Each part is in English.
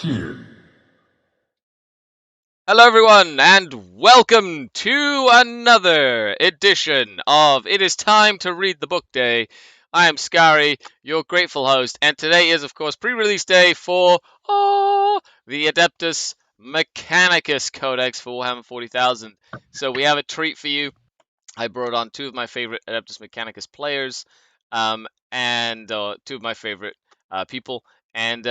10. Hello everyone, and welcome to another edition of It Is Time to Read the Book Day. I am Scary, your grateful host, and today is, of course, pre-release day for the Adeptus Mechanicus Codex for Warhammer 40,000. So we have a treat for you. I brought on two of my favorite Adeptus Mechanicus players, and two of my favorite people, and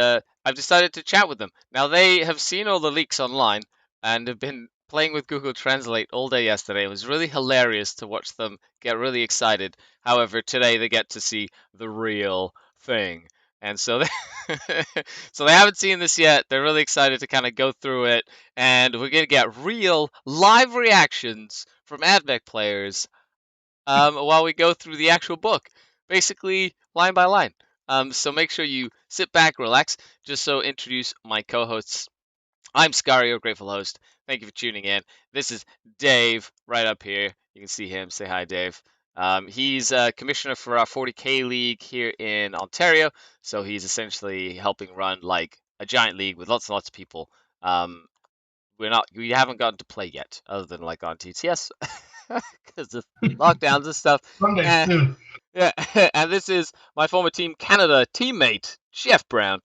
I've decided to chat with them. Now, they have seen all the leaks online and have been playing with Google Translate all day yesterday. It was really hilarious to watch them get really excited. However, today they get to see the real thing. And so so they haven't seen this yet. They're really excited to kind of go through it, and we're going to get real live reactions from AdMech players while we go through the actual book, basically line by line. So make sure you sit back, relax. Just so introduce my co-hosts. I'm Scary, your grateful host. Thank you for tuning in. This is Dave, right up here. You can see him. Say hi, Dave. He's a commissioner for our 40k league here in Ontario, so he's essentially helping run like a giant league with lots and lots of people. We haven't gotten to play yet, other than like on TTS because of lockdowns and stuff. Someday soon. Yeah, and this is my former Team Canada teammate, Jeff Brown.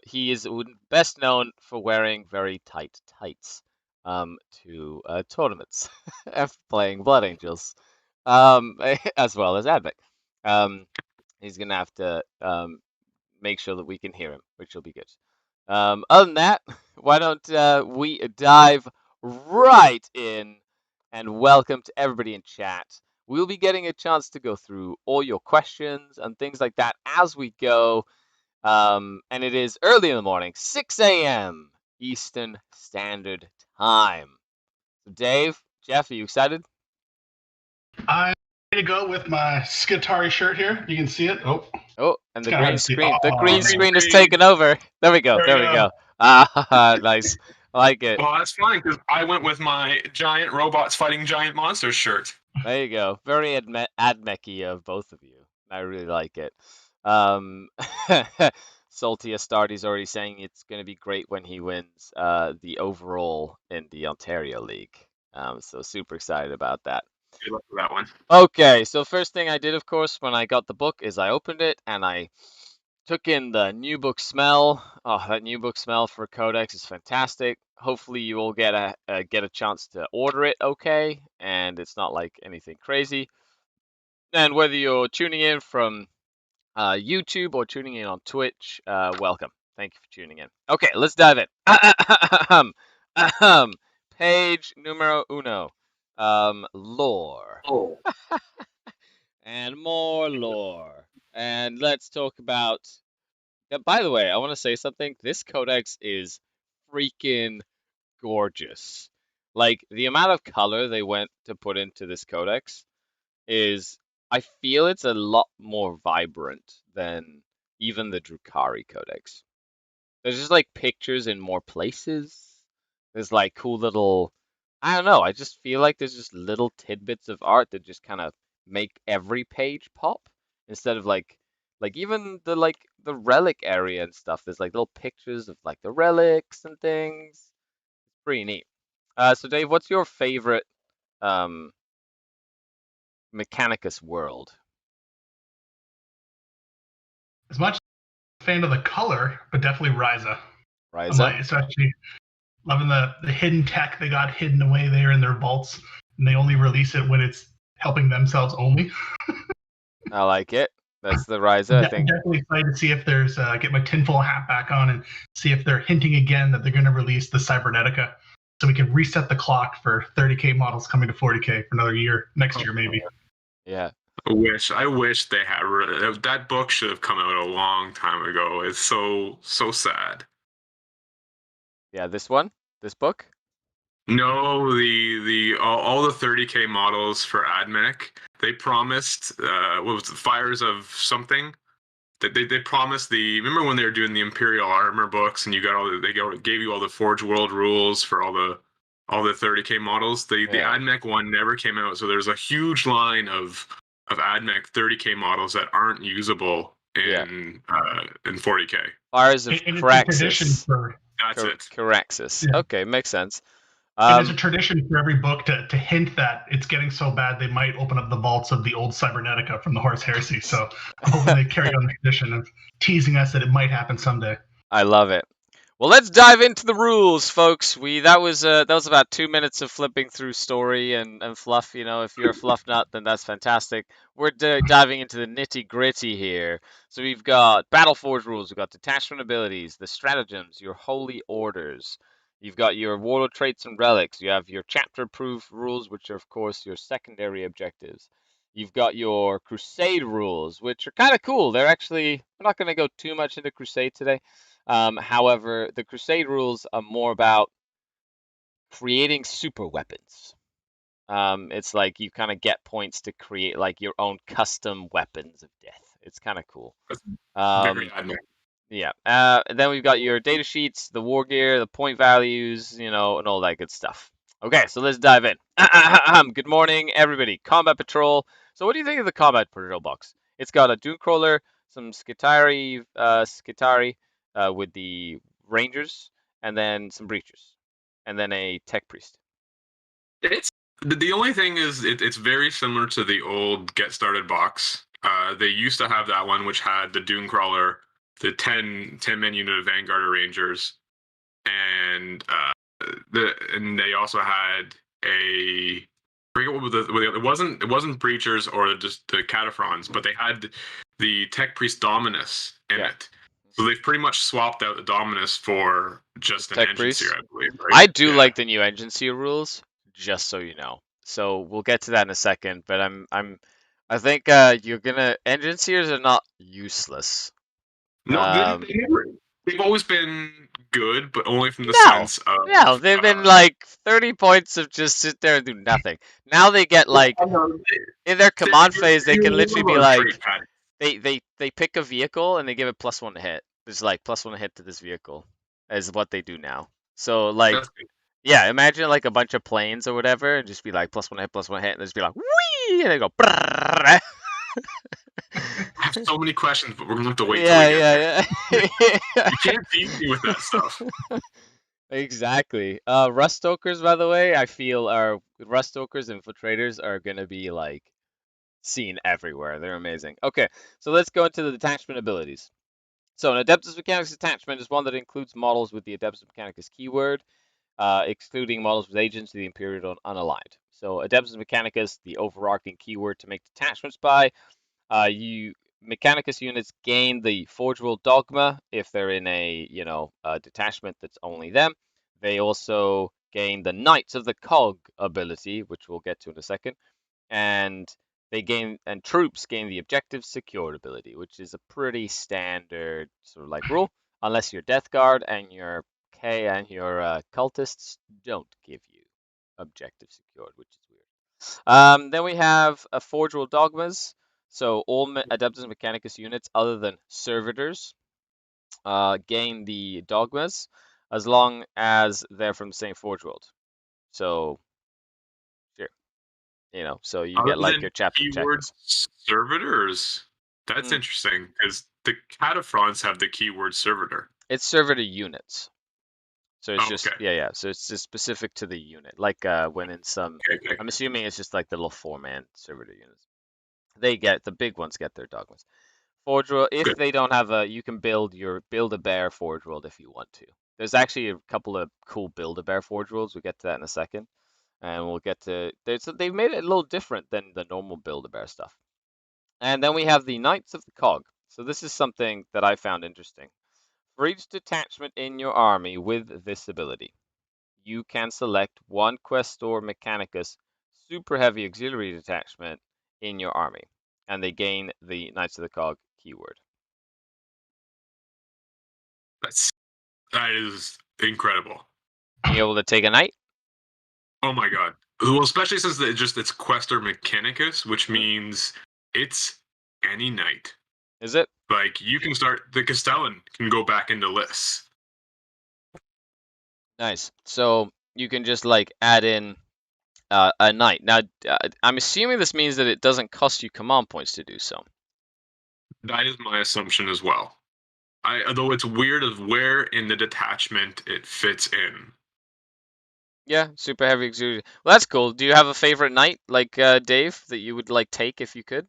He is best known for wearing very tight tights to tournaments and playing Blood Angels, as well as AdMech. He's going to have to make sure that we can hear him, which will be good. Other than that, why don't we dive right in and welcome to everybody in chat. We'll be getting a chance to go through all your questions and things like that as we go. And it is early in the morning, 6 a.m. Eastern Standard Time. So Dave, Jeff, are you excited? I'm ready to go with my Skitari shirt here. You can see it. Oh, and the kinda green hard to see. screen. The Oh, green green screen is screen. taken over. There we go. There There we we go. go. Ah, nice. I like it. Well, that's fine because I went with my giant robots fighting giant monsters shirt. There you go. Very AdMech-y of both of you. I really like it. Salty Astartes already saying it's going to be great when he wins the overall in the Ontario League. So super excited about that. Good luck with that one. Okay, so first thing I did, of course, when I got the book is I opened it and I took in the new book smell. Oh, that new book smell for Codex is fantastic. Hopefully you all get a chance to order it okay, and it's not like anything crazy. And whether you're tuning in from YouTube or tuning in on Twitch, welcome. Thank you for tuning in. Okay, let's dive in. Page numero uno. Lore. Oh. And more lore. And let's talk about... By the way, I want to say something. This codex is freaking gorgeous. Like, the amount of color they went to put into this codex is... I feel it's a lot more vibrant than even the Drukhari Codex. There's just like pictures in more places. There's like cool little, I don't know, I just feel like there's just little tidbits of art that just kind of make every page pop instead of like even the relic area and stuff. There's like little pictures of like the relics and things. It's pretty neat. So Dave, what's your favorite Mechanicus world? As much a fan of the color, but definitely Ryza. Ryza? Especially loving the hidden tech they got hidden away there in their vaults, and they only release it when it's helping themselves only. I like it. That's the Ryza, I think. Definitely excited to see if there's get my tinfoil hat back on and see if they're hinting again that they're going to release the Cybernetica, so we can reset the clock for 30k models coming to 40k for another year, next year maybe. Yeah. I wish they had that book should have come out a long time ago. It's so sad. Yeah, this book? No, the all the 30k models for AdMech, they promised what was it, Fires of something? They promised remember when they were doing the Imperial armor books and you got gave you all the Forge World rules for all the 30k models. The AdMech one never came out, so there's a huge line of AdMech 30k models that aren't usable in 40k. Fires of It's a tradition Praxis. for That's it. Caraxes. Yeah. Okay, makes sense. And there's a tradition for every book to hint that it's getting so bad they might open up the vaults of the old Cybernetica from the Horus Heresy. So I'm hoping they carry on the tradition of teasing us that it might happen someday. I love it. Well, let's dive into the rules, folks. That was about 2 minutes of flipping through story and fluff. You know, if you're a fluff nut, then that's fantastic. We're diving into the nitty gritty here. So we've got Battleforge rules, we've got detachment abilities, the stratagems, your holy orders. You've got your warlord traits and relics. You have your chapter proof rules, which are of course your secondary objectives. You've got your crusade rules, which are kind of cool. They're actually, we're not going to go too much into crusade today. However, the crusade rules are more about creating super weapons. It's like you kind of get points to create like your own custom weapons of death. It's kind of cool. Very Um, AdMech. yeah. Then we've got your data sheets, the war gear, the point values, you know, and all that good stuff. Okay, so let's dive in. Good morning, everybody. Combat patrol. So, what do you think of the combat patrol box? It's got a dune crawler, some skitari with the rangers, and then some breachers, and then a tech priest. It's the only thing is it's very similar to the old Get Started box. They used to have that one which had the Dune Crawler, the 10-man unit of Vanguard or Rangers, and and they also had a I forget what was it wasn't Breachers or just the Cataphrons, but they had the Tech Priest Dominus in it. So they've pretty much swapped out the Dominus for just an Tech engine priest. seer, I believe. Right? I do Yeah. like the new engine seer rules, just so you know. So we'll get to that in a second. But I think you're gonna engine seers are not useless. No, Um, they've always been good, but only from the no, sense of no, they've been like 30 points of just sit there and do nothing. Now they get like in their command phase, they can literally be like they pick a vehicle and they give it +1 to hit. There's like +1 to hit to this vehicle, is what they do now. So like. Yeah, imagine like a bunch of planes or whatever, and just be like +1 hit, +1 hit, and just be like whee, and they go. Brrr. I have so many questions, but we're gonna have to wait till we Yeah, get there. yeah. You can't feed me with that stuff. Exactly. Rust Stokers, by the way, I feel are Rust Stokers and Infiltrators are gonna be like seen everywhere. They're amazing. Okay, so let's go into the detachment abilities. So an Adeptus Mechanicus detachment is one that includes models with the Adeptus Mechanicus keyword, excluding models with agents of the Imperial unaligned. So Adeptus Mechanicus, the overarching keyword to make detachments by. Mechanicus units gain the Forge World Dogma if they're in a detachment that's only them. They also gain the Knights of the Cog ability, which we'll get to in a second, and troops gain the Objective Secured ability, which is a pretty standard sort of like rule, unless your Death Guard and your K and your cultists don't give you Objective Secured, which is weird. Then we have a Forge World Dogmas. So all Adeptus Mechanicus units other than servitors gain the dogmas as long as they're from the same Forge World. So, sure, so you Other get like than your chapter keyword checkers. servitors, that's interesting because the Cataphrons have the keyword servitor. It's servitor units. So it's just okay. yeah. So it's just specific to the unit. Like when in some, Okay. I'm assuming it's just like the little 4-man servitor units. They get the big ones get their dogmas. Forge World, if Good. they don't have you can build a bear Forge World if you want to. There's actually a couple of cool build a bear Forge Worlds. We'll get to that in a second, and we'll get to they've made it a little different than the normal build a bear stuff. And then we have the Knights of the Cog. So this is something that I found interesting. For each detachment in your army with this ability, you can select one Questor Mechanicus super heavy auxiliary detachment in your army, and they gain the Knights of the Cog keyword. That is incredible. Being able to take a knight? Oh my god. Well, especially since it's Questor Mechanicus, which means it's any knight. Is it? Like you can start the Castellan can go back into lists. Nice. So you can just like add in a knight. Now I'm assuming this means that it doesn't cost you command points to do so. That is my assumption as well. Although it's weird of where in the detachment it fits in. Yeah, super heavy auxiliary. Well, that's cool. Do you have a favorite knight, like Dave, that you would like take if you could?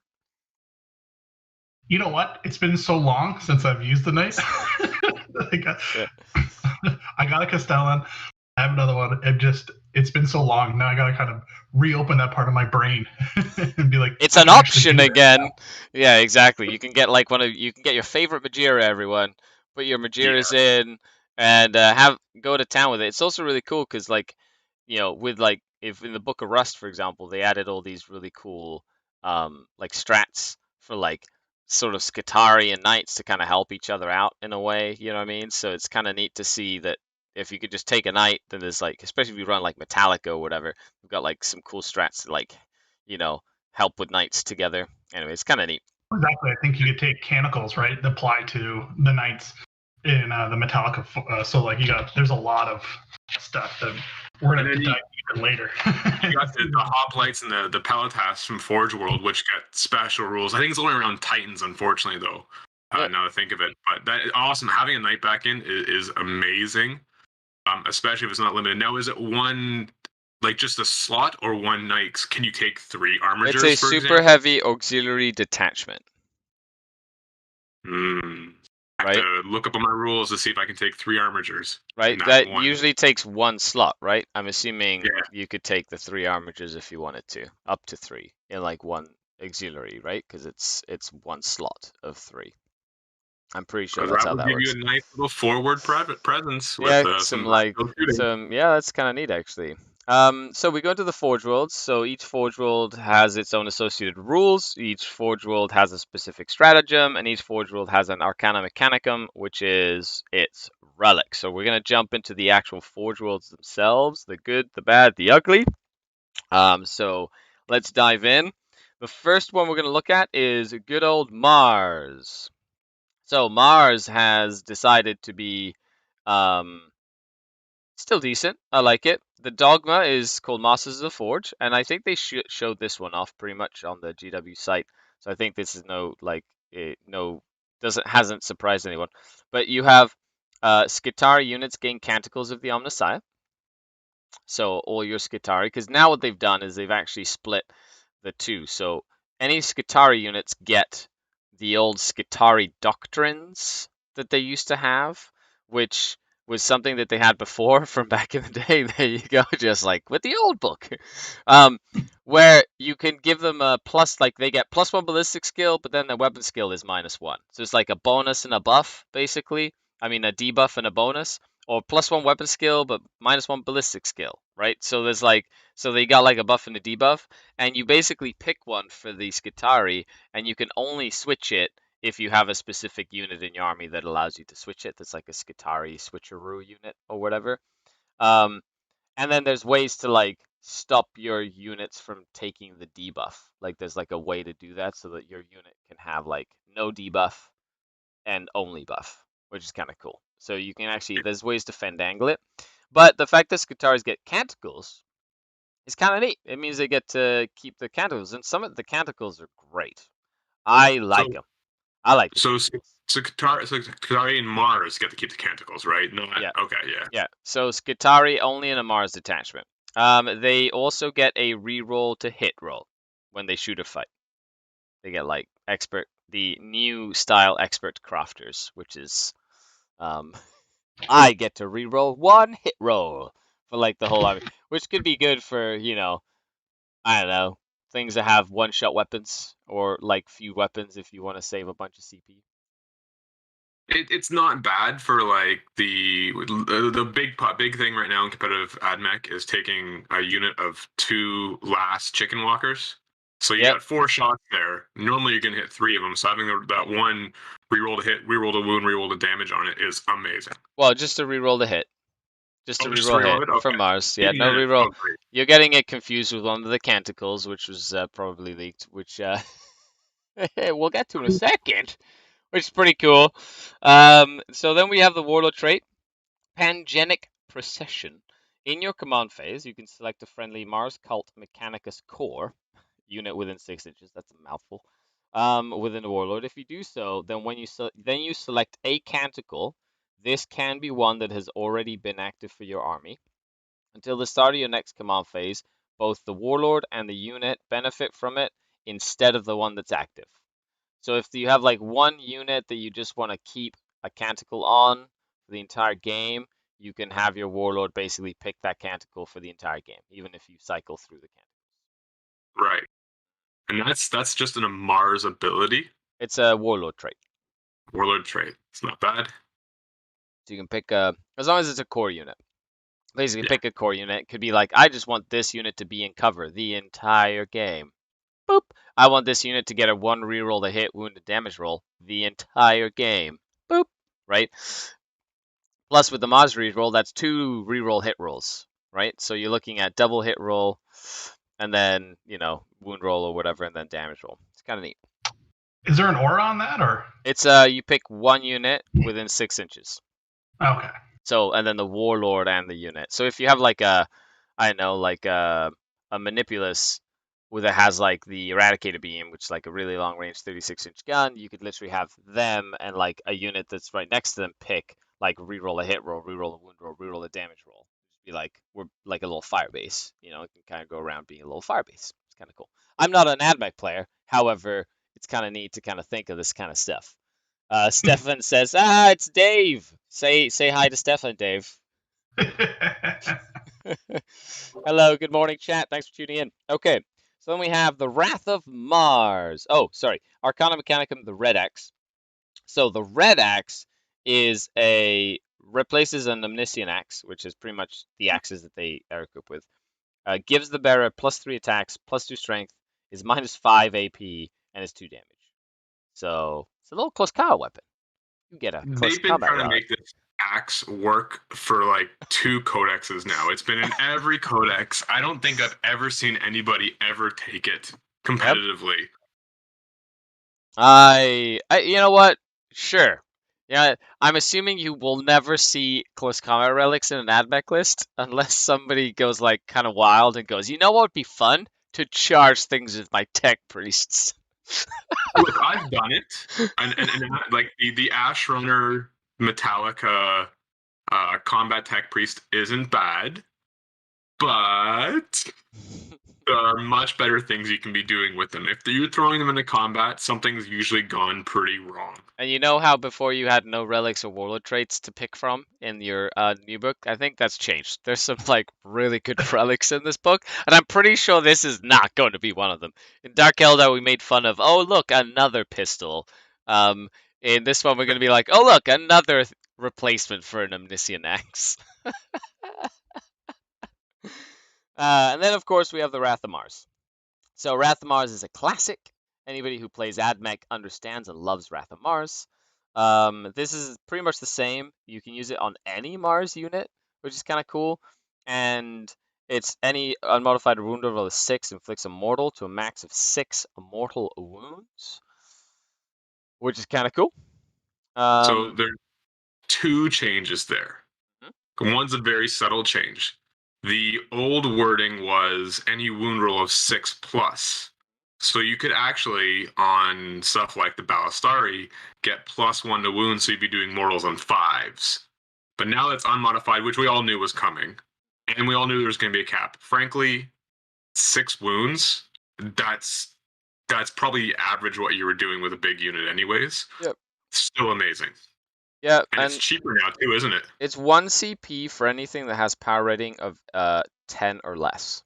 You know what? It's been so long since I've used the knight. I got, Yeah. I got a Castellan. I have another one. It's been so long. Now I got to kind of reopen that part of my brain and be like, It's I an can actually option do this again. now. Yeah, exactly. You can get like you can get your favorite Majira, everyone. Put your Majiras in and have go to town with it. It's also really cool because like, with like if in the Book of Rust, for example, they added all these really cool like strats for like sort of Skitarii and knights to kind of help each other out in a way, you know what I mean? So it's kind of neat to see that if you could just take a knight, then there's like, especially if you run like Metallica or whatever, we've got like some cool strats to like, you know, help with knights together. Anyway, it's kind of neat. Exactly. I think you could take canticles, right, that apply to the knights in the Metallica. So like there's a lot of stuff that we're gonna dive even later. You got the hoplites and the pelletas from Forge World, which get special rules. I think it's only around Titans, unfortunately, though. Yeah. Now to think of it, but that is awesome. Having a knight back in is amazing, especially if it's not limited. Now, is it one like just a slot or one knight? Can you take 3 It's a armigers, for super example? heavy auxiliary detachment, I have right? to look up on my rules to see if I can take 3 armigers in Right? that That one. usually takes one slot, right? I'm assuming Yeah, you could take the 3 armigers if you wanted to, up to 3 in like one auxiliary, right? Because it's one slot of 3. I'm pretty sure because that's that how would that give you works. a nice little forward presence with Yeah, some some like backfield shooting. some yeah, that's kind of neat actually. So we go to the Forge Worlds. So each Forge World has its own associated rules. Each Forge World has a specific stratagem, and each Forge World has an Arcana Mechanicum, which is its relic. So we're gonna jump into the actual Forge Worlds themselves, the good, the bad, the ugly. So let's dive in. The first one we're gonna look at is good old Mars. So Mars has decided to be um, still decent. I like it. The Dogma is called Masters of the Forge, and I think they showed this one off pretty much on the GW site. So I think this is no hasn't surprised anyone. But you have Skitarii units gain Canticles of the Omnissiah. So all your Skitarii, because now what they've done is they've actually split the two. So any Skitarii units get the old Skitarii doctrines that they used to have, which was something that they had before from back in the day. There you go, just like with the old book, um, where you can give them a plus, like they get +1 ballistic skill, but then their weapon skill is -1. So it's like a bonus and a buff, basically. I mean, a debuff and a bonus, or +1 weapon skill, but -1 ballistic skill, right? So there's like, so they got like a buff and a debuff, and you basically pick one for the Skitarii, and you can only switch it if you have a specific unit in your army that allows you to switch it. That's like a Skitarii switcheroo unit or whatever. Um, and then there's ways to like stop your units from taking the debuff. Like there's like a way to do that so that your unit can have like no debuff and only buff, which is kind of cool. So you can actually, there's ways to fandangle it. But the fact that Skitaris get Canticles is kind of neat. It means they get to keep the Canticles, and some of the Canticles are great. I like So them. I like the So Canticles. Katari and Mars get to keep the canticles, right? No, Yeah, okay, yeah. yeah. So Skitari only in a Mars detachment. They also get a reroll to hit roll when they shoot a fight. They get like the new style expert crafters, which is um, I get to reroll 1 hit roll for like the whole army, which could be good for, I don't know, things that have one-shot weapons or like few weapons if you want to save a bunch of CP. It's not bad for like the big thing right now in competitive AdMech is taking a unit of 2 last chicken walkers. So you Yep. got 4 shots there. Normally you're gonna hit 3 of them. So having that one reroll to hit, reroll to wound, reroll to damage on it is amazing. Well, just to reroll the hit. Just Oh, to just reroll reroll hit it. for Okay. Mars. Yeah, Even no then, reroll. oh great. You're getting it confused with one of the Canticles, which was probably leaked, which we'll get to in a second, which is pretty cool. So then we have the Warlord trait. Pangenic Procession. In your command phase, you can select a friendly Mars Cult Mechanicus core unit within 6 inches. That's a mouthful. within the Warlord. If you do so, then when you select a canticle, this can be one that has already been active for your army. Until the start of your next command phase, both the Warlord and the unit benefit from it instead of the one that's active. So if you have like one unit that you just want to keep a canticle on for the entire game, you can have your Warlord basically pick that canticle for the entire game, even if you cycle through the canticles. Right. And that's just a Mars ability. It's a Warlord trait. Warlord trait. It's not bad. So you can pick as long as it's a core unit. Basically, Yeah. pick a core unit. It could be like, I just want this unit to be in cover the entire game. Boop. I want this unit to get a 1 reroll to hit, wound, and damage roll the entire game. Boop. Right? Plus, with the Maz reroll, that's 2 reroll hit rolls. Right? So you're looking at double hit roll, and then, wound roll or whatever, and then damage roll. It's kind of neat. Is there an aura on that, or? It's you pick one unit within 6 inches. Okay. So, and then the Warlord and the unit. So if you have like a Manipulus that has like the Eradicator beam, which is like a really long range 36-inch gun, you could literally have them and like a unit that's right next to them pick like reroll a hit roll, reroll a wound roll, reroll a damage roll. Just be like, we're like a little fire base, it can kind of go around being a little fire base. It's kind of cool. I'm not an AdMech player, however, it's kind of neat to kind of think of this kind of stuff. Stefan says, it's Dave. Say hi to Stefan, Dave. Hello, good morning, chat. Thanks for tuning in. Okay, so then we have the Wrath of Mars. Oh, sorry, Arcana Mechanicum, the Red Axe. So the Red Axe replaces an Omniscient Axe, which is pretty much the axes that they are equipped with. Gives the bearer +3 attacks, +2 strength, is -5 AP, and is 2 damage. So it's a little close combat weapon. You get a close They've been combat trying to rod. make this axe work for like 2 codexes now. It's been in every codex. I don't think I've ever seen anybody ever take it competitively. You know what? Sure. Yeah, I'm assuming you will never see close combat relics in an AdMech list unless somebody goes like kind of wild and goes, you know what would be fun? To charge things with my tech priests. Look, I've done it, and like the Ash Runner Metallica combat tech priest isn't bad, but there are much better things you can be doing with them. If you're throwing them into combat, something's usually gone pretty wrong. And you know how before you had no relics or warlord traits to pick from in your new book? I think that's changed. There's some like really good relics in this book, and I'm pretty sure this is not going to be one of them. In Dark Eldar, we made fun of, oh look, another pistol. In this one, we're going to be like, oh look, another replacement for an Omniscient Axe. And then, of course, we have the Wrath of Mars. So Wrath of Mars is a classic. Anybody who plays AdMech understands and loves Wrath of Mars. This is pretty much the same. You can use it on any Mars unit, which is kind of cool. And it's any unmodified wound roll of 6 inflicts a mortal to a max of 6 mortal wounds, which is kind of cool. So there's 2 changes there. One's a very subtle change. The old wording was any wound roll of 6+. So you could actually, on stuff like the Ballistari, get +1 to wounds, so you'd be doing mortals on 5s. But now that's unmodified, which we all knew was coming. And we all knew there was going to be a cap. Frankly, 6 wounds, that's probably average what you were doing with a big unit anyways. Yep. Still amazing. Yeah, and it's cheaper now too, isn't it? It's 1 CP for anything that has power rating of 10 or less.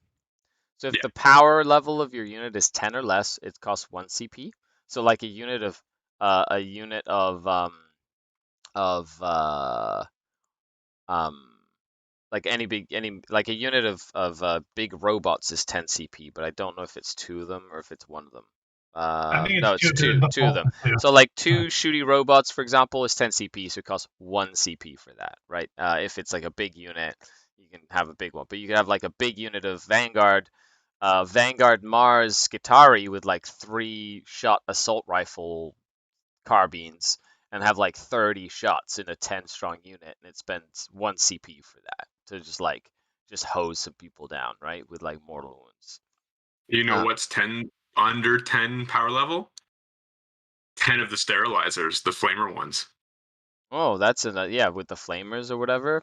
So if the power level of your unit is 10 or less, it costs 1 CP. So like a unit of like a unit of big robots is 10 CP, but I don't know if it's 2 of them or if it's 1 of them. I think No, it's two of them. So like 2 shooty robots, for example, is 10 CP, so it costs 1 CP for that, right? If it's like a big unit, you can have a big one, but you can have like a big unit of Vanguard Mars Skitarii with like 3-shot assault rifle carbines and have like 30 shots in a 10-strong unit, and it spends 1 CP for that to just hose some people down, right, with like mortal wounds. You know what's 10 under 10 power level? 10 of the sterilizers, the flamer ones. Oh, that's yeah, with the flamers or whatever.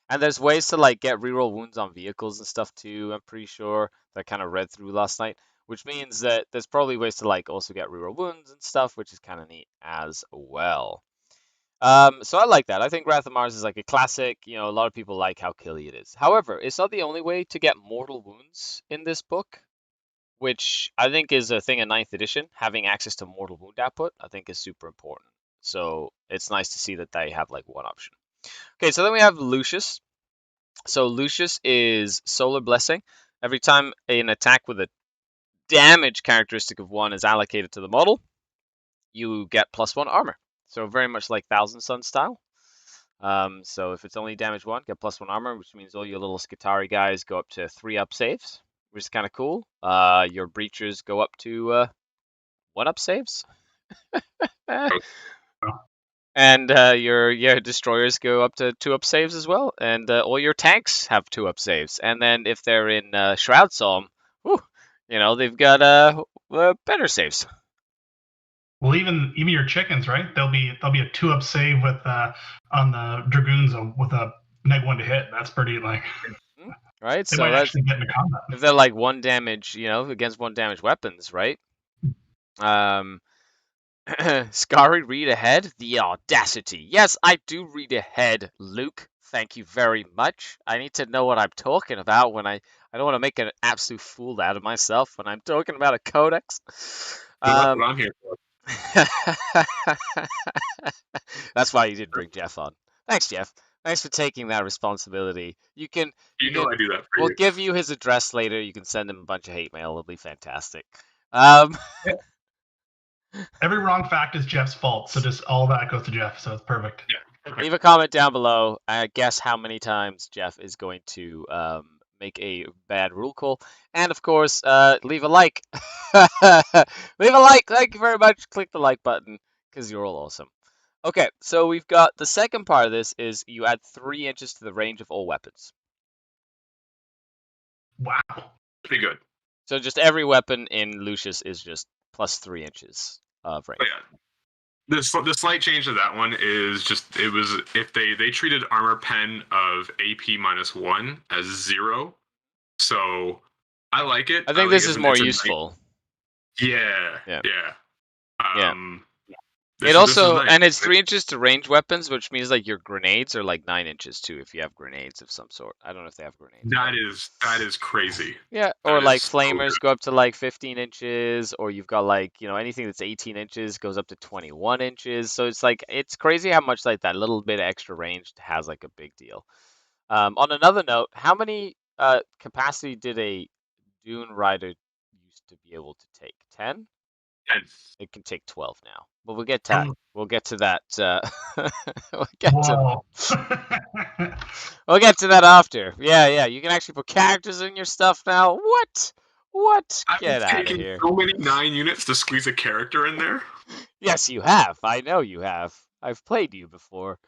And there's ways to like get reroll wounds on vehicles and stuff too. I'm pretty sure that I kind of read through last night, which means that there's probably ways to like also get reroll wounds and stuff, which is kind of neat as well. So I like that. I think Wrath of Mars is like a classic. You know, a lot of people like how killy it is. However, it's not the only way to get mortal wounds in this book, which I think is a thing in 9th edition. Having access to mortal wound output, I think, is super important. So it's nice to see that they have like one option. Okay, so then we have Lucius. So Lucius is Solar Blessing. Every time an attack with a damage characteristic of 1 is allocated to the model, you get +1 armor. So very much like Thousand Sun style. So if it's only damage 1, get +1 armor, which means all your little Skitari guys go up to 3-up saves, which is kind of cool. Your breachers go up to 1-up saves. And your destroyers go up to 2-up saves as well, and all your tanks have 2-up saves. And then if they're in Shroud Psalm, they've got better saves. Well, even your chickens, right? There'll be a 2-up save with on the dragoons with a -1 to hit. That's pretty like. Right. They so might that's actually get into combat. If they're like 1 damage, against 1 damage weapons, right? Scary, read ahead? The audacity. Yes, I do read ahead, Luke. Thank you very much. I need to know what I'm talking about when I don't want to make an absolute fool out of myself when I'm talking about a codex. That's what I'm here for. That's why you did bring Jeff on. Thanks, Jeff. Thanks for taking that responsibility. I do that for We'll you. give you his address later. You can send him a bunch of hate mail. It'll be fantastic. Every wrong fact is Jeff's fault, so just all that goes to Jeff, so it's perfect. Yeah. Okay. Leave a comment down below. Guess how many times Jeff is going to make a bad rule call. And of course, leave a like. Leave a like. Thank you very much. Click the like button because you're all awesome. Okay, so we've got the second part of this is you add 3 inches to the range of all weapons. Wow. Pretty good. So just every weapon in Lucius is just plus 3 inches of range. But yeah. The slight change to that one is just if they treated armor pen of AP -1 as 0. So I like it. I think this is more useful. Yeah. It also, nice. And it's 3 inches to range weapons, which means like your grenades are like 9 inches too, if you have grenades of some sort. I don't know if they have grenades. That is crazy. Yeah, or like flamers go up to like 15 inches, or you've got like, anything that's 18 inches goes up to 21 inches. So it's like, it's crazy how much like that little bit of extra range has like a big deal. On another note, how many capacity did a Dune Rider used to be able to take? 10? 10. It can take 12 now. But we'll get to that. We'll get to that. We'll get to that after. Yeah. You can actually put characters in your stuff now. What? Get out of here. So many 9 units to squeeze a character in there. Yes, you have. I know you have. I've played you before.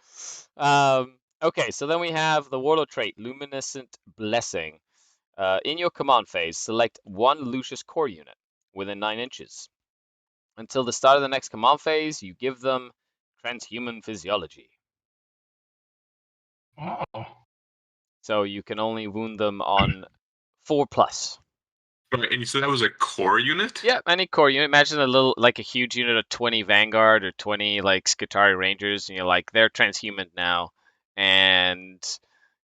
Okay, so then we have the Warlord trait, Luminescent Blessing. In your command phase, select 1 Lucius core unit within 9 inches. Until the start of the next command phase, you give them transhuman physiology. Oh. So you can only wound them on 4+. Right, and you said that was a core unit? Yeah, any core unit. Imagine a huge unit of 20 Vanguard or 20 like Skitari Rangers, and you're like, they're transhuman now, and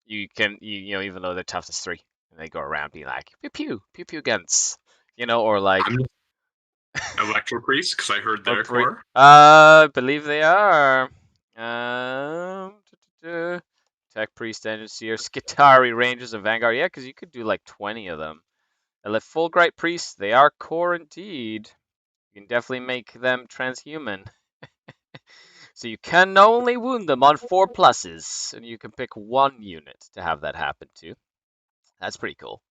you can, even though they're toughness 3, and they go around being like, pew pew guns, or like. Electro Priest, because I heard their core. I believe they are. Tech Priest, Engine Seer, Skitari Rangers, and Vanguard. Yeah, because you could do like 20 of them. And the Fulbright Priests, they are core indeed. You can definitely make them transhuman. So you can only wound them on 4+, and you can pick 1 unit to have that happen to. That's pretty cool.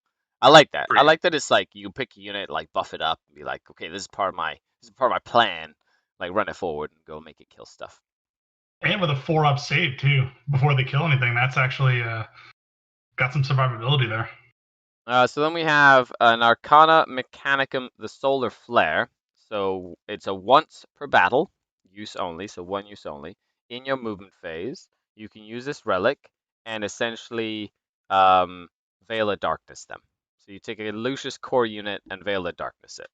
I like that. I like that it's like you pick a unit, like buff it up, and be like, okay, this is part of my plan. Like run it forward and go make it kill stuff. And with a 4-up save too, before they kill anything, that's actually got some survivability there. So then we have an Arcana Mechanicum, the Solar Flare. So it's a once per battle, use only, so one use only. In your movement phase, you can use this relic and essentially Veil of Darkness them. So you take a Lucius core unit and Veil of Darkness it.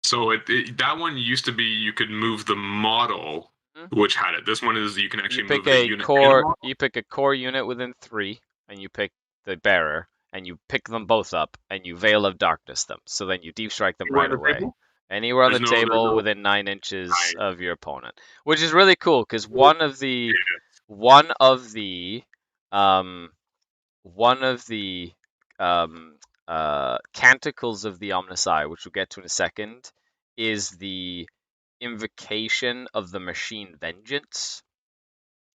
So that one used to be you could move the model, which had it. This one is you can actually move the unit and the model. You pick a core unit within 3, and you pick the bearer, and you pick them both up, and you Veil of Darkness them. So then you deep strike them Anywhere right on the away. table? Anywhere on the There's no- table within 9 inches Nine. of your opponent, which is really cool because one of the canticles of the Omnissiah, which we'll get to in a second, is the invocation of the machine vengeance.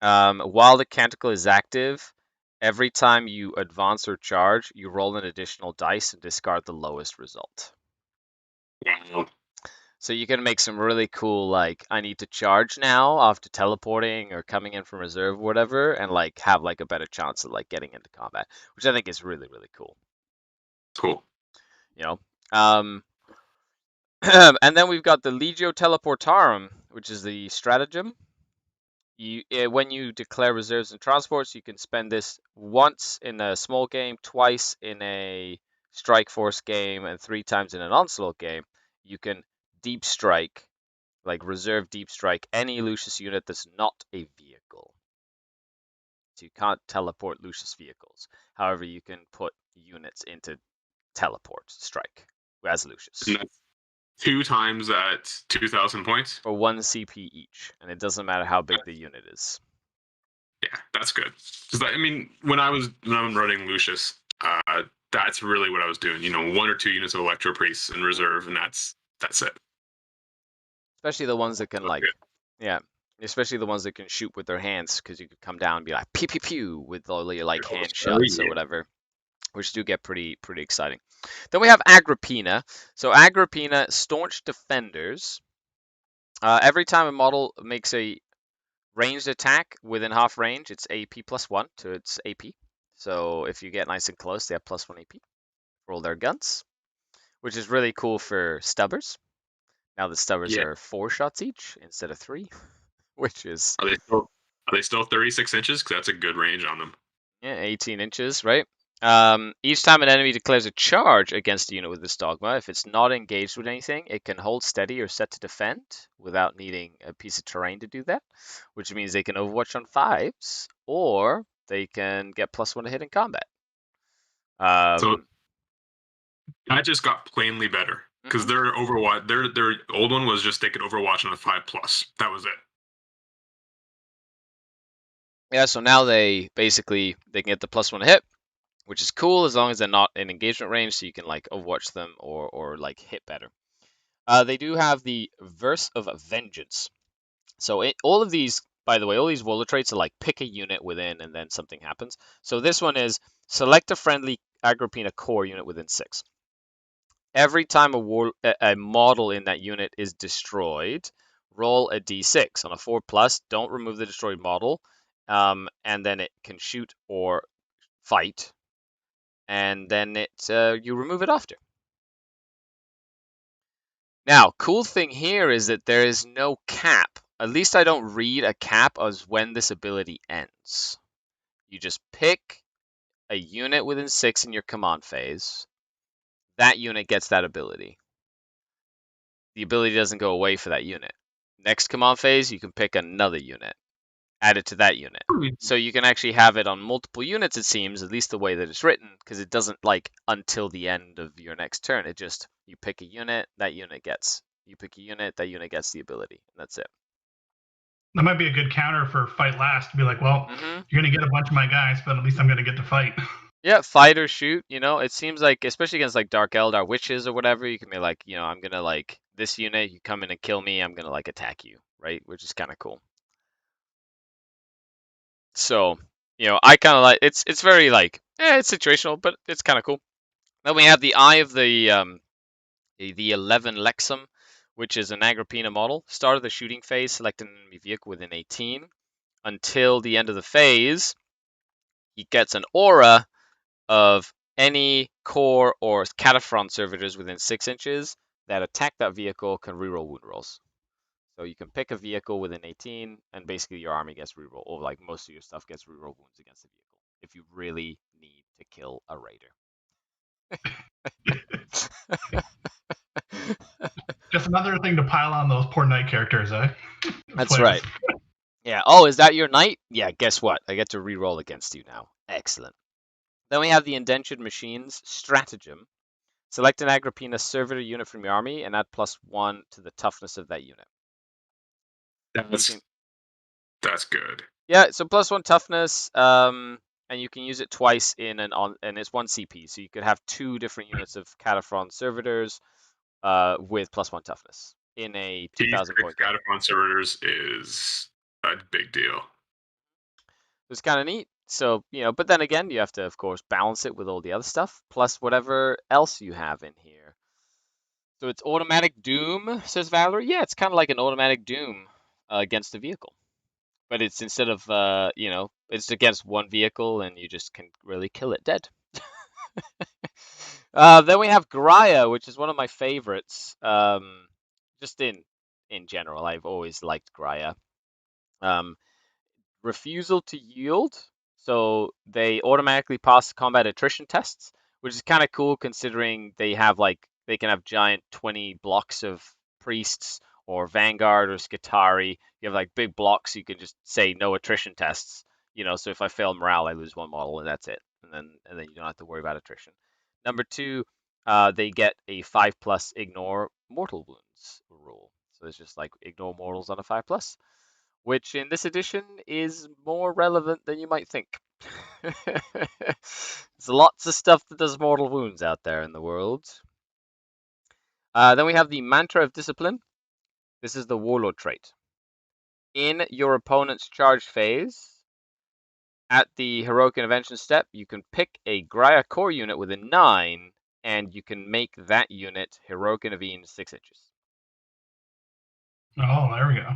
While the canticle is active, every time you advance or charge, you roll an additional dice and discard the lowest result. Wow. So you can make some really cool, like, I need to charge now after teleporting or coming in from reserve or whatever, and like have like a better chance of like getting into combat, which I think is really, really cool. Cool. You know? And then we've got the Legio Teleportarum, which is the stratagem. When you declare reserves and transports, you can spend this once in a small game, twice in a strike force game, and 3 times in an onslaught game. You can deep strike, like reserve deep strike, any Lucius unit that's not a vehicle. So you can't teleport Lucius vehicles. However, you can put units into teleport strike as Lucius. And that's 2 times at 2,000 points. For 1 CP each, and it doesn't matter how big the unit is. Yeah, that's good. Because I mean, when I'm running Lucius, that's really what I was doing. 1 or 2 units of Electro Priests in reserve, and that's it. Especially the ones that can Okay. yeah, especially the ones that can shoot with their hands, because you could come down and be like pew pew pew with all your like hand shots or whatever, which do get pretty exciting. Then we have Agrippina. So Agrippina, staunch defenders. Every time a model makes a ranged attack within half range, it's AP +1 to its AP. So if you get nice and close, they have +1 AP. Roll their guns, which is really cool for stubbers. Now the stubbers are 4 shots each instead of 3, which is Are they still 36 inches? Because that's a good range on them. yeah, 18 inches, right? Each time an enemy declares a charge against a unit with this dogma, if it's not engaged with anything, it can hold steady or set to defend without needing a piece of terrain to do that, which means they can overwatch on 5s, or they can get +1 to hit in combat. So that just got plainly better. Because their Overwatch, their old one was just they could Overwatch on a 5+. That was it. Yeah, so now they can get the +1 hit, which is cool as long as they're not in engagement range, so you can like Overwatch them or like hit better. They do have the Verse of Vengeance. So all of these, by the way, all these Warlord traits are like pick a unit within and then something happens. So this one is select a friendly Agrippina core unit within 6. Every time a model in that unit is destroyed, roll a d6. On a 4+, don't remove the destroyed model, and then it can shoot or fight, and then you remove it after. Now, cool thing here is that there is no cap. At least I don't read a cap as when this ability ends. You just pick a unit within 6 in your command phase. That unit gets that ability. The ability doesn't go away for that unit. Next command phase, you can pick another unit, add it to that unit. So you can actually have it on multiple units, it seems, at least the way that it's written, because it doesn't like until the end of your next turn. It just, you pick a unit, that unit gets. You pick a unit, that unit gets the ability. And that's it. That might be a good counter for fight last to be like, well, you're going to get a bunch of my guys, but at least I'm going to get to fight. Yeah, fight or shoot, it seems like, especially against like Dark Eldar witches or whatever, you can be like, I'm going to like, this unit, you come in and kill me, I'm going to like attack you, right? Which is kind of cool. So, I kind of like, it's very like, it's situational, but it's kind of cool. Then we have the Eye of the 11 Lexum, which is an Agrippina model. Start of the shooting phase, select an enemy vehicle within 18. Until the end of the phase, he gets an aura of any core or Cataphront servitors within 6 inches. that attack that vehicle can reroll wound rolls. So you can pick a vehicle with an 18, and basically your army gets reroll, or like most of your stuff gets reroll wounds against the vehicle if you really need to kill a raider. Just another thing to pile on those poor knight characters, eh? That's Players. right. Yeah. Oh, is that your knight? Yeah. Guess what? I get to reroll against you now. Excellent. Then we have the Indentured Machines Stratagem. Select an Agrippina servitor unit from your army and add +1 to the toughness of that unit. That's good. Yeah, so +1 toughness, and you can use it twice and it's 1 CP, so you could have 2 different units of Cataphron servitors with +1 toughness in a 2,000 point game. Cataphron servitors is a big deal. It's kind of neat. So, but then again, you have to, of course, balance it with all the other stuff, plus whatever else you have in here. So it's automatic doom, says Valerie. Yeah, it's kind of like an automatic doom against a vehicle. But it's instead of, it's against one vehicle and you just can really kill it dead. Then we have Greya, which is one of my favorites. Just in general, I've always liked Greya. Refusal to yield. So they automatically pass combat attrition tests, which is kind of cool considering they can have giant 20 blocks of priests or Vanguard or Skitarii. You have like big blocks, you can just say no attrition tests. So if I fail morale, I lose 1 model and that's it. And then you don't have to worry about attrition. Number 2, they get a 5+ ignore mortal wounds rule. So it's just like ignore mortals on a 5+. Which in this edition is more relevant than you might think. There's lots of stuff that does mortal wounds out there in the world. Then we have the Mantra of Discipline. This is the Warlord trait. In your opponent's charge phase, at the Heroic Intervention step, you can pick a Greya core unit with a 9, and you can make that unit Heroic Intervene 6 inches. Oh, there we go.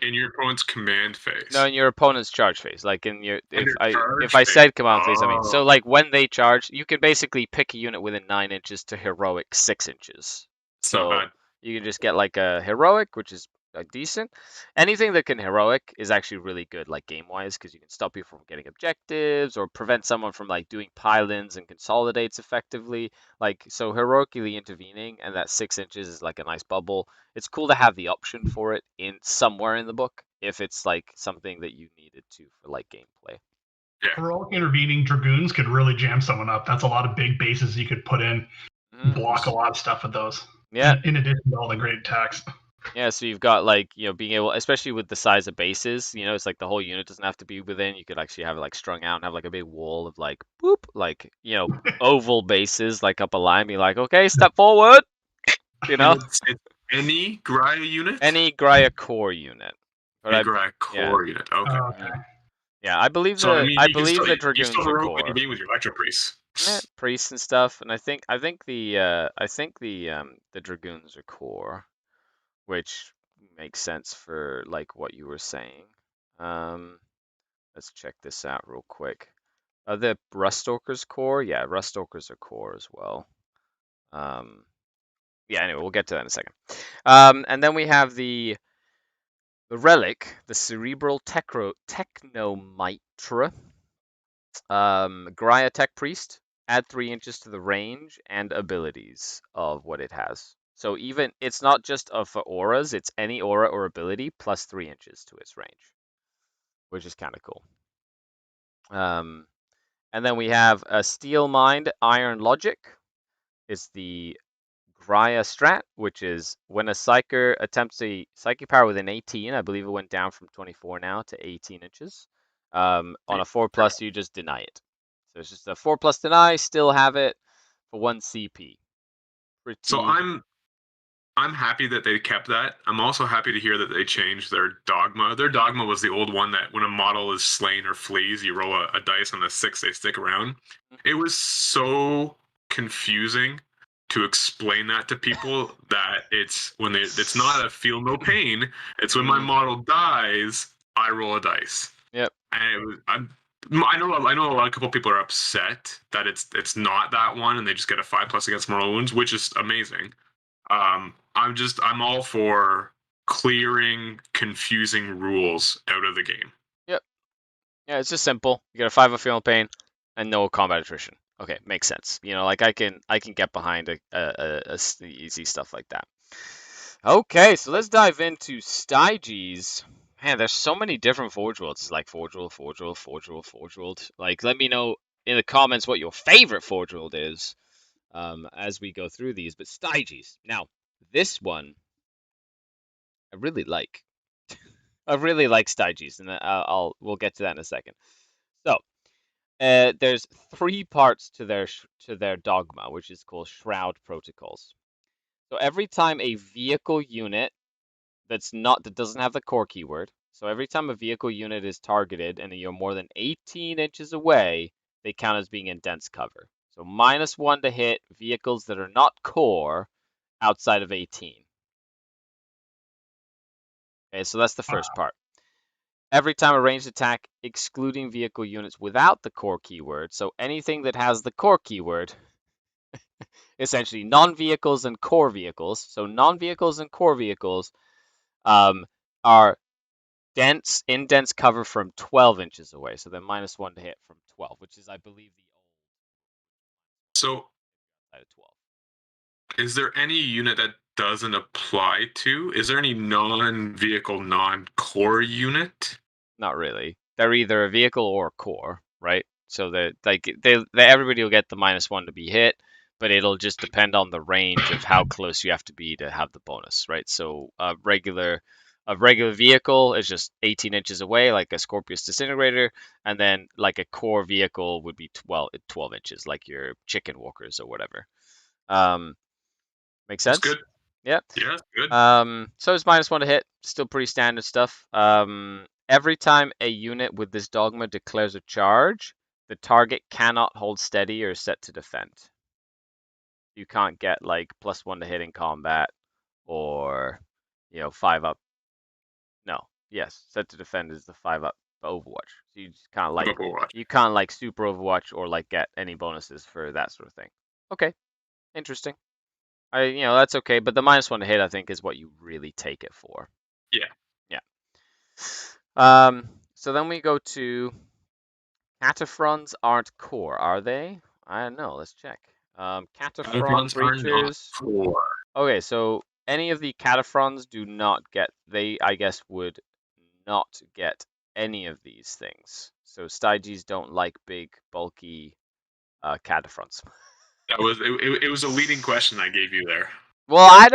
In your opponent's command phase. No, in your opponent's charge phase. Like if I phase. said command phase, I mean. So Oh. like when they charge, you can basically pick a unit within 9 inches to heroic 6 inches. It's not bad. You can just get like a heroic, which is decent. Anything that can heroic is actually really good, like game wise, because you can stop people from getting objectives or prevent someone from like doing pile-ins and consolidates effectively. Like so, heroically intervening, and that 6 inches is like a nice bubble. It's cool to have the option for it in somewhere in the book if it's like something that you needed to for like gameplay. Yeah. Heroic intervening dragoons could really jam someone up. That's a lot of big bases you could put in, block a lot of stuff with those. Yeah. In addition to all the great attacks. Yeah, so you've got like, being able, especially with the size of bases, it's like the whole unit doesn't have to be within. You could actually have it like strung out and have like a big wall of like, boop, like, oval bases, like up a line, be like, okay, step forward, It's any Greya unit? Any Greya core unit. Any Greya core unit, okay. Yeah, I believe so, the dragoons you still are heroically core. intervene with your electro priests. Yeah, priests and stuff, and I think the dragoons are core, which makes sense for like what you were saying. Let's check this out real quick. Are the Ruststalkers core? Yeah, Ruststalkers are core as well. Yeah, anyway, we'll get to that in a second. And then we have the relic, the Cerebral Technomitra. Greya Tech Priest. Add 3 inches to the range and abilities of what it has. So even it's not just for auras, it's any aura or ability plus 3 inches to its range, which is kind of cool. And then we have a Steel Mind Iron Logic. It's the Greya strat, which is when a psyker attempts a psychic power within 18, I believe it went down from 24 now to 18 inches. On a 4+, you just deny it. So it's just a 4+ deny, still have it for 1 CP. So I'm happy that they kept that. I'm also happy to hear that they changed their dogma. Their dogma was the old one that when a model is slain or flees, you roll a dice on the 6, they stick around. It was so confusing to explain that to people that it's not a feel no pain. It's when my model dies, I roll a dice. Yep. And I know a couple people are upset that it's not that one, and they just get a 5+ against mortal wounds, which is amazing. I'm all for clearing confusing rules out of the game. Yep. Yeah, it's just simple. You get a 5 of feeling pain and no combat attrition. Okay, makes sense. You know, like I can get behind easy stuff like that. Okay, so let's dive into Stygis. Man, there's so many different Forge Worlds. It's like Forge World, Forge World, Forge World, Forge World. Like, let me know in the comments what your favorite Forge World is as we go through these. But Stygis. Now, this one I really like. I really like Stygis, and we'll get to that in a second. So, there's 3 parts to their dogma, which is called Shroud Protocols. So every time a vehicle unit that doesn't have the core keyword, so every time a vehicle unit is targeted and you're more than 18 inches away, they count as being in dense cover. So -1 to hit vehicles that are not core outside of 18. Okay, so that's the first part. Every time a ranged attack, excluding vehicle units without the core keyword, so anything that has the core keyword, essentially non-vehicles and core vehicles, so non-vehicles and core vehicles are in dense cover from 12 inches away, so they're -1 to hit from 12, which is, I believe, the old So, side of 12. is there any unit that doesn't apply to? Is there any non-vehicle, non-core unit? Not really. They're either a vehicle or a core, right? So that everybody will get the -1 to be hit, but it'll just depend on the range of how close you have to be to have the bonus, right? So a regular vehicle is just 18 inches away, like a Scorpius Disintegrator, and then like a core vehicle would be 12 inches, like your chicken walkers or whatever. Make That's sense? good. Yeah. Yeah, good. So it's -1 to hit, still pretty standard stuff. Every time a unit with this dogma declares a charge, the target cannot hold steady or set to defend. You can't get like +1 to hit in combat, or 5 up. No, yes, set to defend is the 5 up Overwatch. So you just can't like super Overwatch or like get any bonuses for that sort of thing. Okay, interesting. That's okay, but the -1 to hit, I think, is what you really take it for. Yeah. Yeah. So then we go to Cataphrons aren't core, are they? I don't know. Let's check. Cataphron Are not breachers. core. Okay, so any of the Cataphrons do not get. They, I guess, would not get any of these things. So Stygis don't like big, bulky Cataphrons. It was a leading question I gave you there. Well, I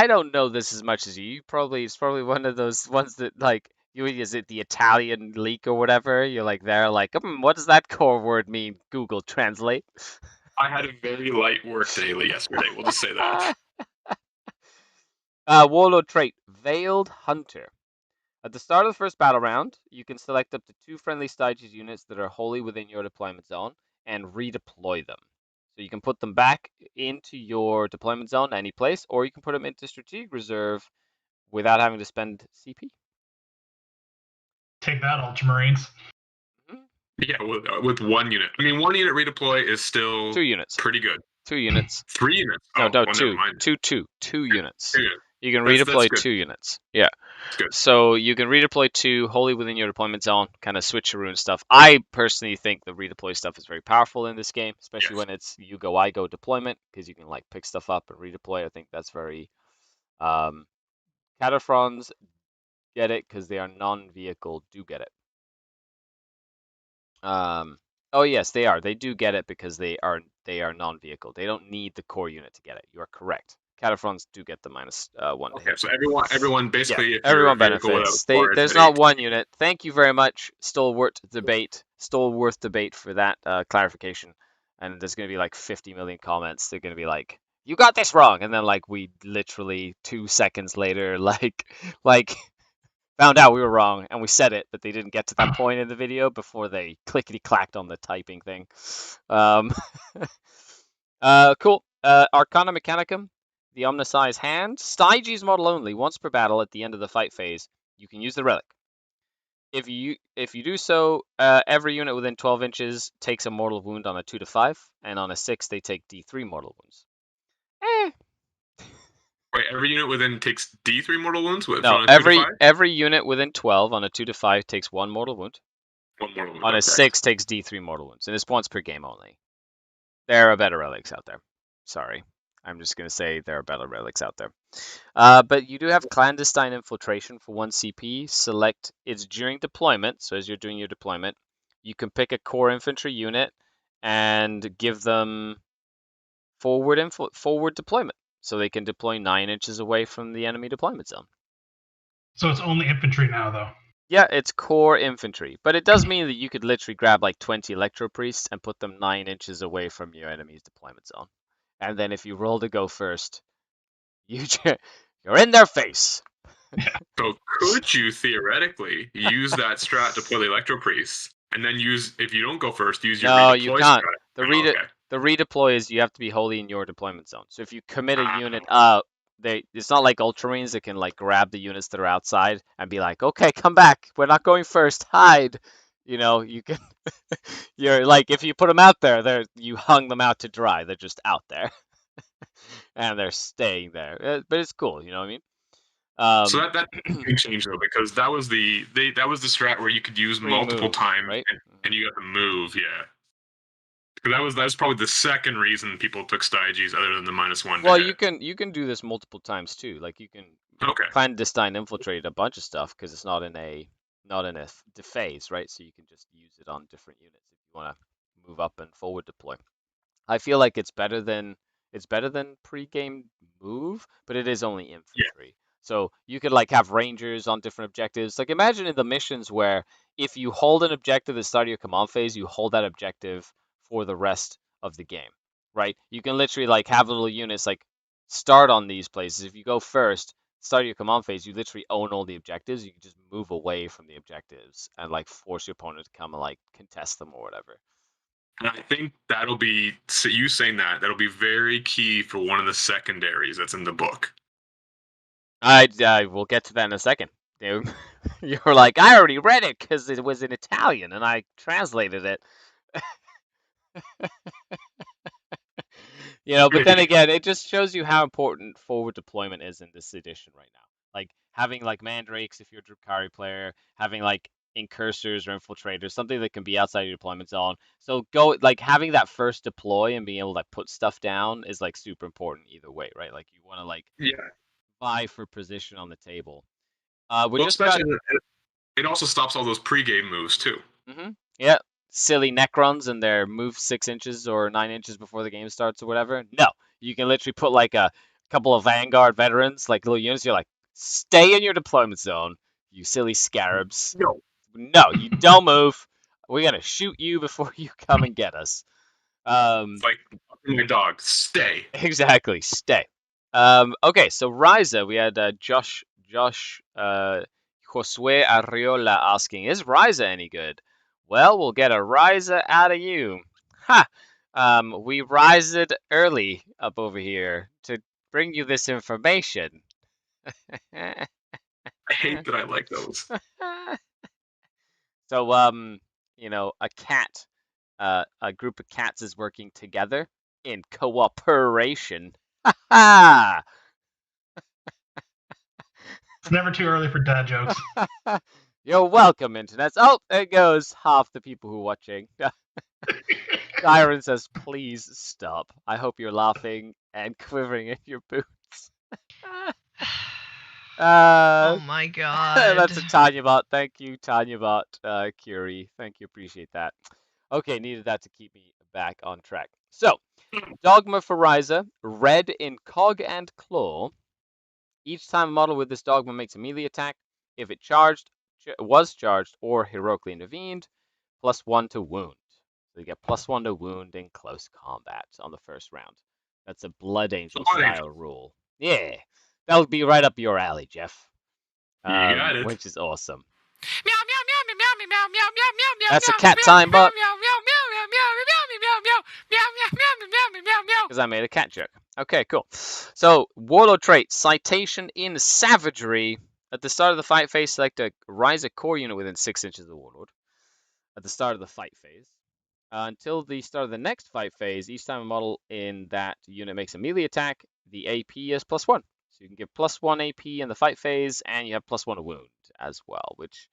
don't know this as much as you. It's probably one of those ones that like is it the Italian leak or whatever? You're like there like, what does that core word mean? Google Translate. I had a very light work day yesterday. We'll just say that. Warlord trait, Veiled Hunter. At the start of the first battle round, you can select up to 2 friendly Stygis units that are wholly within your deployment zone and redeploy them. So you can put them back into your deployment zone any place, or you can put them into strategic reserve without having to spend CP. Take that, Ultramarines. Yeah, with 1 unit. I mean, 1 unit redeploy is still 2 units. Pretty good. 2 units. 3 units. No, Oh, 2. never mind. 2 units. 2 units. You can That's redeploy good. 2 units. Yeah. Good. So you can redeploy 2 wholly within your deployment zone, kind of switcheroo and stuff. I personally think the redeploy stuff is very powerful in this game, especially when it's you go, I go deployment, because you can like pick stuff up and redeploy. I think that's very. Cataphrons get it because they are non-vehicle. Do get it. Oh yes, they are. They do get it because they are non-vehicle. They don't need the core unit to get it. You are correct. Cataphrons do get the -1 to hit. So everyone basically, yeah, everyone benefits. There's not 1 unit. Thank you very much, Stalwart debate for that clarification. And there's gonna be like 50 million comments. They're gonna be like, "You got this wrong," and then like we literally 2 seconds later like found out we were wrong and we said it, but they didn't get to that point in the video before they clickety clacked on the typing thing. Cool. Arcana Mechanicum, the Omnisize Hand. Stygis model only. Once per battle at the end of the fight phase, you can use the relic. If you do so, every unit within 12 inches takes a mortal wound on a 2 to 5, and on a 6 they take D3 mortal wounds. Wait, every unit within takes D3 mortal wounds with No, from a 2 to 5? every unit within 12 on a 2 to 5 takes 1 mortal wound. One mortal wound. On a Okay. 6 takes D3 mortal wounds, and it's once per game only. There are better relics out there. Sorry. I'm just going to say there are better relics out there. But you do have clandestine infiltration for 1 CP. Select it's during deployment, so as you're doing your deployment, you can pick a core infantry unit and give them forward deployment, so they can deploy 9 inches away from the enemy deployment zone. So it's only infantry now, though. Yeah, it's core infantry, but it does mean that you could literally grab like 20 electro priests and put them 9 inches away from your enemy's deployment zone, and then if you roll to go first, you're in their face. So could you theoretically use that strat to play the Electro Priest, and then use, if you don't go first, use your No, redeploy you can't. strat? The redeploy is you have to be wholly in your deployment zone. So if you commit a Ah. unit, it's not like Ultramarines that can like grab the units that are outside and be like, okay, come back. We're not going first. Hide. You know, you can. You're like if you put them out there, you hung them out to dry. They're just out there, and they're staying there. But it's cool. You know what I mean? So that's a big change though, because that was the strat where you could use Free multiple move, times right? and you got to move, yeah. Because that was probably the second reason people took Stygis other than the -1. Well, you can do this multiple times too. Like you can Okay. clandestine infiltrate a bunch of stuff because it's not in a phase, right? So you can just use it on different units if you want to move up and forward deploy. I feel like it's better than pre-game move, but it is only infantry. So you could like have rangers on different objectives. Like imagine in the missions where if you hold an objective at the start of your command phase, you hold that objective for the rest of the game, right? You can literally like have little units like start on these places. If you go first, start your command phase, you literally own all the objectives. You can just move away from the objectives and like force your opponent to come and like contest them or whatever. And I think that'll be, so you saying that'll be very key for one of the secondaries that's in the book. I will get to that in a second. You're like, I already read it because it was in Italian and I translated it. But then again, it just shows you how important forward deployment is in this edition right now. Like having like mandrakes if you're a Drukhari player, having like incursors or infiltrators, something that can be outside your deployment zone. So having that first deploy and being able to put stuff down is like super important either way, right? Like you want to like vie for position on the table. It also stops all those pre-game moves too. Yeah, silly Necrons and their move 6 inches or 9 inches before the game starts or whatever. No, you can literally put like a couple of Vanguard veterans, like little units. You're like, stay in your deployment zone, you silly scarabs. No, you don't move. We're gonna shoot you before you come and get us. Like my dog, stay. Exactly, stay. Okay, so Ryza, we had Josh Josue Arriola asking, is Ryza any good? Well, we'll get a Ryza out of you. Ha! We Ryzed early up over here to bring you this information. I hate that I like those. So, a group of cats is working together in cooperation. Ha! It's never too early for dad jokes. You're welcome, Internet. Oh, there goes half the people who are watching. Siren says, please stop. I hope you're laughing and quivering in your boots. Oh my god. That's a TanyaBot. Thank you, TanyaBot. Curie. Thank you. Appreciate that. Okay, needed that to keep me back on track. So, Dogma for Ryza, red in Cog and Claw. Each time a model with this Dogma makes a melee attack, if it was charged or heroically intervened, +1 to wound. So you get +1 to wound in close combat on the first round. That's a Blood Angel style rule. Yeah, that would be right up your alley, Jeff. You got it. Which is awesome. Meow meow meow meow meow meow meow meow meow. That's a cat time bot. Because I made a cat joke. Okay, cool. So, Warlord trait, citation in savagery. At the start of the fight phase, select a Ryza core unit within 6 inches of the Warlord. At the start of the fight phase. Until the start of the next fight phase, each time a model in that unit makes a melee attack, the AP is +1. So you can give +1 AP in the fight phase, and you have +1 to wound as well, which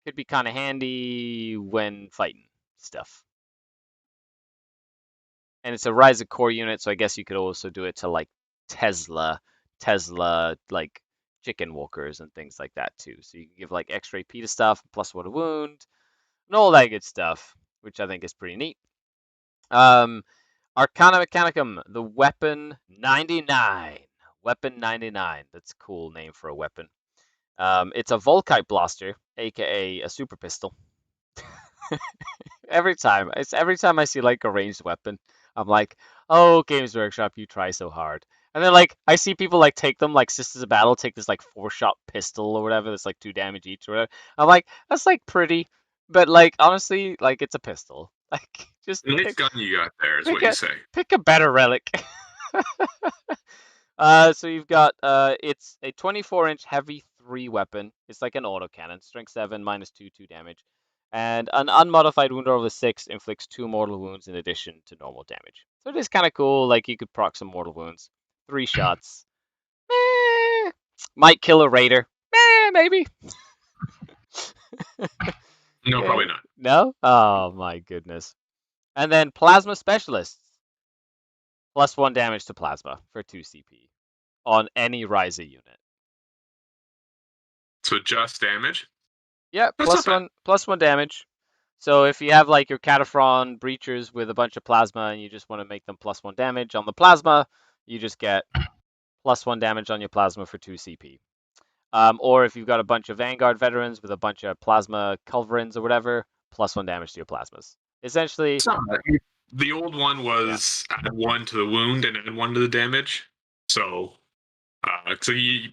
could be kind of handy when fighting stuff. And it's a Ryza core unit, so I guess you could also do it to like Tesla like chicken walkers and things like that too. So you can give like extra AP to stuff, +1 to wound, and all that good stuff, which I think is pretty neat. Arcana Mechanicum, the weapon 99. Weapon 99. That's a cool name for a weapon. It's a Volkite blaster, aka a super pistol. every time I see like a ranged weapon, I'm like, oh, Games Workshop, you try so hard. And then like I see people like take them, like Sisters of Battle take this like 4-shot pistol or whatever that's like 2 damage each or whatever. I'm like, that's like pretty, but like honestly, like it's a pistol. Like just Nice gun you got there, is what you say. pick a better relic. So you've got it's a 24-inch heavy 3 weapon. It's like an autocannon, strength 7, -2, 2 damage, and an unmodified wound roll of 6 inflicts 2 mortal wounds in addition to normal damage. So it is kind of cool. Like you could proc some mortal wounds, 3 shots. Might kill a raider. Maybe. No, probably not. No? Oh my goodness. And then Plasma Specialists. +1 damage to Plasma for 2 CP on any Ryza unit. So just damage? Yeah, That's not +1 damage. So if you have like your Cataphren breachers with a bunch of plasma and you just want to make them +1 damage on the plasma, you just get +1 damage on your plasma for 2 CP. Or if you've got a bunch of Vanguard veterans with a bunch of plasma culverins or whatever, +1 damage to your plasmas. Essentially, It's not bad. The old one was add 1 to the wound and add 1 to the damage. So,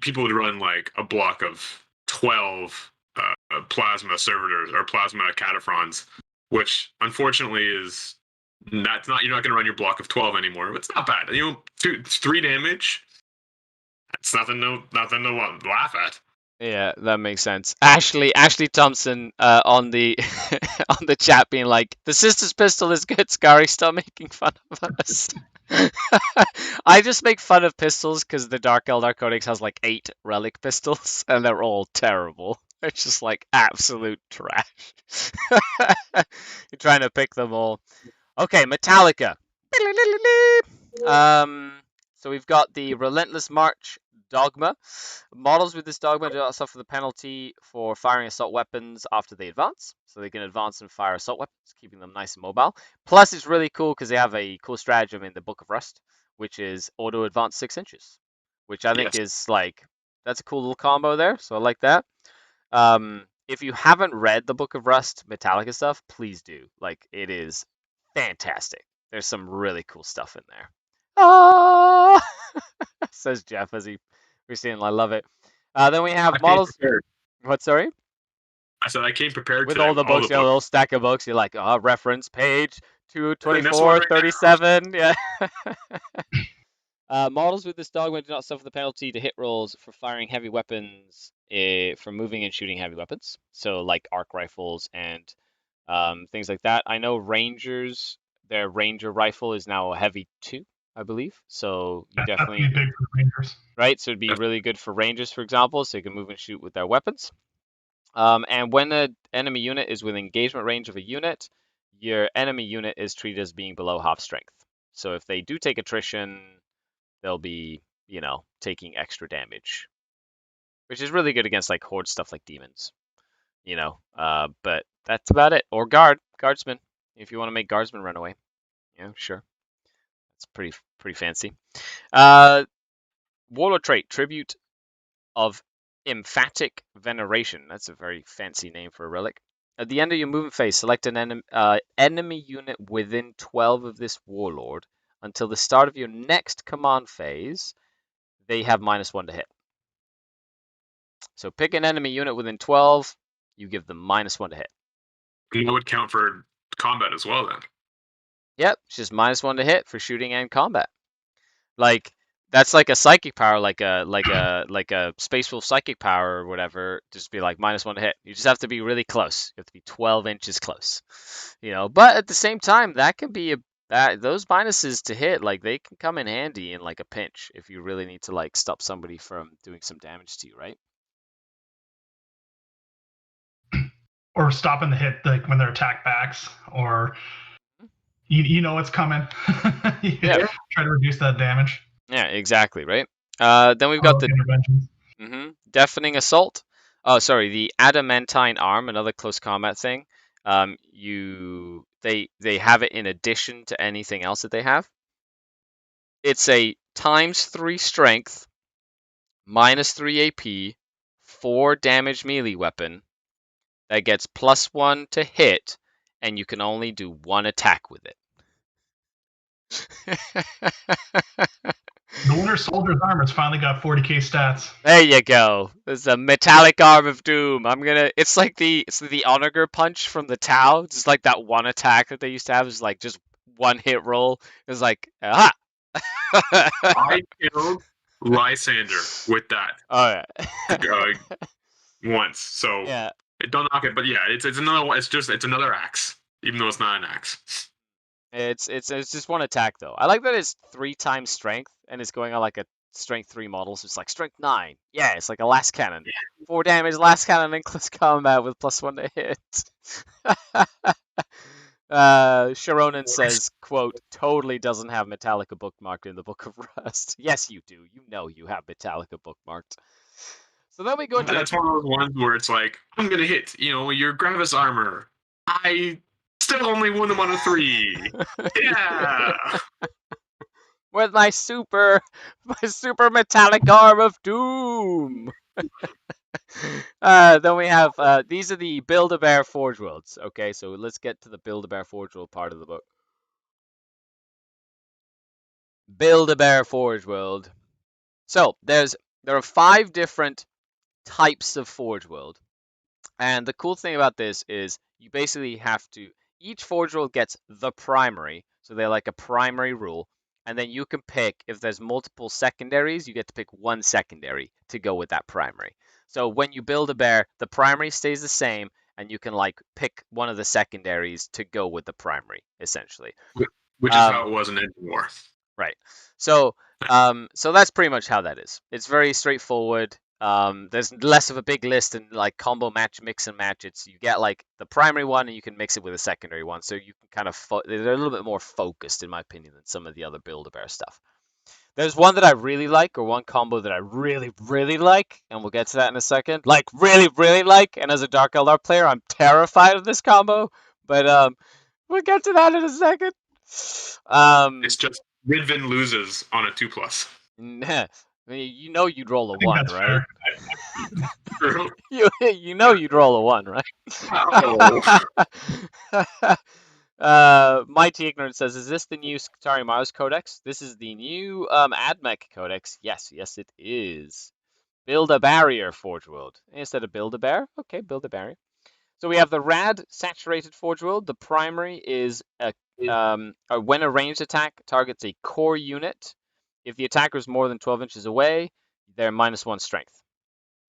people would run like a block of 12 plasma servitors or plasma cataphrons, which unfortunately is that's not, you're not going to run your block of 12 anymore. But it's not bad. 3 damage. That's nothing to laugh at. yeah, that makes sense. Ashley Thompson on the on the chat being like, the Sister's pistol is good, Scary, stop making fun of us. I just make fun of pistols because the Dark Eldar Codex has like 8 relic pistols and they're all terrible. It's just like absolute trash. You're trying to pick them all. Okay, Metallica. So we've got the Relentless March Dogma. Models with this dogma do not suffer the penalty for firing assault weapons after they advance. So they can advance and fire assault weapons, keeping them nice and mobile. Plus, it's really cool because they have a cool stratagem in the Book of Rust, which is auto advance 6 inches, which I think is like, that's a cool little combo there. So I like that. If you haven't read the Book of Rust Metallica stuff, please do. Like, it is fantastic. There's some really cool stuff in there. Ah, says Jeff as he recently. I love it. Then we have models. What? Sorry. I said I came prepared with today, all the books. Yeah, a little stack of books. You're like, reference page 224, 37. Yeah. Models with this dogma do not suffer the penalty to hit rolls for firing heavy weapons, for moving and shooting heavy weapons. So like arc rifles and things like that. I know Rangers, their Ranger rifle is now a heavy 2, I believe. So you definitely that'd be big for Rangers. Right, so it'd be really good for Rangers, for example, so you can move and shoot with their weapons. And when an enemy unit is within engagement range of a unit, your enemy unit is treated as being below half strength. So if they do take attrition, they'll be, taking extra damage, which is really good against like horde stuff like demons, but that's about it. Or guardsmen, if you want to make guardsmen run away. Yeah, sure. It's pretty fancy. Warlord trait, Tribute of Emphatic Veneration. That's a very fancy name for a relic. At the end of your movement phase, select an enemy unit within 12 of this Warlord. Until the start of your next command phase, they have -1 to hit. So pick an enemy unit within 12, you give them -1 to hit. And that would count for combat as well then. Yep, it's just -1 to hit for shooting and combat. Like, That's like a psychic power, like a Space Wolf psychic power or whatever. Just be like -1 to hit. You just have to be really close. You have to be 12 inches close. But at the same time, that can be those minuses to hit, like they can come in handy in like a pinch if you really need to like stop somebody from doing some damage to you, right? Or stopping the hit, like when they're attack backs, or you know what's coming. Yeah. Try to reduce that damage. Yeah, exactly, right? Then we've got the deafening assault. Oh, sorry, the adamantine arm, another close combat thing. They have it in addition to anything else that they have. It's a ×3 strength, -3 AP, 4 damage melee weapon that gets +1 to hit, and you can only do 1 attack with it. The Winter Soldier's armor's finally got 40k stats. There you go. There's a metallic arm of doom. It's like the onager punch from the Tau. It's like that one attack that they used to have. Is like just one hit roll. It's like aha. I killed Lysander with that. All right. Once. So Yeah. don't knock it, but yeah, it's another one. It's another axe, even though it's not an axe. It's just one attack though. I like that it's 3 times strength and it's going on like a strength 3 model, so it's like strength 9. Yeah, it's like a last cannon. 4 damage, last cannon in close combat with +1 to hit. Sharonan says, quote, totally doesn't have Metallica bookmarked in the Book of Rust. Yes, you do. You know you have Metallica bookmarked. So then we go into That's one of those ones where it's like, I'm gonna hit, your Gravis armor. I still only won them on a 3. Yeah. With my super metallic arm of doom. Then we have these are the Build-A-Bear Forge Worlds. Okay, so let's get to the Build-A-Bear Forge World part of the book. Build-A-Bear Forge World. So there are 5 different types of Forge World, and the cool thing about this is you basically have to. Each Forge World gets the primary, so they're like a primary rule. And then you can pick, if there's multiple secondaries, you get to pick one secondary to go with that primary. So when you build a bear, the primary stays the same, and you can like pick one of the secondaries to go with the primary, essentially. Which is how it was in End War. Right. So that's pretty much how that is. It's very straightforward. There's less of a big list and like combo match, mix and match. You get like the primary one and you can mix it with a secondary one. So you can kind of they're a little bit more focused, in my opinion, than some of the other Build-A-Bear stuff. There's one that I really like, or one combo that I really, really like, and we'll get to that in a second. Like really, really like, and as a Dark Eldar player, I'm terrified of this combo. But we'll get to that in a second. It's just Ridvin loses on a 2+. You know you'd roll a 1, right? True. you know you'd roll a 1, right? Oh. Mighty Ignorant says, is this the new Skitari Codex? This is the new AdMech Codex. Yes, it is. Build a barrier, Forge World. Instead of build a bear, okay, build a barrier. So we have the Rad Saturated Forge World. The primary is when a ranged attack targets a core unit. If the attacker is more than 12 inches away, they're -1 strength.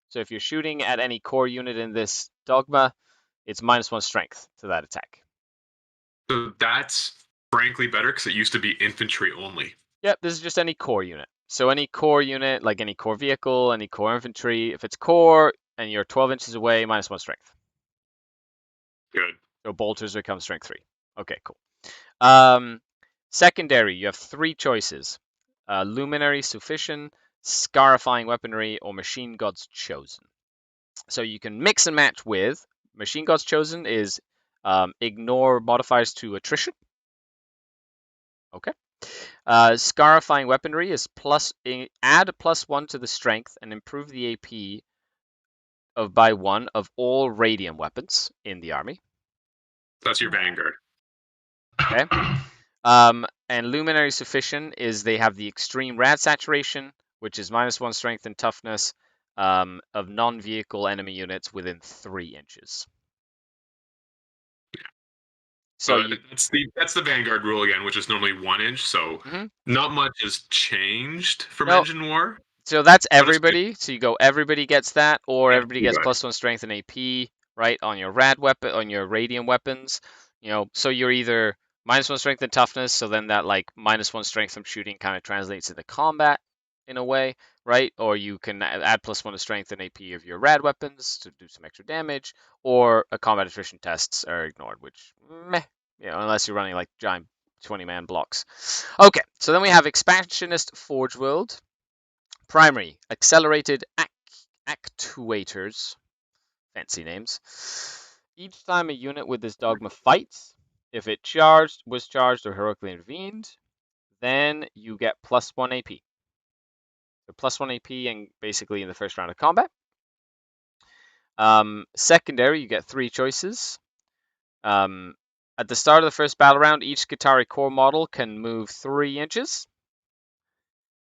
So if you're shooting at any core unit in this dogma, it's -1 strength to that attack. So that's frankly better because it used to be infantry only. Yep, this is just any core unit. So any core unit, like any core vehicle, any core infantry, if it's core and you're 12 inches away, -1 strength. Good. So bolters become strength 3. Okay, cool. Secondary, you have 3 choices. Luminary Sufficient, Scarifying Weaponry, or Machine God's Chosen. So you can mix and match with. Machine God's Chosen is ignore modifiers to attrition. Okay. Scarifying Weaponry is add +1 to the strength and improve the AP by 1 of all radium weapons in the army. That's your Vanguard. Okay. And Luminary Sufficient is they have the extreme rad saturation, which is -1 strength and toughness of non-vehicle enemy units within 3 inches. So that's the Vanguard rule again, which is normally 1 inch. So not much has changed from Engine War. So that's everybody. So you go, everybody gets that, or everybody gets everybody. +1 strength and AP, right, on your rad weapon, on your radium weapons. You know, so you're either -1 strength and toughness, so then that like -1 strength from shooting kind of translates into combat in a way, right? Or you can add +1 to strength and AP of your rad weapons to do some extra damage, or a combat attrition tests are ignored, which meh, you know, unless you're running like giant 20-man blocks. Okay, so then we have Expansionist Forge World. Primary, accelerated actuators, fancy names. Each time a unit with this dogma fights, if it was charged or heroically intervened, then you get +1 AP. So +1 AP and basically in the first round of combat. Secondary, you get 3 choices. At the start of the first battle round, each Skitarii core model can move 3 inches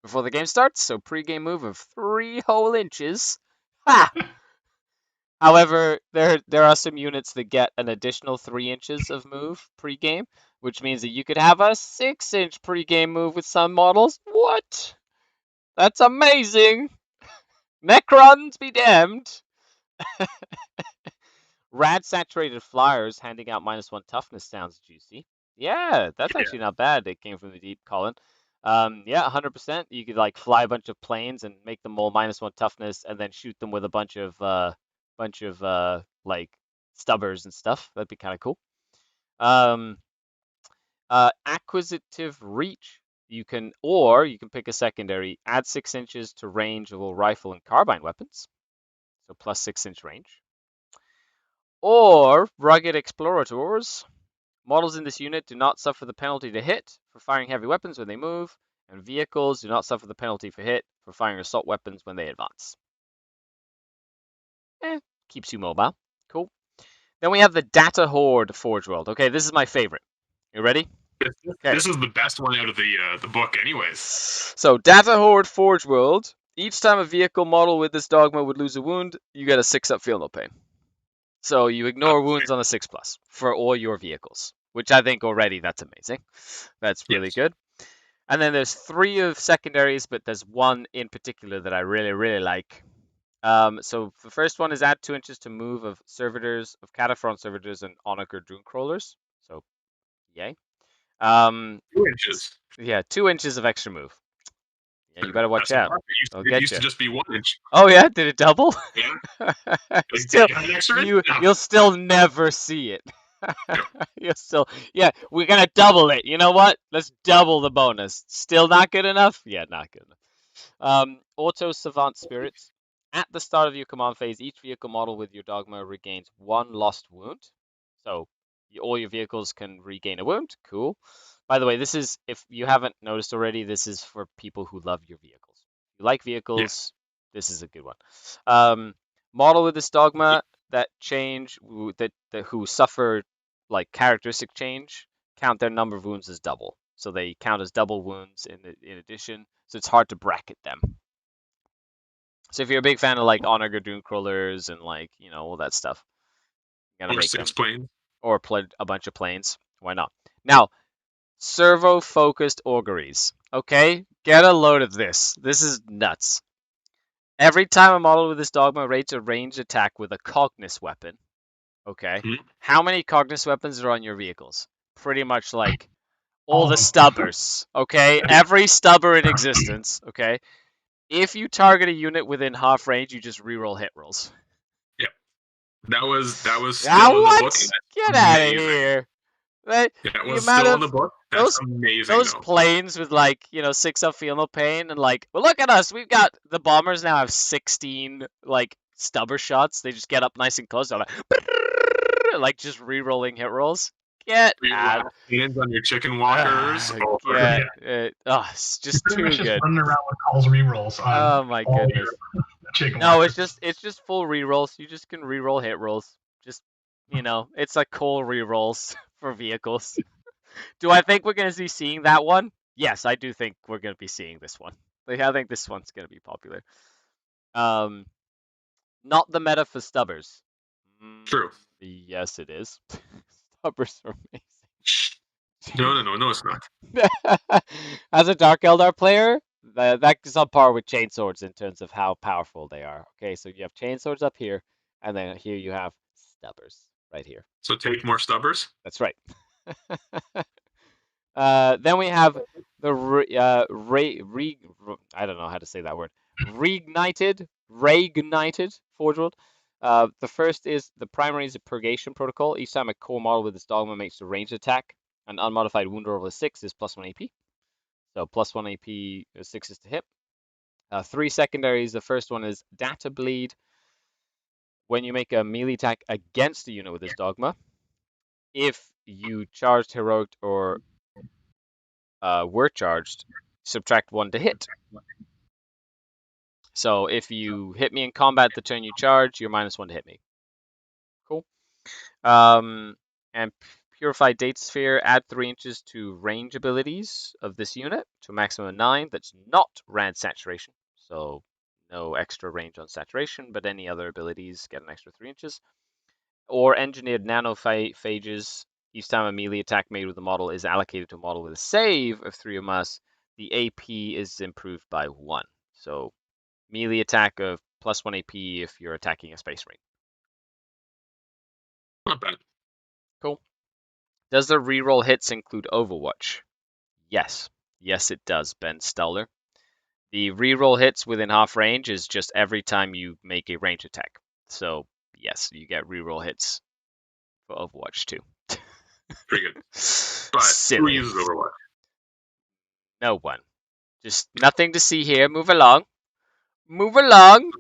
before the game starts, so pre-game move of 3 whole inches. Ha! However, there are some units that get an additional 3 inches of move pre-game, which means that you could have a 6-inch pre-game move with some models. What? That's amazing! Necrons be damned! Rad saturated flyers handing out -1 toughness sounds juicy. Yeah, that's actually not bad. It came from the deep, Colin. Yeah, 100%. You could like fly a bunch of planes and make them all -1 toughness, and then shoot them with a bunch of like stubbers and stuff. That'd be kind of cool. Acquisitive reach. You can pick a secondary. Add 6 inches to range of all rifle and carbine weapons, so plus 6-inch range. Or rugged explorators. Models in this unit do not suffer the penalty to hit for firing heavy weapons when they move, and vehicles do not suffer the penalty for hit for firing assault weapons when they advance. Keeps you mobile. Cool. Then we have the Data Horde Forge World. Okay, this is my favorite. You ready? Okay. This is the best one out of the book anyways. So, Data Horde Forge World. Each time a vehicle model with this dogma would lose a wound, you get a 6-up feel no pain. So you ignore wounds on a 6+ for all your vehicles, which I think already that's amazing. That's really good. And then there's 3 of secondaries, but there's one in particular that I really, really like. So the first one is add 2 inches to move of servitors, of Cataphront servitors and Onager Dune Crawlers. So, yay. 2 inches. Yeah, 2 inches of extra move. Yeah, you better watch out. It used to just be 1 inch. Oh yeah, did it double? Yeah. You'll still never see it. You'll still, yeah, we're gonna double it. You know what? Let's double the bonus. Still not good enough? Yeah, not good enough. Auto Savant Spirits. At the start of your command phase, each vehicle model with your dogma regains 1 lost wound. So all your vehicles can regain a wound. Cool. By the way, this is, if you haven't noticed already, this is for people who love your vehicles. If you like vehicles, this is a good one. Model with this dogma that who suffer like characteristic change count their number of wounds as double. So they count as double wounds in addition. So it's hard to bracket them. So if you're a big fan of like Onager Dune Crawlers and like, you know, all that stuff, you gotta or make 6 them. planes. Or a bunch of planes. Why not? Now, servo-focused auguries. Okay, get a load of this. This is nuts. Every time a model with this dogma rates a ranged attack with a Cognis weapon, okay, how many Cognis weapons are on your vehicles? Pretty much like all the stubbers, okay? Every stubber in existence, okay? If you target a unit within half range, you just reroll hit rolls. Yep. That was still in the book. Get out of here. Right? That was still in the book. That's amazing. Those planes with like, you know, 6-up feel no pain and like, well, look at us. We've got the bombers now have 16 like stubber shots. They just get up nice and close. They're like just re-rolling hit rolls. Get out. Hands on your chicken walkers. It's just too good. Just running around with calls re-rolls. Oh my goodness. No, it's just full re-rolls. You just can re-roll hit rolls. Just, you know, it's like cool re-rolls for vehicles. Do I think we're going to be seeing that one? Yes, I do think we're going to be seeing this one. I think this one's going to be popular. Not the meta for stubbers. True. Yes, it is. Stubbers are amazing. No, it's not. As a Dark Eldar player, that is on par with chainswords in terms of how powerful they are. Okay, so you have chainswords up here, and then here you have stubbers right here. So take more stubbers. That's right. Then we have the I don't know how to say that word. Reignited Forge World. The first is the primary is a purgation protocol. Each time a core model with this dogma makes a ranged attack, an unmodified wound roll of a 6 is +1 AP. So +1 AP, 6 is to hit. 3 secondaries. The first one is Data Bleed. When you make a melee attack against a unit with this dogma, if you charged heroic or were charged, subtract 1 to hit. So if you hit me in combat the turn you charge, you're -1 to hit me. Cool. And Purified Data Sphere, add 3 inches to range abilities of this unit to a maximum of 9. That's not rad saturation, so no extra range on saturation, but any other abilities get an extra 3 inches. Or engineered nanophages. Each time a melee attack made with the model is allocated to a model with a save of 3 or less, the AP is improved by 1. So melee attack of +1 AP if you're attacking a Space Marine. Not bad. Cool. Does the reroll hits include Overwatch? Yes. Yes, it does, Ben Stuller. The reroll hits within half range is just every time you make a range attack. So, yes, you get reroll hits for Overwatch too. Pretty good. But who uses Overwatch? No one. Just nothing to see here. Move along. Move along.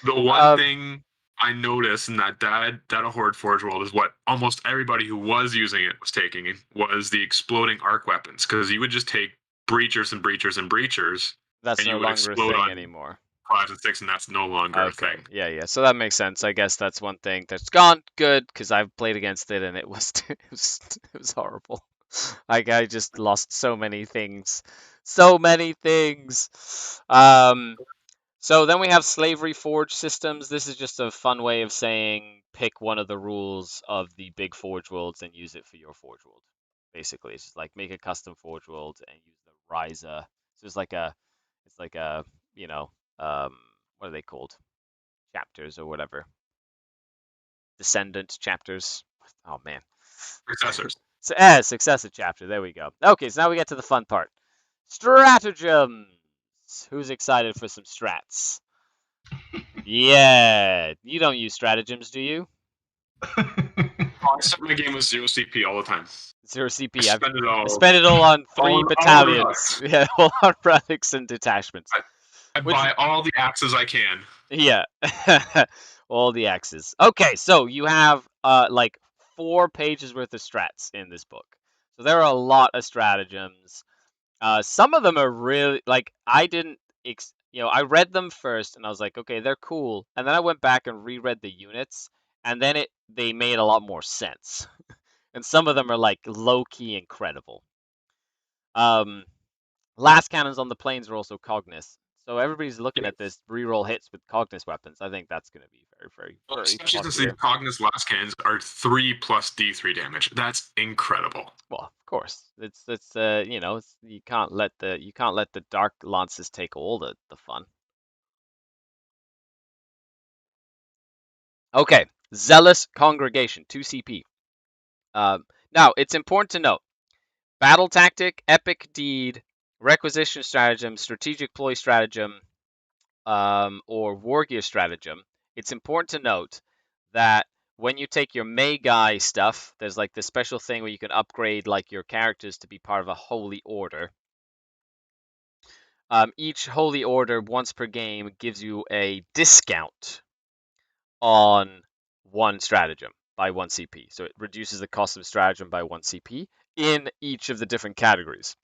The one thing I noticed in that Data Horde Forge World is what almost everybody who was using it was taking was the exploding arc weapons, because you would just take breachers and breachers and breachers. That's and no you would longer a explode thing on anymore. 5 and 6, and that's no longer a thing. Yeah. So that makes sense. I guess that's one thing that's gone. Good, because I've played against it and it was it was horrible. Like I just lost so many things. So many things. So then we have slavery forge systems. This is just a fun way of saying pick one of the rules of the big forge worlds and use it for your forge world. Basically, it's just like make a custom forge world and use the Ryza. So it's like a, you know, what are they called? Chapters or whatever. Descendant chapters. Oh man. Successors. Successive chapter. There we go. Okay, so now we get to the fun part. Stratagems. Who's excited for some strats? Yeah, you don't use stratagems, do you? I set my game with 0 CP all the time. 0 CP. I spend it all on 3 battalions. Yeah, all on relics and detachments. I buy all the axes I can. Yeah, all the axes. Okay, so you have like 4 pages worth of strats in this book. So there are a lot of stratagems. Some of them are really like I didn't. I read them first and I was like, okay, they're cool. And then I went back and reread the units, and then they made a lot more sense. And some of them are like low key incredible. Last cannons on the plains are also Cognis. So everybody's looking at this reroll hits with Cognis weapons. I think that's going to be very Especially since the popular. Cognis last cannons are 3 plus D3 damage. That's incredible. Well, of course, it's you can't let the dark lances take all the fun. Okay, Zealous Congregation, 2 CP. Now, it's important to note, Battle Tactic, Epic Deed, Requisition Stratagem, Strategic Ploy Stratagem, or War Gear Stratagem, it's important to note that when you take your Magi stuff, there's like this special thing where you can upgrade like your characters to be part of a Holy Order. Each Holy Order, once per game, gives you a discount on 1 stratagem by 1 CP. So it reduces the cost of stratagem by 1 CP in each of the different categories.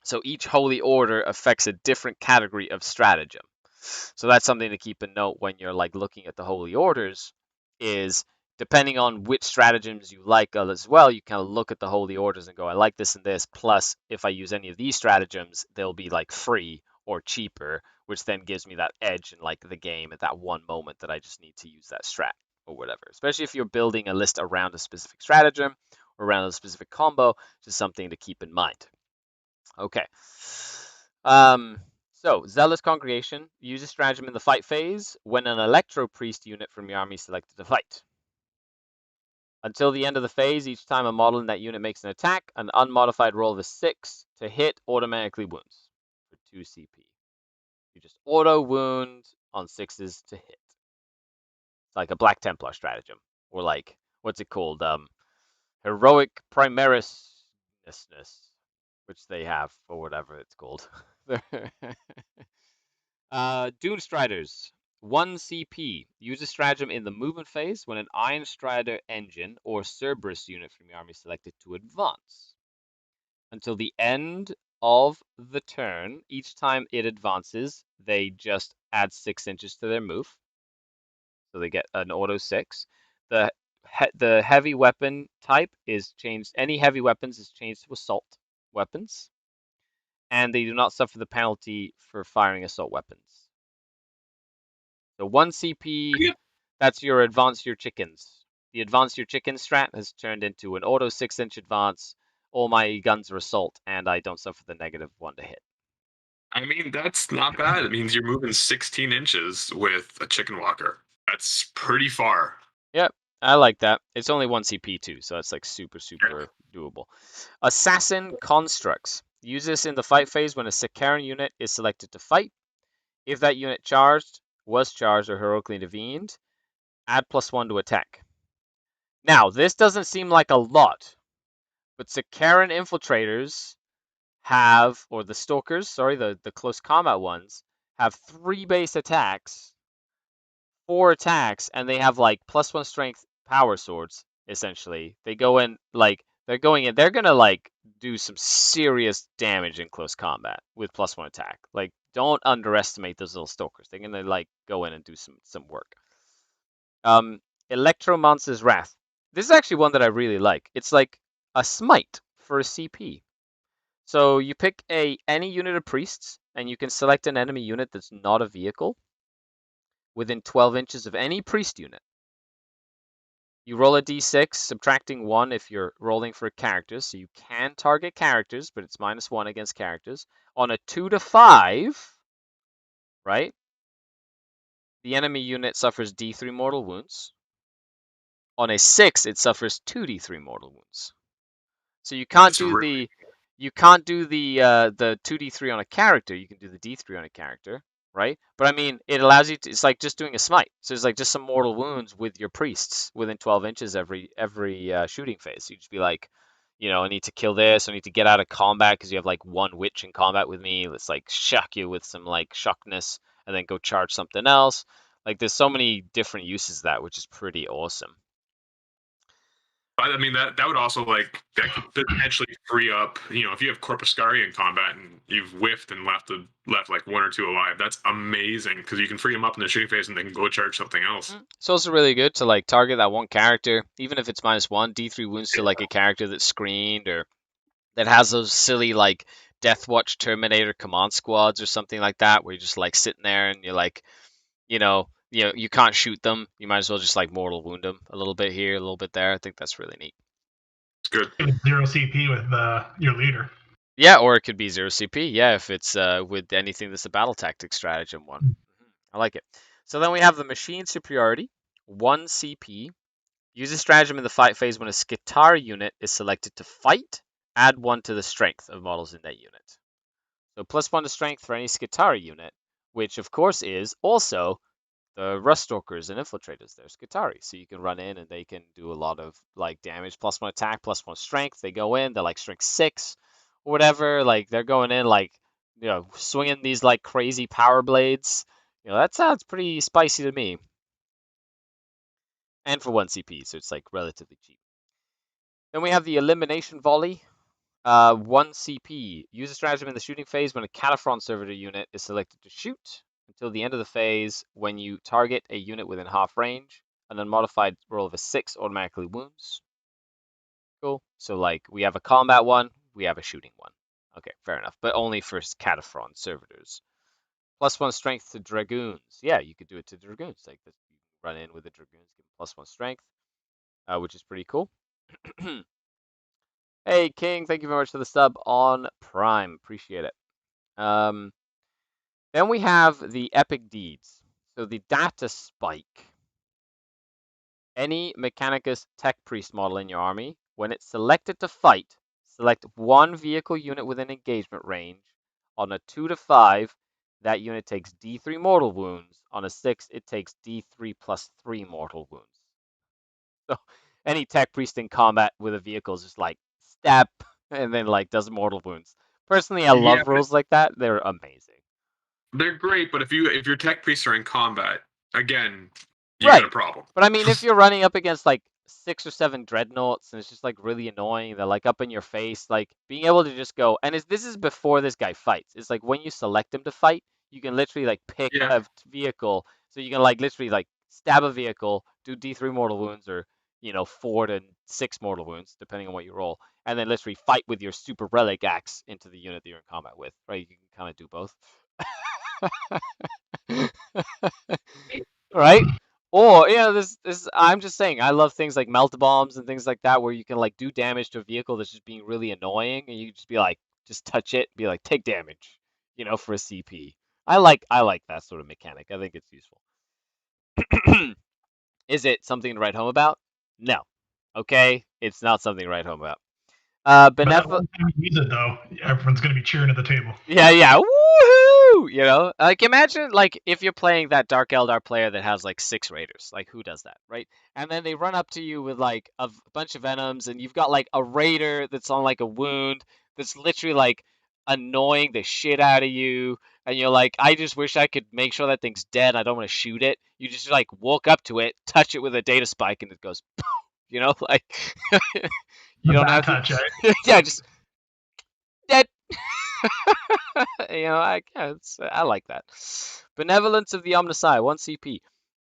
So each Holy Order affects a different category of stratagem. So that's something to keep in note when you're like looking at the Holy Orders, is depending on which stratagems you like as well, you kind of look at the Holy Orders and go, I like this and this, plus if I use any of these stratagems, they'll be like free or cheaper, which then gives me that edge in like the game at that one moment that I just need to use that strat or whatever. Especially if you're building a list around a specific stratagem, around a specific combo, just something to keep in mind. Okay. So, Zealous Congregation. Use a stratagem in the fight phase when an Electro Priest unit from your army is selected to fight. Until the end of the phase, each time a model in that unit makes an attack, an unmodified roll of a 6 to hit automatically wounds for 2 CP. You just auto wound on 6s to hit. It's like a Black Templar stratagem. Or like, what's it called? Heroic Primarisness, which they have, or whatever it's called. Dune Striders. 1 CP. Use a stratagem in the movement phase when an Iron Strider engine or Cerberus unit from your army is selected to advance. Until the end of the turn, each time it advances, they just add 6 inches to their move. So they get an auto 6. The heavy weapon type is changed. Any heavy weapons is changed to assault weapons. And they do not suffer the penalty for firing assault weapons. So 1 CP, that's your advance your chickens. The advance your chicken strat has turned into an auto 6-inch advance. All my guns are assault, and I don't suffer the -1 to hit. I mean, that's not bad. It means you're moving 16 inches with a chicken walker. That's pretty far. Yep, I like that. It's only 1 CP too, so it's like super doable. Assassin Constructs. Use this in the fight phase when a Secondaries unit is selected to fight. If that unit was charged, or heroically intervened, add +1 to attack. Now, this doesn't seem like a lot, but Secondaries infiltrators have, or the stalkers, sorry, the close combat ones, have 3 base attacks, 4 attacks, and they have like +1 strength power swords, essentially. They go in, like, they're gonna like do some serious damage in close combat with +1 attack. Like, don't underestimate those little stalkers. They're gonna like go in and do some work. Electromancer's Wrath. This is actually one that I really like. It's like a smite for a CP. So you pick any unit of priests, and you can select an enemy unit that's not a vehicle within 12 inches of any priest unit. You roll a d6, subtracting 1 if you're rolling for characters, so you can target characters, but it's -1 against characters. On a 2 to 5, right, the enemy unit suffers d3 mortal wounds. On a 6, it suffers 2d3 mortal wounds. So you can't That's do really the 2d3 on a character. You can do the d3 on a character, right? But I mean, it allows you to. It's like just doing a smite. So it's like just some mortal wounds with your priests within 12 inches every shooting phase. So you just be like, I need to kill this. I need to get out of combat because you have like 1 witch in combat with me. Let's like shock you with some like shockness, and then go charge something else. Like, there's so many different uses of that, which is pretty awesome. I mean, that would also, like, that could potentially free up, if you have Corpuscari in combat and you've whiffed and left like 1 or 2 alive, that's amazing because you can free them up in the shooting phase and they can go charge something else. It's also really good to like target that one character, even if it's -1, d3 wounds to like a character that's screened, or that has those silly like Death Watch Terminator command squads or something like that, where you're just like sitting there and you're like, you can't shoot them. You might as well just like mortal wound them a little bit here, a little bit there. I think that's really neat. It's good. 0 CP with your leader. Yeah, or it could be 0 CP. Yeah, if it's with anything that's a battle tactics stratagem one. I like it. So then we have the machine superiority, 1 CP. Use a stratagem in the fight phase when a Skitarii unit is selected to fight. Add 1 to the strength of models in that unit. So +1 to strength for any Skitarii unit, which of course is also the Ruststalkers and Infiltrators. They're Skitarii, so you can run in and they can do a lot of like damage. +1 attack, +1 strength. They go in, they're like strength 6 or whatever. Like, they're going in like, swinging these like crazy power blades. That sounds pretty spicy to me. And for 1 CP, so it's like relatively cheap. Then we have the Elimination Volley, 1 CP. Use a stratagem in the shooting phase when a Cataphron Servitor unit is selected to shoot. Until the end of the phase, when you target a unit within half range, an unmodified roll of a 6 automatically wounds. Cool. So like, we have a combat one, we have a shooting one. Okay, fair enough. But only for Cataphron Servitors. +1 strength to Dragoons. Yeah, you could do it to Dragoons. Like, you run in with the Dragoons, give them +1 strength, which is pretty cool. Hey, King, thank you very much for the sub on Prime. Appreciate it. Then we have the epic deeds. So the data spike. Any Mechanicus Tech Priest model in your army, when it's selected to fight, select one vehicle unit within engagement range. On a 2 to 5, that unit takes D3 mortal wounds. On a 6, it takes D3 plus 3 mortal wounds. So any Tech Priest in combat with a vehicle is just like step and then like does mortal wounds. Personally, I love rules like that. They're amazing. They're great, but if your tech priests are in combat, again, you got a problem. But I mean, if you're running up against like 6 or 7 dreadnoughts and it's just like really annoying, they're like up in your face, like being able to just go, and this is before this guy fights. It's like when you select him to fight, you can literally like pick a vehicle, so you can like literally like stab a vehicle, do D3 mortal wounds or 4 to 6 mortal wounds depending on what you roll, and then literally fight with your super relic axe into the unit that you're in combat with. Right? You can kind of do both. Right? Or this I'm just saying, I love things like melt bombs and things like that where you can like do damage to a vehicle that's just being really annoying, and you just be like, just touch it, be like, take damage, for a CP. I like that sort of mechanic. I think it's useful. Is it something to write home about? No. Okay, it's not something to write home about. But that one time you use it though, everyone's gonna be cheering at the table. Yeah, woohoo! Like imagine like if you're playing that Dark Eldar player that has like 6 raiders, like who does that, right? And then they run up to you with like a bunch of venoms, and you've got like a raider that's on like a wound that's literally like annoying the shit out of you, and you're like, I just wish I could make sure that thing's dead. I don't want to shoot it. You just like walk up to it, touch it with a data spike, and it goes, like you don't have touch, to. Right? Yeah, just dead. I like that. Benevolence of the Omnissiah, 1 CP.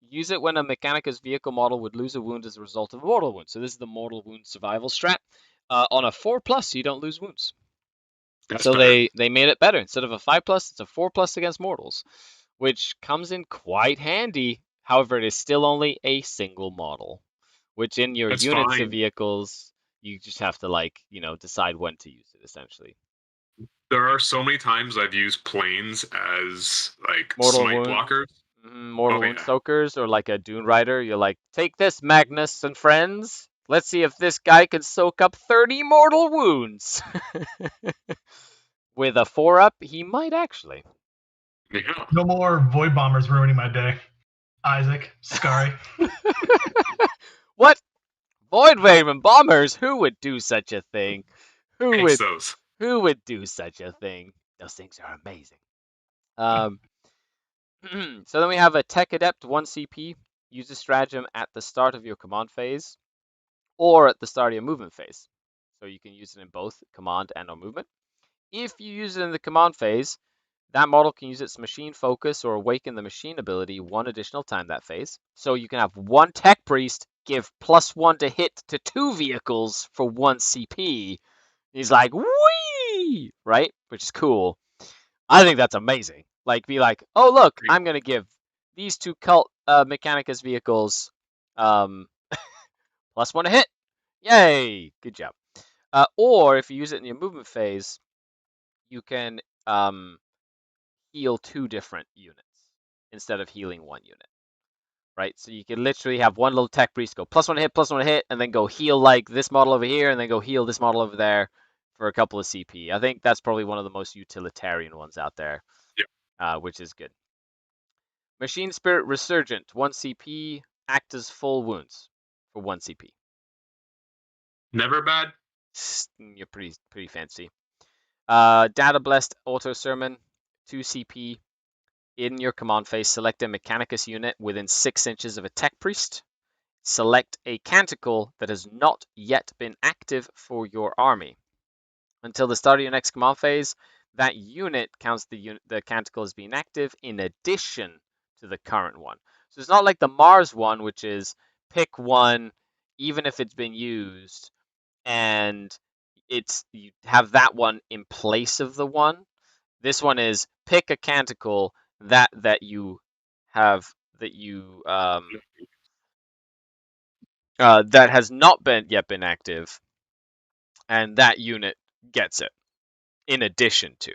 Use it when a Mechanicus vehicle model would lose a wound as a result of a mortal wound. So this is the mortal wound survival strat. On a 4+, you don't lose wounds. So they made it better. Instead of a 5+, it's a 4+ against mortals, which comes in quite handy. However, it is still only a single model, which in your units of vehicles, you just have to decide when to use it, essentially. There are so many times I've used planes as like mortal smite wound blockers. Mortal wound soakers, or like a Dune Rider. You're like, take this, Magnus and friends. Let's see if this guy can soak up 30 mortal wounds. With a 4-up, he might actually. Yeah. No more Void Bombers ruining my day. Isaac, Scary. What? Void Raven Bombers? Who would do such a thing? Who would do such a thing? Those things are amazing. So then we have a Tech Adept 1 CP. Use a stratagem at the start of your command phase or at the start of your movement phase. So you can use it in both command and or movement. If you use it in the command phase, that model can use its machine focus or awaken the machine ability 1 additional time that phase. So you can have 1 Tech Priest give +1 to hit to 2 vehicles for 1 CP. He's like, whee! Right? Which is cool. I think that's amazing. Like, be like, oh, look, I'm going to give these 2 Cult Mechanicus vehicles +1 to hit. Yay! Good job. Or if you use it in your movement phase, you can heal 2 different units instead of healing 1 unit. Right? So you can literally have 1 little Tech Priest go +1 to hit, +1 to hit, and then go heal like this model over here, and then go heal this model over there for a couple of CP. I think that's probably one of the most utilitarian ones out there, which is good. Machine Spirit Resurgent, 1 CP, act as full wounds for 1 CP. Never bad. You're pretty fancy. Data Blessed Auto Sermon, 2 CP. In your command phase, select a Mechanicus unit within 6 inches of a Tech Priest. Select a Canticle that has not yet been active for your army. Until the start of your next command phase, that unit counts the Canticle as being active in addition to the current one. So it's not like the Mars one, which is pick 1, even if it's been used, and you have that one in place of the one. This one is pick a Canticle that you have that has not yet been active, and that unit gets it in addition to.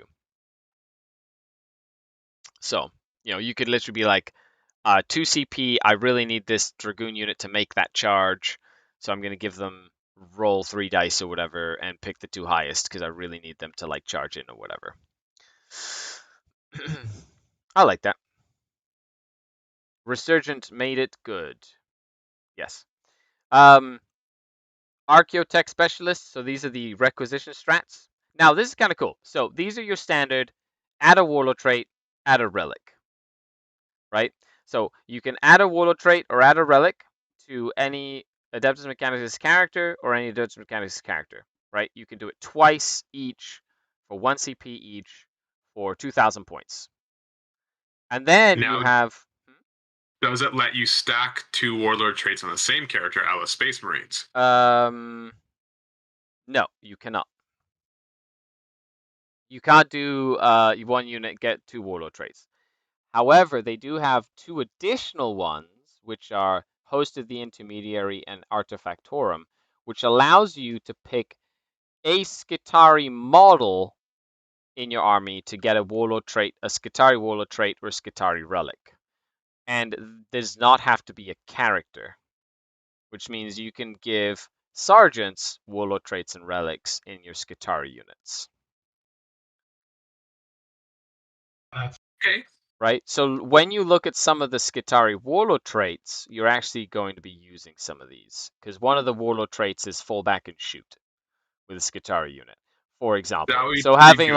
So, you could literally be like, 2 CP, I really need this Dragoon unit to make that charge, so I'm going to give them roll 3 dice or whatever and pick the 2 highest because I really need them to like charge in or whatever. I like that. Resurgent made it good. Yes. Archaeotech Specialists, so these are the requisition strats. Now, this is kind of cool. So these are your standard, add a Warlord trait, add a relic, right? So you can add a Warlord trait or add a relic to any Adeptus Mechanicus character or any Adeptus Mechanicus character, right? You can do it twice each for 1 CP each for 2,000 points. And then Now, you have... does it let you stack 2 Warlord traits on the same character, a la Space Marines? No, you cannot. You can't do 1 unit get 2 Warlord traits. However, they do have 2 additional ones, which are Host of the Intermediary and Artefactorum, which allows you to pick a Skitarii model in your army to get a Warlord trait, a Skitarii Warlord trait, or a Skitarii relic. And does not have to be a character, which means you can give sergeants Warlord traits and relics in your Skitarii units. That's Okay. Right? So when you look at some of the Skitarii Warlord traits, you're actually going to be using some of these. Because one of the Warlord traits is fall back and shoot with a Skitarii unit, for example. That would be So pretty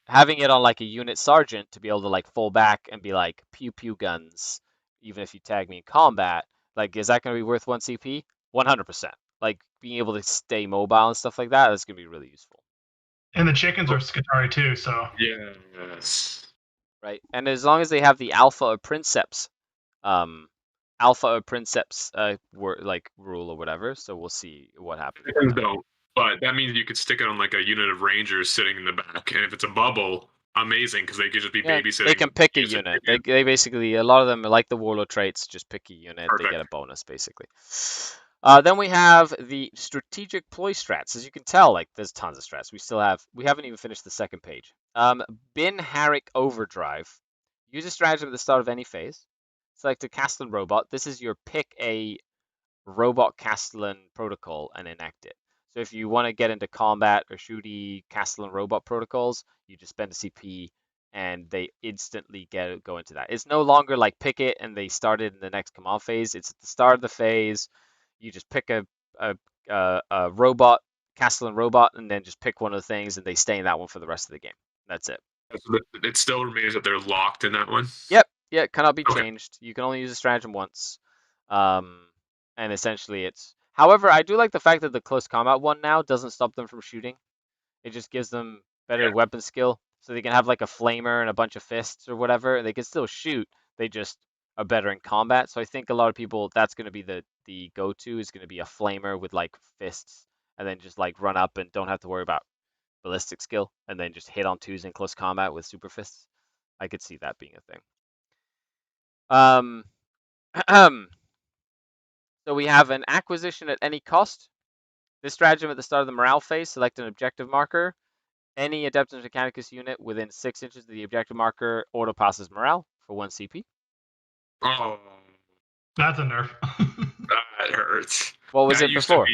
having it on like a unit sergeant to be able to like fall back and be like pew pew guns, even if you tag me in combat, like is that going to be worth 1 CP? 100%. Like being able to stay mobile and stuff like that, that's going to be really useful. and the chickens are Skitarii too, so Yes. Right, and as long as they have the alpha or princeps, rule or whatever. So we'll see what happens. Chickens don't, but that means you could stick it on like a unit of Rangers sitting in the back, and if it's a bubble, amazing because they could just be babysitting. They can pick a unit. They basically, a lot of them, like the Warlord traits, just pick a unit. Perfect. They get a bonus basically. Then we have the strategic ploy strats. As you can tell, like there's tons of strats. We haven't even finished the second page. Bin Harrick Overdrive. Use a stratagem at the start of any phase. Select a Castellan robot. This is your pick a robot Castellan protocol and enact it. So if you want to get into combat or shooty Castellan robot protocols, you just spend a CP and they instantly go into that. It's no longer like pick it and they start it in the next command phase. It's at the start of the phase. You just pick a robot, Castellan robot, and then just pick one of the things and they stay in that one for the rest of the game. That's it. It still remains that they're locked in that one. Yep. Yeah, it cannot be changed. You can only use a stratagem once. And essentially it's... However, I do like the fact that the close combat one now doesn't stop them from shooting. It just gives them better weapon skill. So they can have like a flamer and a bunch of fists or whatever. They can still shoot. They just are better in combat. So I think a lot of people, that's going to be the go-to, is going to be a flamer with like fists. And then just like run up and don't have to worry about ballistic skill. And then just hit on twos in close combat with super fists. I could see that being a thing. So we have an acquisition at any cost. This stratagem at the start of the morale phase, select an objective marker. Any Adeptus Mechanicus unit within 6 inches of the objective marker auto passes morale for 1 CP. Oh, that's a nerf. that hurts. What was that it before?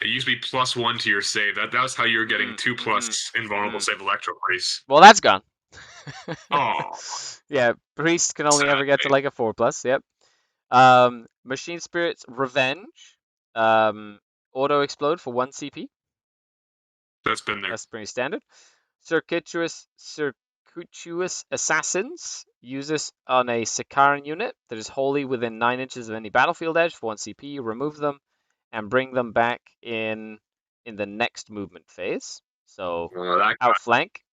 It used to be +1 to your save. That was how you were getting 2+ invulnerable save electro priest. Well, that's gone. Oh. Yeah, priest can only ever get to like a 4+. Yep. Machine Spirit's Revenge. Auto explode for 1 CP. That's been there. That's pretty standard. Circuitous Assassins. Use this on a Sicaran unit that is wholly within 9 inches of any battlefield edge for 1 CP. Remove them and bring them back in the next movement phase. So outflank.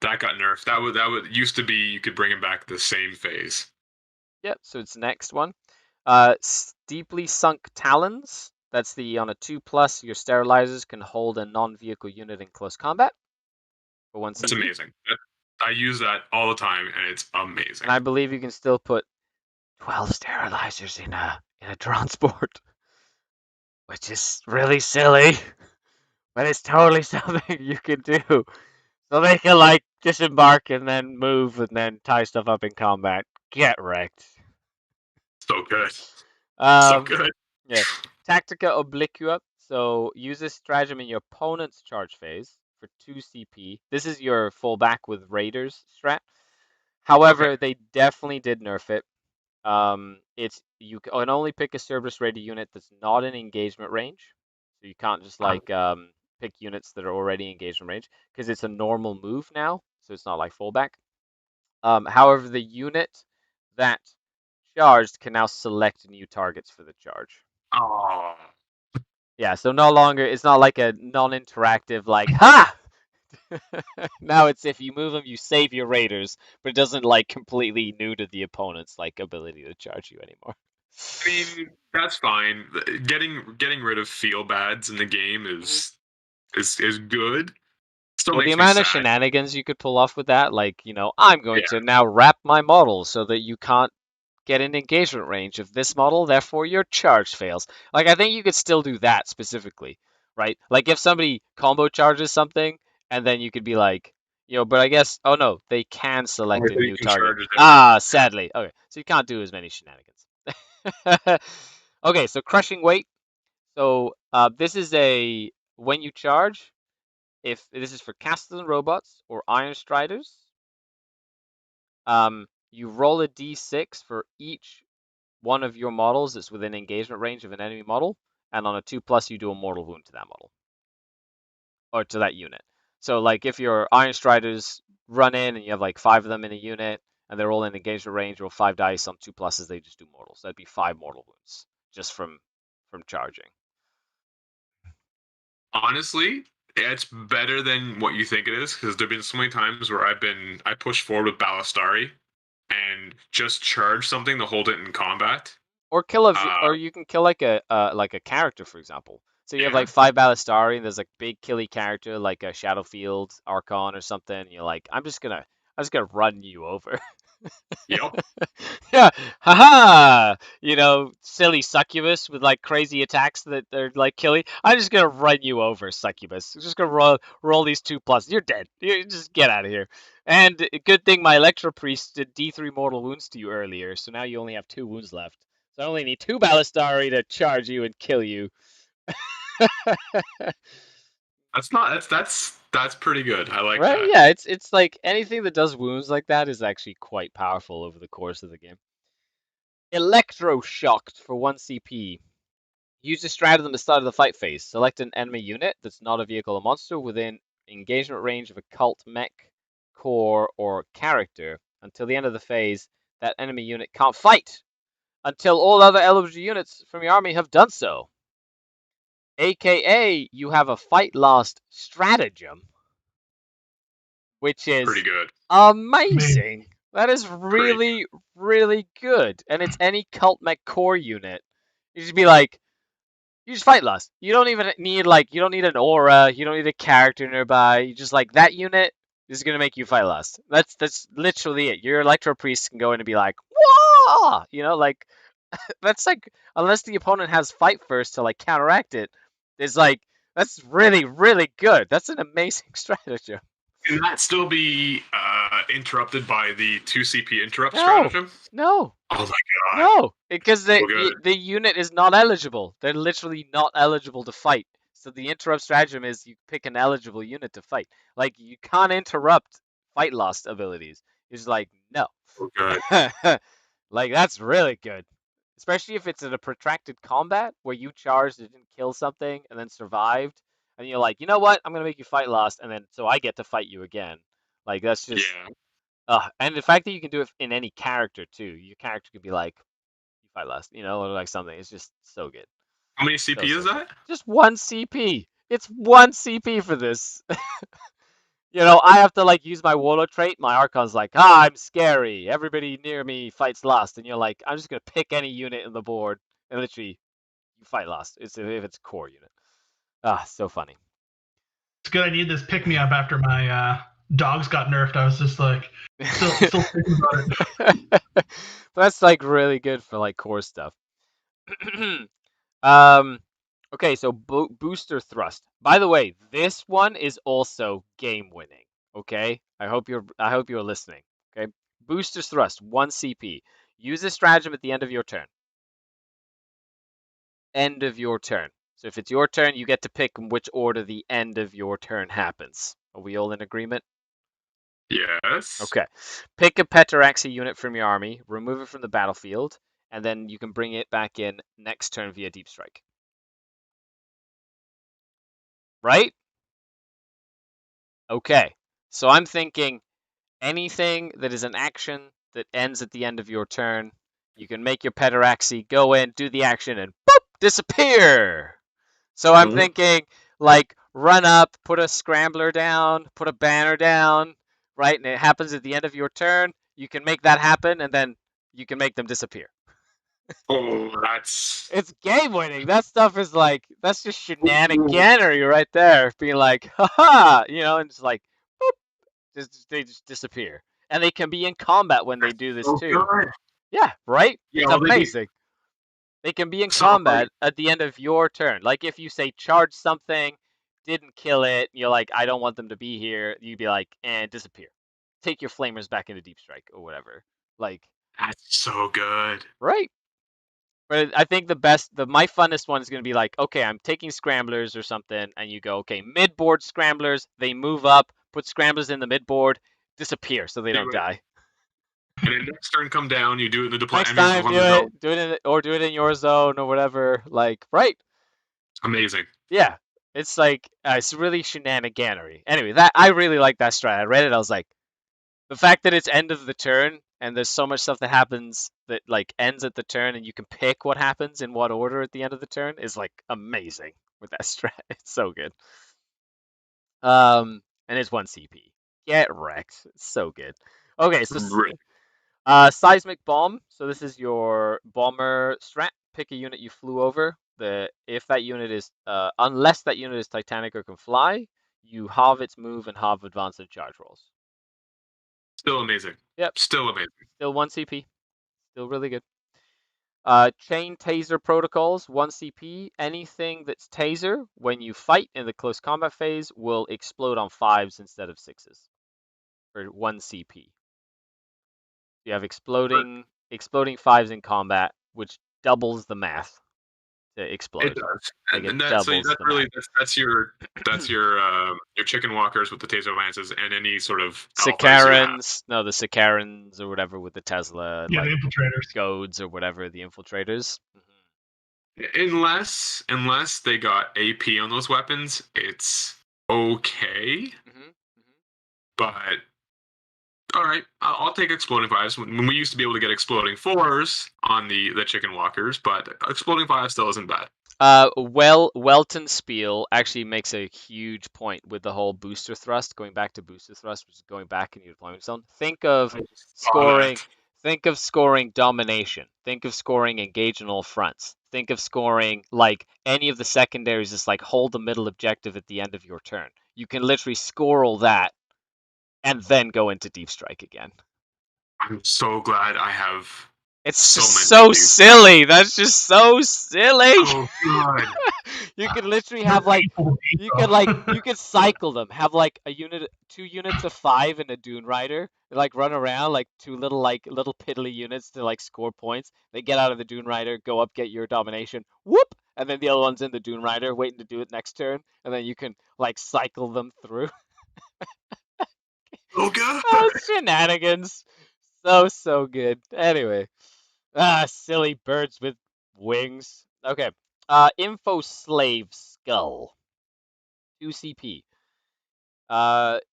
That got nerfed. That would used to be you could bring him back the same phase. Yep. So it's next one. Steeply Sunk Talons. That's on a 2+. Your sterilizers can hold a non-vehicle unit in close combat for 1 CP. That's amazing. I use that all the time, and it's amazing. And I believe you can still put 12 sterilizers in a transport, which is really silly. but it's totally something you can do. So they can like disembark and then move and then tie stuff up in combat. Get wrecked. So good. So Um, good. yeah. Tactica Obliqua. So use this stratagem in your opponent's charge phase for 2 CP. This is your fullback with Raiders strat. However, Okay. they definitely did nerf it. It's you can only pick a Cerberus Raider unit that's not in engagement range. So you can't just like pick units that are already engagement range because it's a normal move now. So it's not like fullback. However, the unit that charged can now select new targets for the charge. Oh. Yeah, so no longer it's not like a non-interactive like ha. Now it's if you move them, you save your raiders, but it doesn't like completely new to the opponent's like ability to charge you anymore. I mean, that's fine. Getting rid of feel bads in the game is good. Still Well, the makes me amount of sad. shenanigans you could pull off with that, like, I'm going Yeah. to now wrap my model so that you can't get in engagement range of this model, therefore your charge fails. Like, I think you could still do that specifically, right? Like, if somebody combo charges something, and then you could be like, but I guess, oh no, they can select a You new can target. charge it different. Sadly. Okay, so you can't do as many shenanigans. Okay, so crushing weight. So, this is when you charge, if this is for Castellan robots or Iron Striders, you roll a d6 for each one of your models that's within engagement range of an enemy model, and on a 2+ you do a mortal wound to that model or to that unit. So like if your Iron Striders run in and you have like 5 of them in a unit and they're all in engagement range, roll 5 dice on 2+s, they just do mortals. That'd be 5 mortal wounds just from charging. Honestly, it's better than what you think it is because there've been so many times where I push forward with Ballistari and just charge something to hold it in combat. Or or you can kill like a character, for example. So you have Yeah. like 5 Ballistari and there's like big killy character like a Shadowfield Archon or something. And you're like, I'm just gonna run you over. Yep. Yeah, haha. Silly succubus with like crazy attacks that they're like killing. I'm just gonna run you over, succubus. I'm just gonna roll these 2+. You're dead. You just get out of here. And good thing my Electro Priest did D3 mortal wounds to you earlier, so now you only have 2 wounds left. So I only need 2 Ballistari to charge you and kill you. That's pretty good. I like Right? that. Yeah, it's like anything that does wounds like that is actually quite powerful over the course of the game. Electroshocked for 1 CP. Use the stratagem at the start of the fight phase. Select an enemy unit that's not a vehicle or monster within engagement range of a cult, mech, core, or character. Until the end of the phase, that enemy unit can't fight until all other eligible units from your army have done so. AKA, you have a fight last stratagem, which is Pretty good. amazing. That is really, really good. And it's any cult mech core unit. You just be like, you just fight last. You don't even need you don't need an aura. You don't need a character nearby. You just like that unit is gonna make you fight last. That's literally it. Your Electro Priest can go in and be like, whoa, that's like unless the opponent has fight first to like counteract it. It's like that's really really good. That's an amazing strategy. Can that still be interrupted by the 2 CP interrupt No. stratagem? No. Oh my god. No, because So the unit is not eligible. They're literally not eligible to fight. So the interrupt stratagem is you pick an eligible unit to fight. Like you can't interrupt fight lost abilities. It's like no. good. Like that's really good. Especially if it's in a protracted combat where you charged and didn't kill something and then survived, and you're like, you know what? I'm gonna make you fight lost, and then so I get to fight you again. Like that's just and the fact that you can do it in any character too. Your character could be like, you fight last, or like something. It's just so good. How many CP So is good. that? Just 1 CP. It's 1 CP for this. I have to like use my Warlord trait. My Archon's like, I'm scary. Everybody near me fights last. And you're like, I'm just gonna pick any unit in the board and literally you fight last. If it's a core unit. So funny. It's good. I need this pick me up after my dogs got nerfed. I was just like, still thinking about it. That's like really good for like core stuff. Um, Okay, so booster thrust. By the way, this one is also game winning. Okay, I hope you're listening. Okay, booster thrust, 1 CP. Use a stratagem at the end of your turn. End of your turn. So if it's your turn, you get to pick which order the end of your turn happens. Are we all in agreement? Yes. Okay. Pick a Petaraxi unit from your army, remove it from the battlefield, and then you can bring it back in next turn via Deep Strike. Right? Okay. So I'm thinking anything that is an action that ends at the end of your turn, you can make your Petaraxi go in, do the action, and boop, disappear. So I'm thinking, like, run up, put a scrambler down, put a banner down, right? And it happens at the end of your turn. You can make that happen, and then you can make them disappear. Oh, that's... It's game winning. That stuff is like, that's just shenaniganery right there. Being like, haha, and it's like, boop, they just disappear. And they can be in combat when they do this so too. good. Yeah, right? Yeah, It's well, amazing. They can be in So, combat at the end of your turn. Like if you say charge something, didn't kill it, you're like, I don't want them to be here. You'd be like, disappear. Take your flamers back into Deep Strike or whatever. Like, that's so good. right? But I think my funnest one is going to be like, okay, I'm taking scramblers or something, and you go, okay, mid-board scramblers, they move up, put scramblers in the mid-board, disappear so they don't die. And then next turn come down, you do it in the Next deployment. time, do it in your zone or whatever. Like, right? Amazing. Yeah, it's like it's really shenaniganery. Anyway, that I really like that strat. I read it. I was like, the fact that it's end of the turn and there's so much stuff that happens that like ends at the turn, and you can pick what happens in what order at the end of the turn is like amazing with that strat. It's so good. And it's 1 CP. Get wrecked. It's so good. Okay, so seismic bomb. So this is your bomber strat. Pick a unit you flew over. If that unit is unless that unit is Titanic or can fly, you halve its move and halve advance and charge rolls. Still amazing. Yep. Still amazing. Still 1 CP. Still really good. Chain taser protocols, 1 CP. Anything that's taser when you fight in the close combat phase will explode on 5s instead of 6s. For 1 CP. You have exploding 5s in combat, which doubles the math to explode. It does. Like and that's your chicken walkers with the taser lances and any sort of Sicarans, the Sicarans or whatever with the Tesla, Yeah, like the infiltrators. Goads or whatever, the infiltrators. Unless they got AP on those weapons, it's okay. But all right, I'll take exploding 5s. When we used to be able to get exploding 4s on the chicken walkers, but exploding 5 still isn't bad. Welton Spiel actually makes a huge point with the whole booster thrust, going back to booster thrust, which is going back in your deployment zone. Think of scoring domination. Think of scoring engage in all fronts. Think of scoring like any of the secondaries is like hold the middle objective at the end of your turn. You can literally score all that and then go into deep strike again. I'm so glad I have. It's so silly. That's just so silly. Oh god. You could literally have like you could cycle them. Have like a unit, 2 units of 5 in a Dune Rider. They like run around like 2 little piddly units to like score points. They get out of the Dune Rider, go up, get your domination, whoop, and then the other one's in the Dune Rider waiting to do it next turn, and then you can like cycle them through. Oh god. Shenanigans. So good. Anyway. Silly birds with wings. Okay. Info Slave Skull. 2 CP.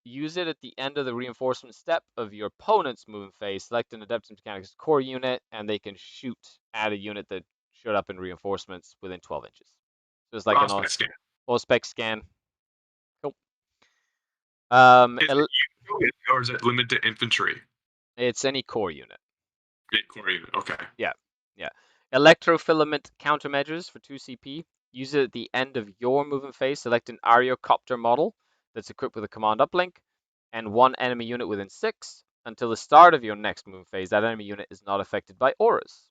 Use it at the end of the reinforcement step of your opponent's movement phase. Select an Adeptus Mechanicus core unit, and they can shoot at a unit that showed up in reinforcements within 12 inches. So it's like an all-spec scan. Cool. Or is it limited to infantry? It's any core unit. Core unit. Okay. Yeah. Electrofilament countermeasures for 2 CP. Use it at the end of your movement phase. Select an Aerocopter model that's equipped with a command uplink and 1 enemy unit within 6. Until the start of your next movement phase, that enemy unit is not affected by auras.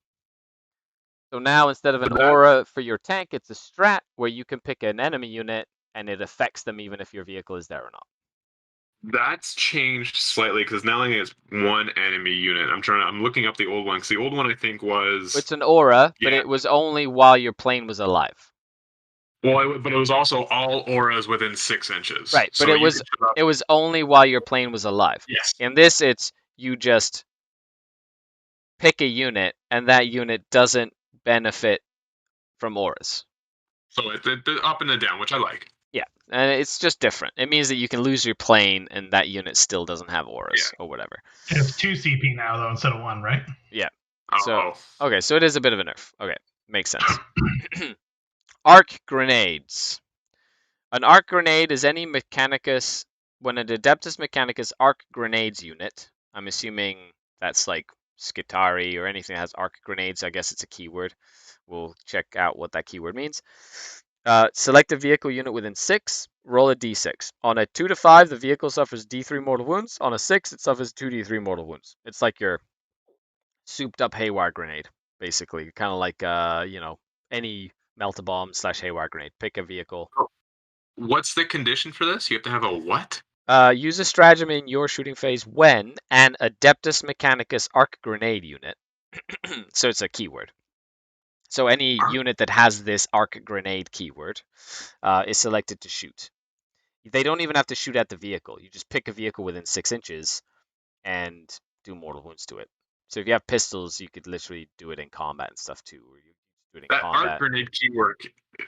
So now instead of an aura for your tank, it's a strat where you can pick an enemy unit and it affects them even if your vehicle is there or not. That's changed slightly because now I think it's one enemy unit. I'm looking up the old one because the old one I think was. It's an aura, but Yeah. it was only while your plane was alive. Well, but it was also all auras within 6 inches. Right, but So it was only while your plane was alive. Yes. In this, it's you just pick a unit, and that unit doesn't benefit from auras. So it's the up and the down, which I like. Yeah, and it's just different. It means that you can lose your plane, and that unit still doesn't have auras or whatever. It's 2 CP now though instead of 1, right? Yeah. Oh. So okay, so it is a bit of a nerf. Okay, makes sense. Arc grenades. An arc grenade is any Mechanicus when an Adeptus Mechanicus arc grenades unit. I'm assuming that's like Skitari or anything that has arc grenades. I guess it's a keyword. We'll check out what that keyword means. Select a vehicle unit within 6. Roll a d6. On a 2 to 5, the vehicle suffers d3 mortal wounds. On a 6, it suffers 2d3 mortal wounds. It's like your souped-up haywire grenade, basically. Kind of like any melt-a-bomb / haywire grenade. Pick a vehicle. What's the condition for this? You have to have a what? Use a stratagem in your shooting phase when an Adeptus Mechanicus arc grenade unit. So it's a keyword. So any unit that has this arc grenade keyword is selected to shoot. They don't even have to shoot at the vehicle. You just pick a vehicle within 6 inches and do mortal wounds to it. So if you have pistols, you could literally do it in combat and stuff too. Or you do it in That combat. arc grenade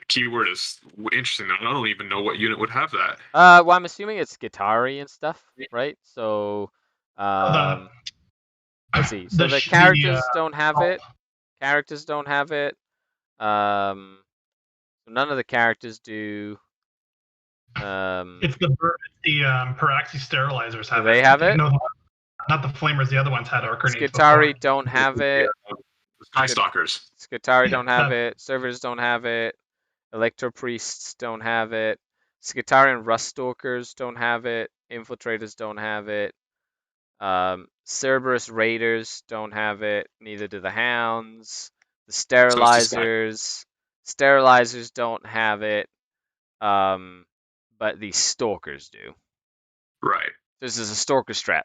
keyword is interesting. I don't even know what unit would have that. Well, I'm assuming it's Skitari and stuff, right? So, let's see. So the characters don't have it. Characters don't have it. So none of the characters do. It's the Paraxi sterilizers have they have it? No, not the flamers. The other ones had arc grenades. Skitari don't have it. Sky Stalkers. Skitari don't have it. Servitors don't have it. Electro Priests don't have it. Skitari and Rust Stalkers don't have it. Infiltrators don't have it. Cerberus Raiders don't have it. Neither do the Hounds. The Sterilizers. Sterilizers don't have it. But the Stalkers do. Right. This is a Stalker strat.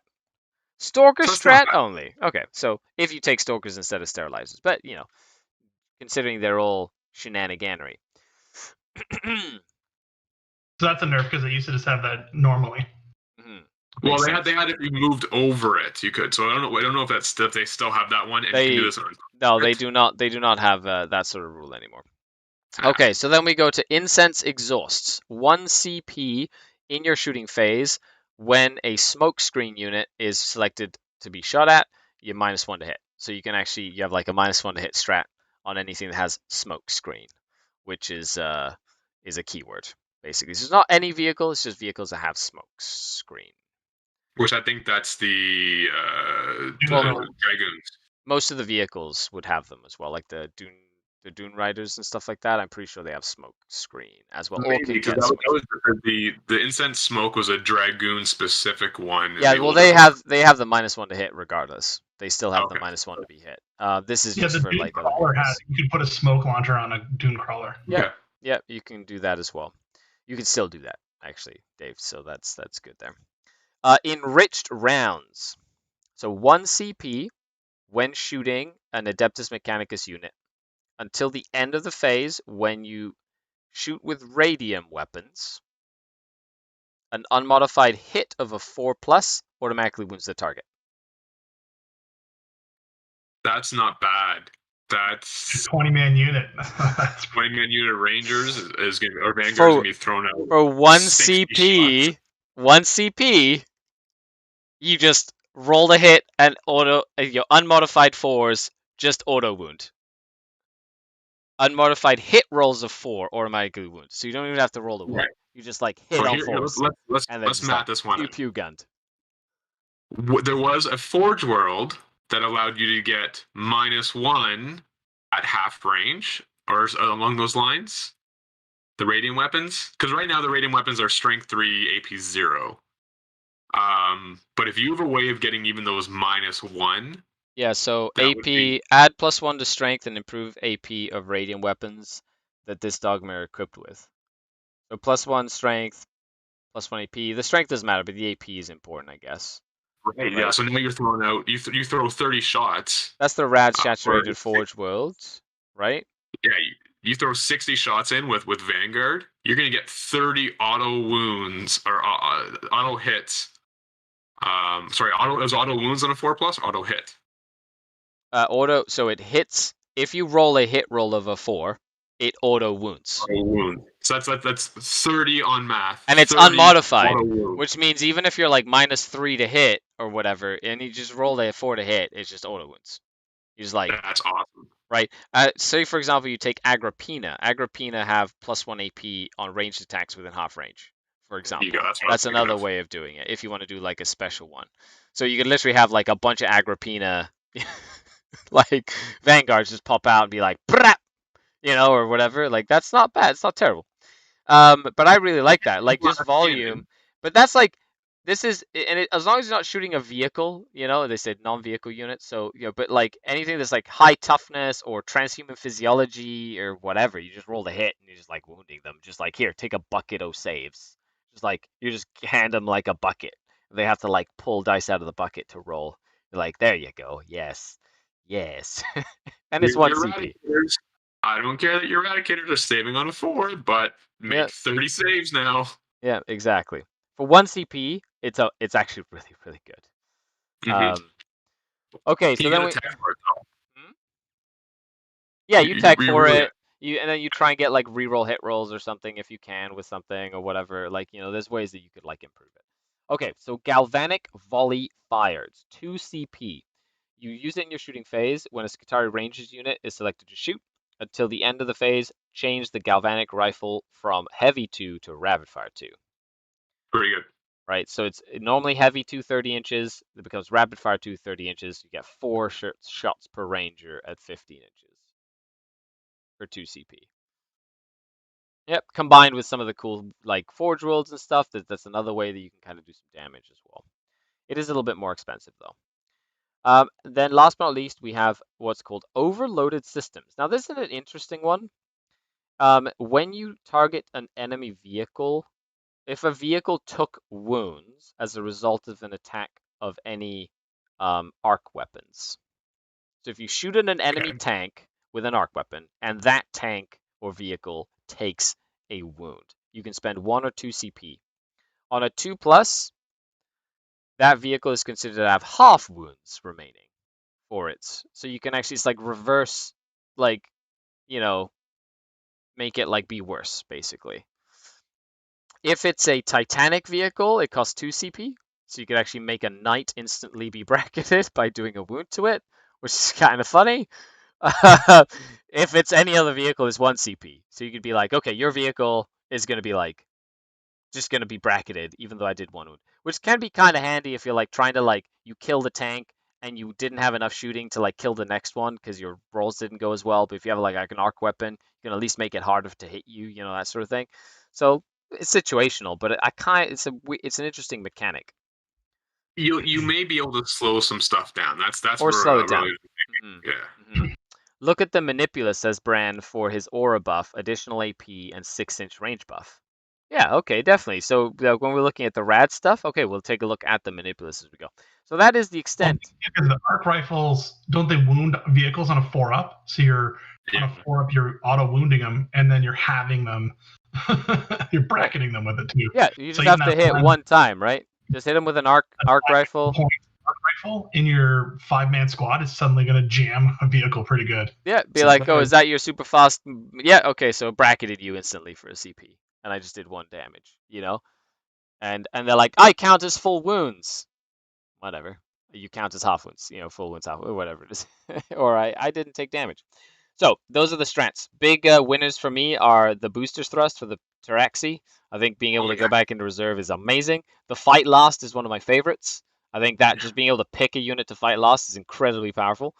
Stalker strat only. Okay, so if you take Stalkers instead of Sterilizers. But, considering they're all shenaniganery. So that's a nerf because they used to just have that normally. Well, they had it removed over it. You could. So I don't know if that's if they still have that one. And you can do this on no, they do not. They do not have that sort of rule anymore. Okay, so then we go to Incense Exhausts. 1 CP in your shooting phase. When a smoke screen unit is selected to be shot at, you -1 to hit. So you have like a -1 to hit strat on anything that has smoke screen, which is a keyword basically. So it's not any vehicle; it's just vehicles that have smoke screen. Which I think that's the Dragoons. Most of the vehicles would have them as well, like the Dune Riders and stuff like that. I'm pretty sure they have smoke screen as well. Maybe, because that was the Incense Smoke was a Dragoon specific one. Yeah, well, they have the -1 to hit regardless. They still have the -1 to be hit. This is just for like. You could put a smoke launcher on a Dune Crawler. Yeah, you can do that as well. You can still do that actually, Dave. So that's good there. Enriched rounds. So 1 CP when shooting an Adeptus Mechanicus unit until the end of the phase when you shoot with radium weapons. An unmodified hit of a 4+ automatically wounds the target. That's not bad. That's 20-man unit. 20-man unit Rangers is going to or Vanguard's going to be thrown out. For 1 CP, 1 CP, you just roll a hit and auto your unmodified 4s just auto wound. Unmodified hit rolls of 4 automatically wound, so you don't even have to roll the wound. Right. You just like hit on 4s. Let's map this one. Pew gunned. There was a Forge World that allowed you to get -1 at half range, or along those lines. The radiant weapons, because right now the radiant weapons are strength 3, AP 0. But if you have a way of getting even those -1, Yeah, so That would be AP, add +1 to strength and improve AP of radiant weapons that this dogma are equipped with. So +1 strength, +1 AP. The strength doesn't matter, but the AP is important, I guess. right. Yeah. So now you're throwing out. You throw 30 shots. That's the rad for saturated forge worlds, right? Yeah. You throw 60 shots in with Vanguard. You're gonna get 30 auto wounds or auto hits. Sorry, it was auto wounds on a 4+, auto hit. Auto, so it hits. If you roll a hit roll of a 4, it auto wounds. Auto wound. So that's 30 on math. And it's 30 unmodified, auto wounds. which means even if you're like -3 to hit or whatever, and you just roll a 4 to hit, it's just auto wounds. You just like, That's awesome. right? Say for example, you take Agrippina. Agrippina have +1 AP on ranged attacks within half range, for example. You go. That's what I was That's thinking another of. way of doing it if you want to do like a special one. So you could literally have like a bunch of Agrippina, like Vanguards just pop out and be like, "Brap!" you know, or whatever. Like that's not bad. It's not terrible. But I really like that. Like just volume. But that's like this is and as long as you're not shooting a vehicle, you know, they said non-vehicle units. So you know, but like anything that's like high toughness or transhuman physiology or whatever, you just roll the hit and you're just like wounding them. Just like here, take a bucket of saves. Just like you just hand them like a bucket. They have to like pull dice out of the bucket to roll. You're like, there you go. Yes. Yes. And it's 1 CP. I don't care that your eradicators are saving on a 4, but make 30 saves now. Yeah, exactly. For 1 CP, it's actually really, really good. Mm-hmm. Okay, so you then get we a tech for it, though. yeah, you tech for reroll it. And then you try and get like reroll hit rolls or something if you can with something or whatever. Like, you know, there's ways that you could like improve it. Okay, so galvanic volley fires, 2 CP. You use it in your shooting phase when a Skitarii Rangers unit is selected to shoot. Until the end of the phase, change the galvanic rifle from heavy 2 to rapid fire 2. Pretty good. Right, so it's normally heavy 2 30 inches. It becomes rapid fire 2 30 inches. You get 4 shots per ranger at 15 inches for 2 CP. Yep, combined with some of the cool like forge worlds and stuff, that's another way that you can kind of do some damage as well. It is a little bit more expensive though. Then last but not least, we have what's called overloaded systems. Now this is an interesting one. When you target an enemy vehicle, if a vehicle took wounds as a result of an attack of any arc weapons. So if you shoot at an enemy tank with an arc weapon and that tank or vehicle takes a wound, you can spend 1 or 2 CP. On a 2+, that vehicle is considered to have half wounds remaining for it. So you can actually, it's like reverse, like, you know, make it like be worse, basically. If it's a Titanic vehicle, it costs 2 CP. So you could actually make a knight instantly be bracketed by doing a wound to it, which is kind of funny. If it's any other vehicle, it's 1 CP. So you could be like, okay, your vehicle is going to be like, just going to be bracketed, even though I did 1 wound. Which can be kind of handy if you're like trying to like, you kill the tank and you didn't have enough shooting to like kill the next one because your rolls didn't go as well. But if you have like an arc weapon, you can at least make it harder to hit you, you know, that sort of thing. So it's situational, but it's an interesting mechanic. You may be able to slow some stuff down. That's or where slow it down. really, yeah. Look at the Manipulus, says Bran, for his aura buff, additional AP, and 6-inch range buff. Yeah, okay, definitely. So when we're looking at the rad stuff, okay, we'll take a look at the Manipulus as we go. So that is the extent. Because the arc rifles, don't they wound vehicles on a 4-up? So you're on a 4-up, you're auto wounding them, and then you're having them, you're bracketing them with it too. Yeah, you just have to hit 1 time, right? Just hit them with an arc rifle. Arc rifle in your 5-man squad is suddenly going to jam a vehicle pretty good. Yeah, be like, oh, is that your super fast? Yeah, okay, so bracketed you instantly for a CP, and I just did 1 damage, you know? And they're like, I count as full wounds. Whatever. You count as half wounds, you know, full wounds, half, or whatever it is. Or I didn't take damage. So those are the strats. Big winners for me are the booster's thrust for the Taraxi. I think being able to go back into reserve is amazing. The fight last is one of my favorites. I think that just being able to pick a unit to fight last is incredibly powerful.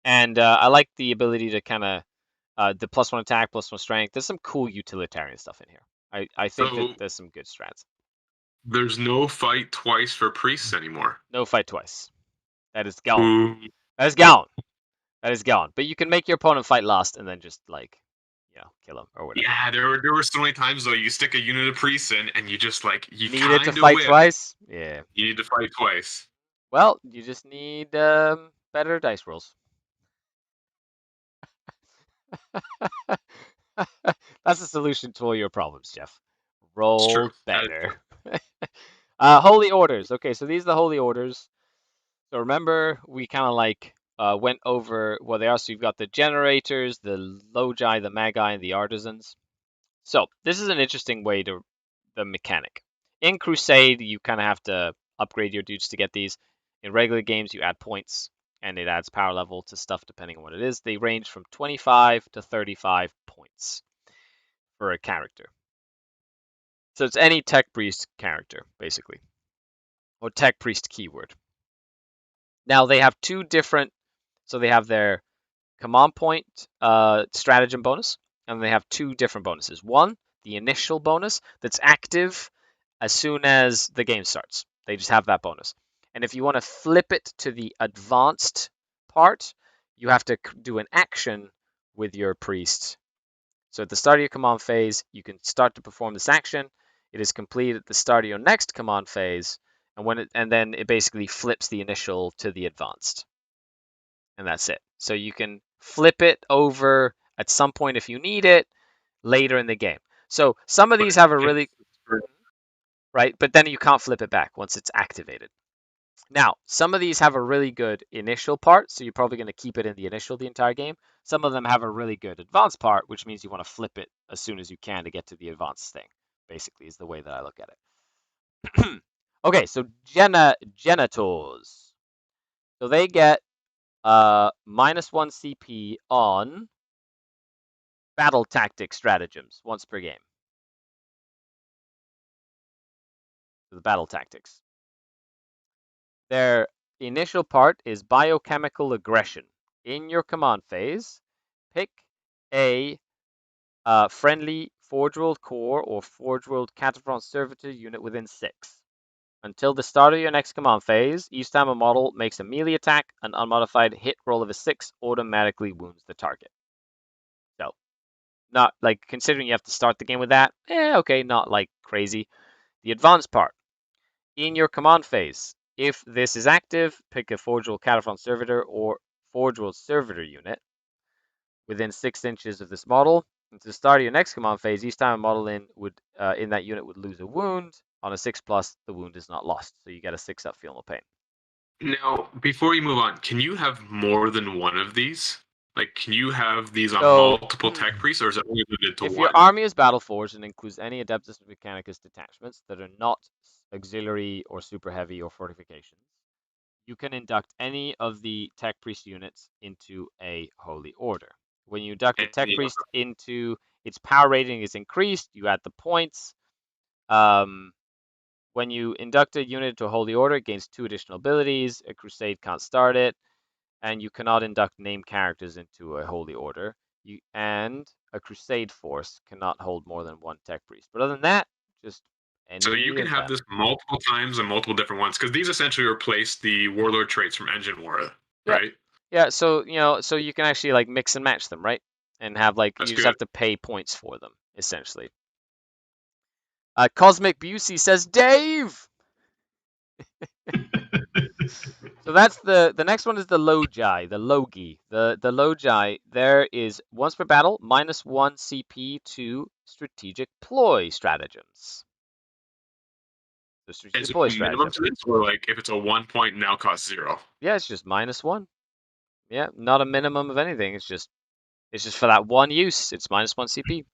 And I like the ability to kind of the +1 attack, +1 strength. There's some cool utilitarian stuff in here. I think that there's some good strats. There's no fight twice for priests anymore. No fight twice. That is gone. That is gone. That is gone. But you can make your opponent fight last and then just like, kill him or whatever. Yeah, there were so many times though you stick a unit of priests in and you just like you Needed to kind of fight whip. twice. Yeah. You need to fight twice. Well, you just need better dice rolls. That's the solution to all your problems, Jeff. It's true. Roll That is better. Holy orders. Okay, so these are the holy orders. So remember, we kind of like went over what they are. So you've got the generators, the logi, the magi, and the artisans. So this is an interesting way to the mechanic. In Crusade, you kind of have to upgrade your dudes to get these. In regular games, you add points, and it adds power level to stuff depending on what it is. They range from 25 to 35 points for a character. So it's any tech priest character, basically, or tech priest keyword. Now they have two different, so they have their command point stratagem bonus, and they have two different bonuses. One, the initial bonus that's active as soon as the game starts. They just have that bonus. And if you want to flip it to the advanced part, you have to do an action with your priest. So at the start of your command phase, you can start to perform this action. It is complete at the start of your next command phase, and then it basically flips the initial to the advanced. And that's it. So you can flip it over at some point if you need it later in the game. So some of these have a really right, but then you can't flip it back once it's activated. Now, some of these have a really good initial part, so you're probably going to keep it in the initial the entire game. Some of them have a really good advanced part, which means you want to flip it as soon as you can to get to the advanced thing, basically, is the way that I look at it. Okay, so Genitors. So they get -1 CP on battle tactic stratagems once per game. The battle tactics. Their initial part is biochemical aggression. In your command phase, pick a friendly Forge World Core or Forge World Cataphront Servitor unit within 6. Until the start of your next command phase, each time a model makes a melee attack, an unmodified hit roll of a 6 automatically wounds the target. So, not like considering you have to start the game with that, okay, not like crazy. The advanced part. In your command phase, if this is active, pick a Forge World Cataphront Servitor or Forge World Servitor unit within 6 inches of this model. And to the start of your next command phase, each time a model in that unit would lose a wound. On a 6+, the wound is not lost, so you get a 6-up feel no pain. Now, before you move on, can you have more than one of these? Like, can you have these on So- multiple tech priests, or is it only limited to If one? your army is battle forged and includes any Adeptus Mechanicus detachments that are not auxiliary or super heavy or fortifications, you can induct any of the tech priest units into a holy order. When you induct a tech priest into its power rating is increased, you add the points. When you induct a unit to a holy order, it gains 2 additional abilities. A crusade can't start it, and you cannot induct named characters into a holy order. And a crusade force cannot hold more than 1 tech priest. But other than that, just any. So you can have this multiple times and multiple different ones, because these essentially replace the warlord traits from Engine War, right? Yeah, so so you can actually like mix and match them, right? And have like you just have to pay points for them, essentially. Cosmic Busey says, Dave! So that's the next one is the Logi, the Logi. The Logi, there is once per battle, -1 CP to strategic ploy stratagems. The strategic ploy minimum stratagem. to this, or like if it's a 1 point now costs 0? Yeah, it's just -1. Yeah, not a minimum of anything. It's just for that one use. It's -1 CP.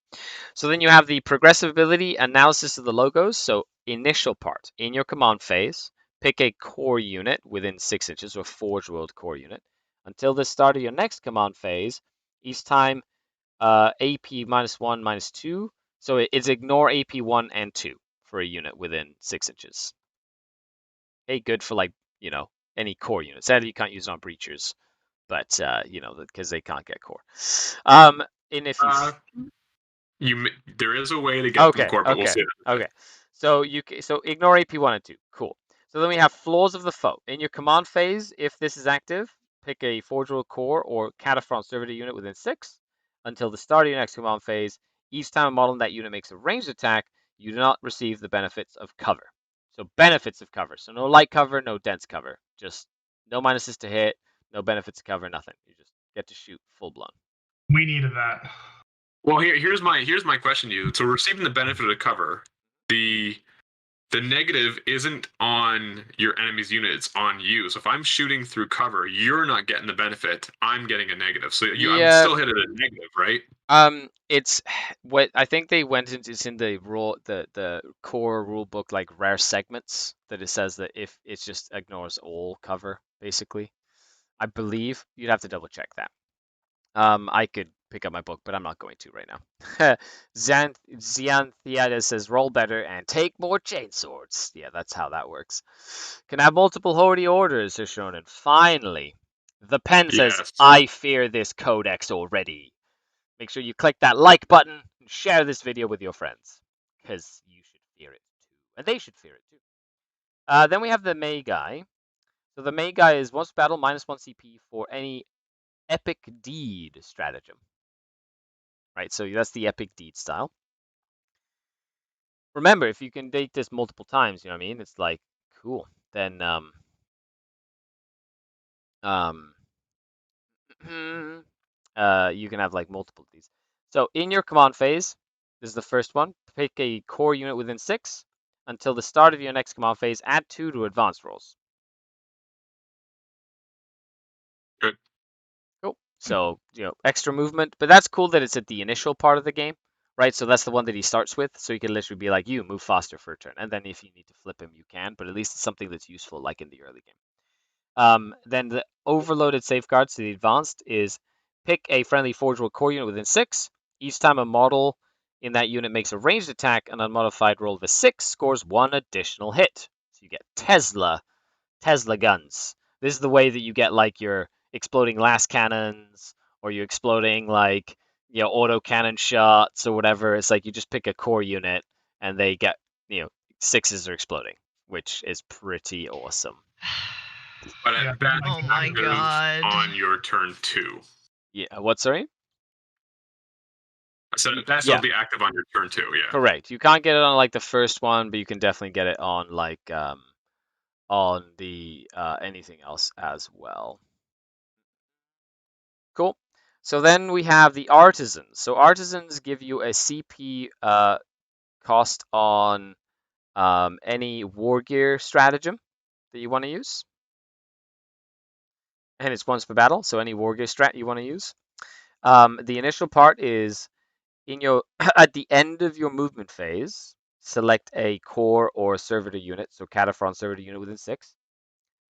So then you have the progressive ability analysis of the logos. So initial part in your command phase, pick a core unit within 6 inches or Forge World core unit. Until the start of your next command phase, each time AP -1, -2. So it's ignore AP 1 and 2 for a unit within 6 inches. Hey, good for like, any core units. Sadly, you can't use it on breachers, but because they can't get core. And if you there is a way to get them core, but we'll see that. Okay. So ignore AP 1 and 2. Cool. So then we have flaws of the foe. In your command phase, if this is active, pick a Forge World Core or Cataphront Servitor unit within 6 until the start of your next command phase. Each time a model in that unit makes a ranged attack, you do not receive the benefits of cover. So benefits of cover. So no light cover, no dense cover. Just no minuses to hit, no benefits of cover, nothing. You just get to shoot full blown. We needed that. Well, here's my question to you. So, receiving the benefit of cover, the negative isn't on your enemy's unit; it's on you. So, if I'm shooting through cover, you're not getting the benefit. I'm getting a negative. So, I'm still hit at a negative, right? It's what I think they went into. It's in the core rule book, like rare segments, that it says that if it just ignores all cover, basically. I believe you'd have to double check that. I could pick up my book, but I'm not going to right now. Xanthiades says roll better and take more chainswords. Yeah, that's how that works. Can have multiple holy orders, says Shonen. Finally. The pen says, Yes. I fear this codex already. Make sure you click that like button and share this video with your friends, because you should fear it too, and they should fear it too. Then we have the May guy. So the May guy is once battle -1 CP for any epic deed stratagem. Right, so that's the epic deed style. Remember, if you can date this multiple times, you know what I mean? It's like, cool. Then you can have like multiple of these. So in your command phase, this is the first one. Pick a core unit within 6 until the start of your next command phase. Add 2 to advanced rolls. Good. Cool. So extra movement, but that's cool that it's at the initial part of the game, right? So that's the one that he starts with. So you can literally be like, you move faster for a turn, and then if you need to flip him, you can. But at least it's something that's useful, like in the early game. Then the overloaded safeguards to the advanced is pick a friendly Forge World Core unit within 6. Each time a model in that unit makes a ranged attack, an unmodified roll of a 6 scores 1 additional hit. So you get Tesla guns. This is the way that you get like your exploding las cannons, or you exploding like auto cannon shots or whatever. It's like you just pick a core unit and they get 6s are exploding, which is pretty awesome. But Yeah. at best, Oh my active God. on your turn 2. Yeah, what, sorry? I said at best Yeah. it'll be active on your turn 2, yeah. Correct. You can't get it on like the first one, but you can definitely get it on like on the anything else as well. Cool. So then we have the artisans. So artisans give you a CP cost on any war gear stratagem that you want to use. And it's once per battle, so any war gear strat you want to use. The initial part is in your at the end of your movement phase, select a core or servitor unit, so Cataphront servitor unit within 6.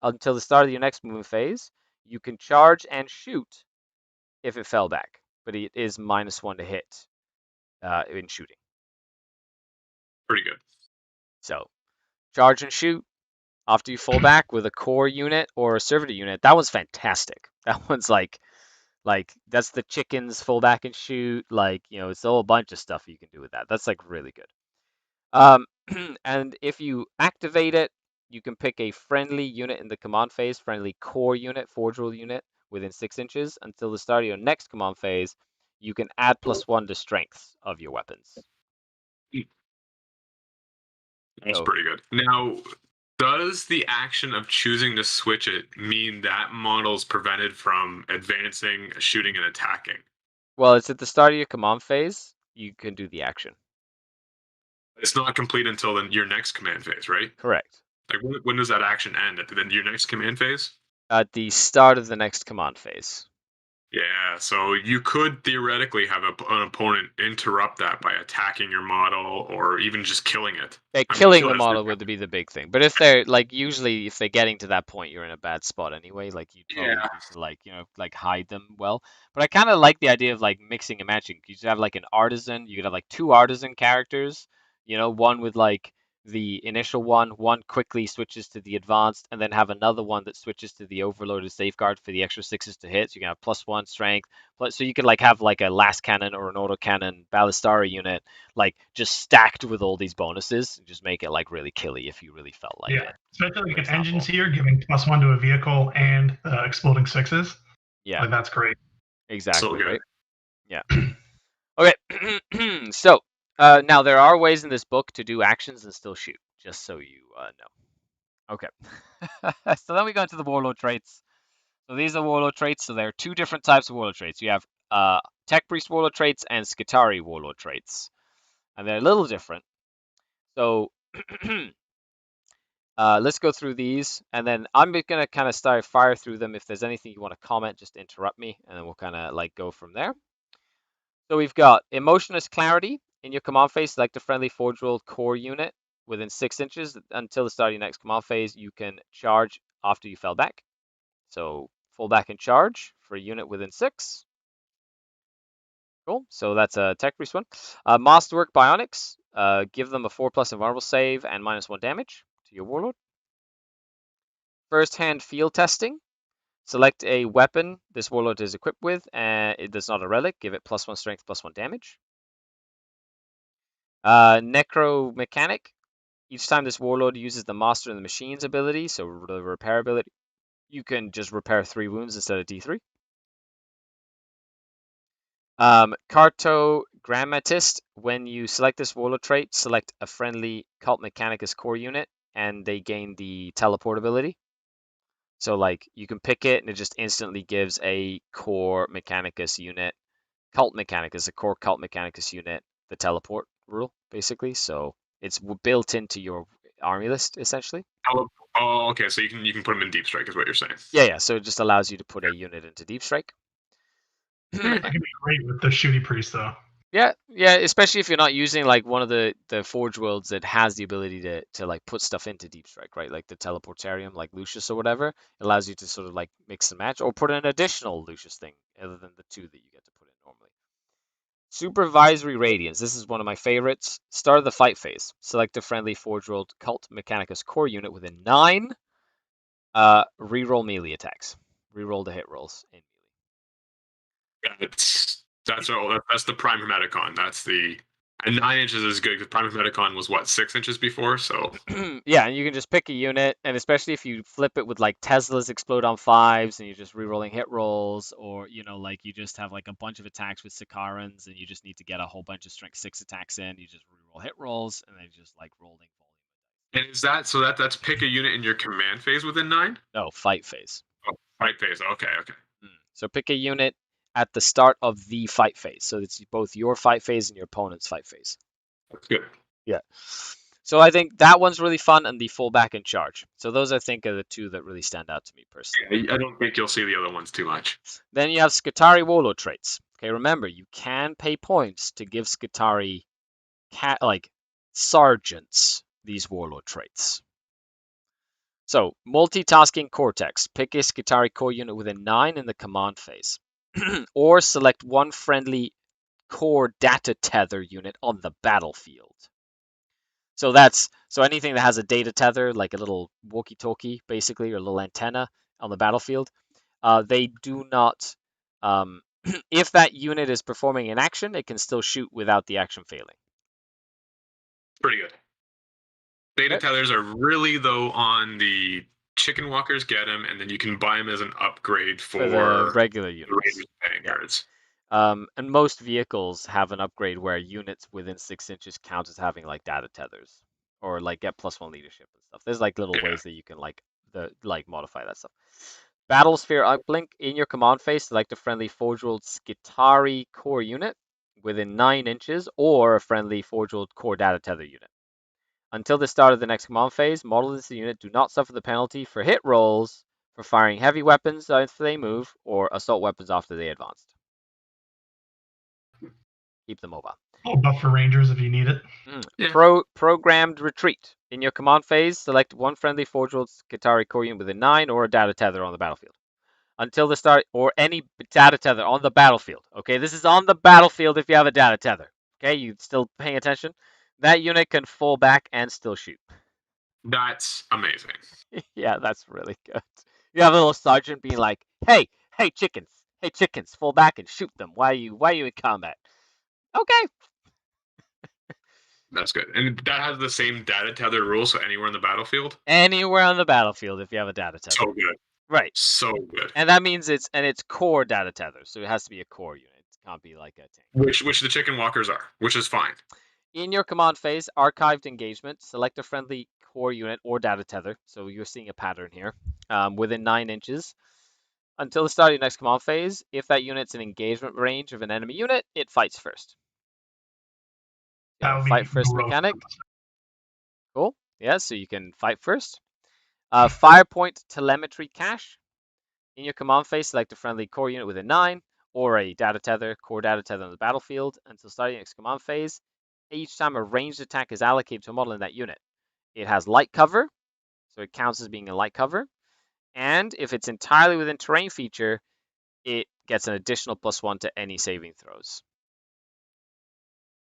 Until the start of your next movement phase, you can charge and shoot if it fell back, but it is -1 to hit in shooting. Pretty good. So charge and shoot after you fall back with a core unit or a servitor unit. That one's fantastic. That one's like that's the chickens fall back and shoot. Like it's a whole bunch of stuff you can do with that. That's like really good. And if you activate it, you can pick a friendly unit in the command phase, friendly core unit, Forge World unit within 6 inches. Until the start of your next command phase, you can add +1 to strength of your weapons. That's pretty good. Now, does the action of choosing to switch it mean that model's prevented from advancing, shooting, and attacking? Well, it's at the start of your command phase. You can do the action. It's not complete until your next command phase, right? Correct. Like, when does that action end? At your next command phase? At the start of the next command phase. Yeah, so you could theoretically have an opponent interrupt that by attacking your model or even just killing it. Killing the model would be the big thing. But if they're usually if they're getting to that point, you're in a bad spot anyway. Like you probably need to hide them well. But I kind of like the idea of like mixing and matching. You should have like an artisan. You could have like 2 artisan characters. One with like the initial one quickly switches to the advanced, and then have another one that switches to the overloaded safeguard for the extra 6s to hit. So you can have +1 strength, so you could like have like a last cannon or an autocannon ballistara unit, like just stacked with all these bonuses, and just make it like really killy if you really felt like it. Especially like an engine seer giving +1 to a vehicle and exploding 6s. Yeah, like, that's great. exactly, So right? Yeah. Okay, so now there are ways in this book to do actions and still shoot, just so you know. Okay. So then we go into the warlord traits. So these are warlord traits. So there are two different types of warlord traits. You have tech priest warlord traits and Skitarii warlord traits, and they're a little different. So let's go through these, and then I'm gonna kind of fire through them. If there's anything you want to comment, just interrupt me, and then we'll kind of like go from there. So we've got Emotionless Clarity. In your command phase, select a friendly Forge World core unit within 6 inches. Until the start of your next command phase, you can charge after you fell back. So fall back and charge for a unit within 6. Cool. So that's a tech priest one. Masterwork Bionics. Give them a 4+ invulnerable save and -1 damage to your warlord. First hand field testing. Select a weapon this warlord is equipped with, and it is not a relic. Give it +1 strength, +1 damage. Necro Mechanic. Each time this warlord uses the Master and the Machines ability, so the repair ability, you can just repair 3 wounds instead of D3. Cartogrammatist. When you select this warlord trait, select a friendly Cult Mechanicus core unit, and they gain the teleport ability. So like you can pick it, and it just instantly gives a core Mechanicus unit, Cult Mechanicus, a core Cult Mechanicus unit, the teleport rule, basically. So it's built into your army list, essentially. Oh, okay. So you can put them in deep strike, is what you're saying. Yeah. So it just allows you to put a unit into deep strike. That can be great with the shooty priest, though. Yeah, especially if you're not using like one of the Forge Worlds that has the ability to like put stuff into deep strike, right? Like the teleportarium, like Lucius or whatever, it allows you to sort of like mix and match, or put an additional Lucius thing other than the 2 that you get to put in normally. Supervisory Radiance. This is one of my favorites. Start of the fight phase. Select a friendly Forge World Cult Mechanicus core unit within 9. Reroll melee attacks. Reroll the hit rolls in Yeah, that's the Prime Hermeticon. That's the, and 9 inches is good because Prime Hermeticon was what, 6 inches before. So yeah, and you can just pick a unit, and especially if you flip it with like Teslas explode on 5s, and you're just rerolling hit rolls, or like you just have like a bunch of attacks with Sicarans, and you just need to get a whole bunch of strength 6 attacks in. You just reroll hit rolls, and then just like rolling volume. and is that so that's pick a unit in your command phase within 9? No, fight phase. Oh, fight phase. Okay. So pick a unit at the start of the fight phase. So it's both your fight phase and your opponent's fight phase. That's good. Yeah. So I think that one's really fun, and the full back and charge. So those, I think, are the 2 that really stand out to me personally. Yeah, I don't think you'll see the other ones too much. Then you have Skitarii warlord traits. Okay, remember, you can pay points to give Skitarii like sergeants these warlord traits. So, multitasking cortex. Pick a Skitarii core unit within 9 in the command phase. Or select one friendly core data tether unit on the battlefield. So anything that has a data tether, like a little walkie-talkie, basically, or a little antenna on the battlefield, they do not. If that unit is performing an action, it can still shoot without the action failing. Pretty good. Data tethers are really, though, on the chicken walkers. Get them, and then you can buy them as an upgrade for the regular units. Vanguards. And most vehicles have an upgrade where units within 6 inches count as having like data tethers, or like get +1 leadership and stuff. There's like little ways that you can like modify that stuff. Battlesphere Uplink. In your command phase, select a friendly Forge World Skitarii core unit within 9 inches, or a friendly Forge World core data tether unit. Until the start of the next command phase, models in this unit do not suffer the penalty for hit rolls for firing heavy weapons after they move, or assault weapons after they advanced. Keep them mobile. Oh, buff for rangers if you need it. Yeah. Programmed retreat. In your command phase, select one friendly Forge World Skitarii core unit within 9, or a data tether on the battlefield. Until the start, or any data tether on the battlefield. Okay, this is on the battlefield if you have a data tether. Okay, you still paying attention? That unit can fall back and still shoot. That's amazing. Yeah, that's really good. You have a little sergeant being like, "Hey, hey, chickens, fall back and shoot them. Why are you in combat?" Okay. That's good. And that has the same data tether rule, so anywhere in the battlefield. Anywhere on the battlefield if you have a data tether. So good. Right. So good. And that means it's core data tether, so it has to be a core unit. It can't be like a tank. Which the chicken walkers are, which is fine. In your command phase, archived engagement, select a friendly core unit or data tether. So you're seeing a pattern here. Within 9 inches. Until the start of your next command phase, if that unit's in engagement range of an enemy unit, it fights first. That would be Fight first gross. mechanic. Cool. Yeah, so you can fight first. Firepoint telemetry cache. In your command phase, select a friendly core unit within 9 or a core data tether on the battlefield until starting your next command phase. Each time a ranged attack is allocated to a model in that unit, it has light cover, so it counts as being a light cover. And if it's entirely within terrain feature, it gets an additional +1 to any saving throws.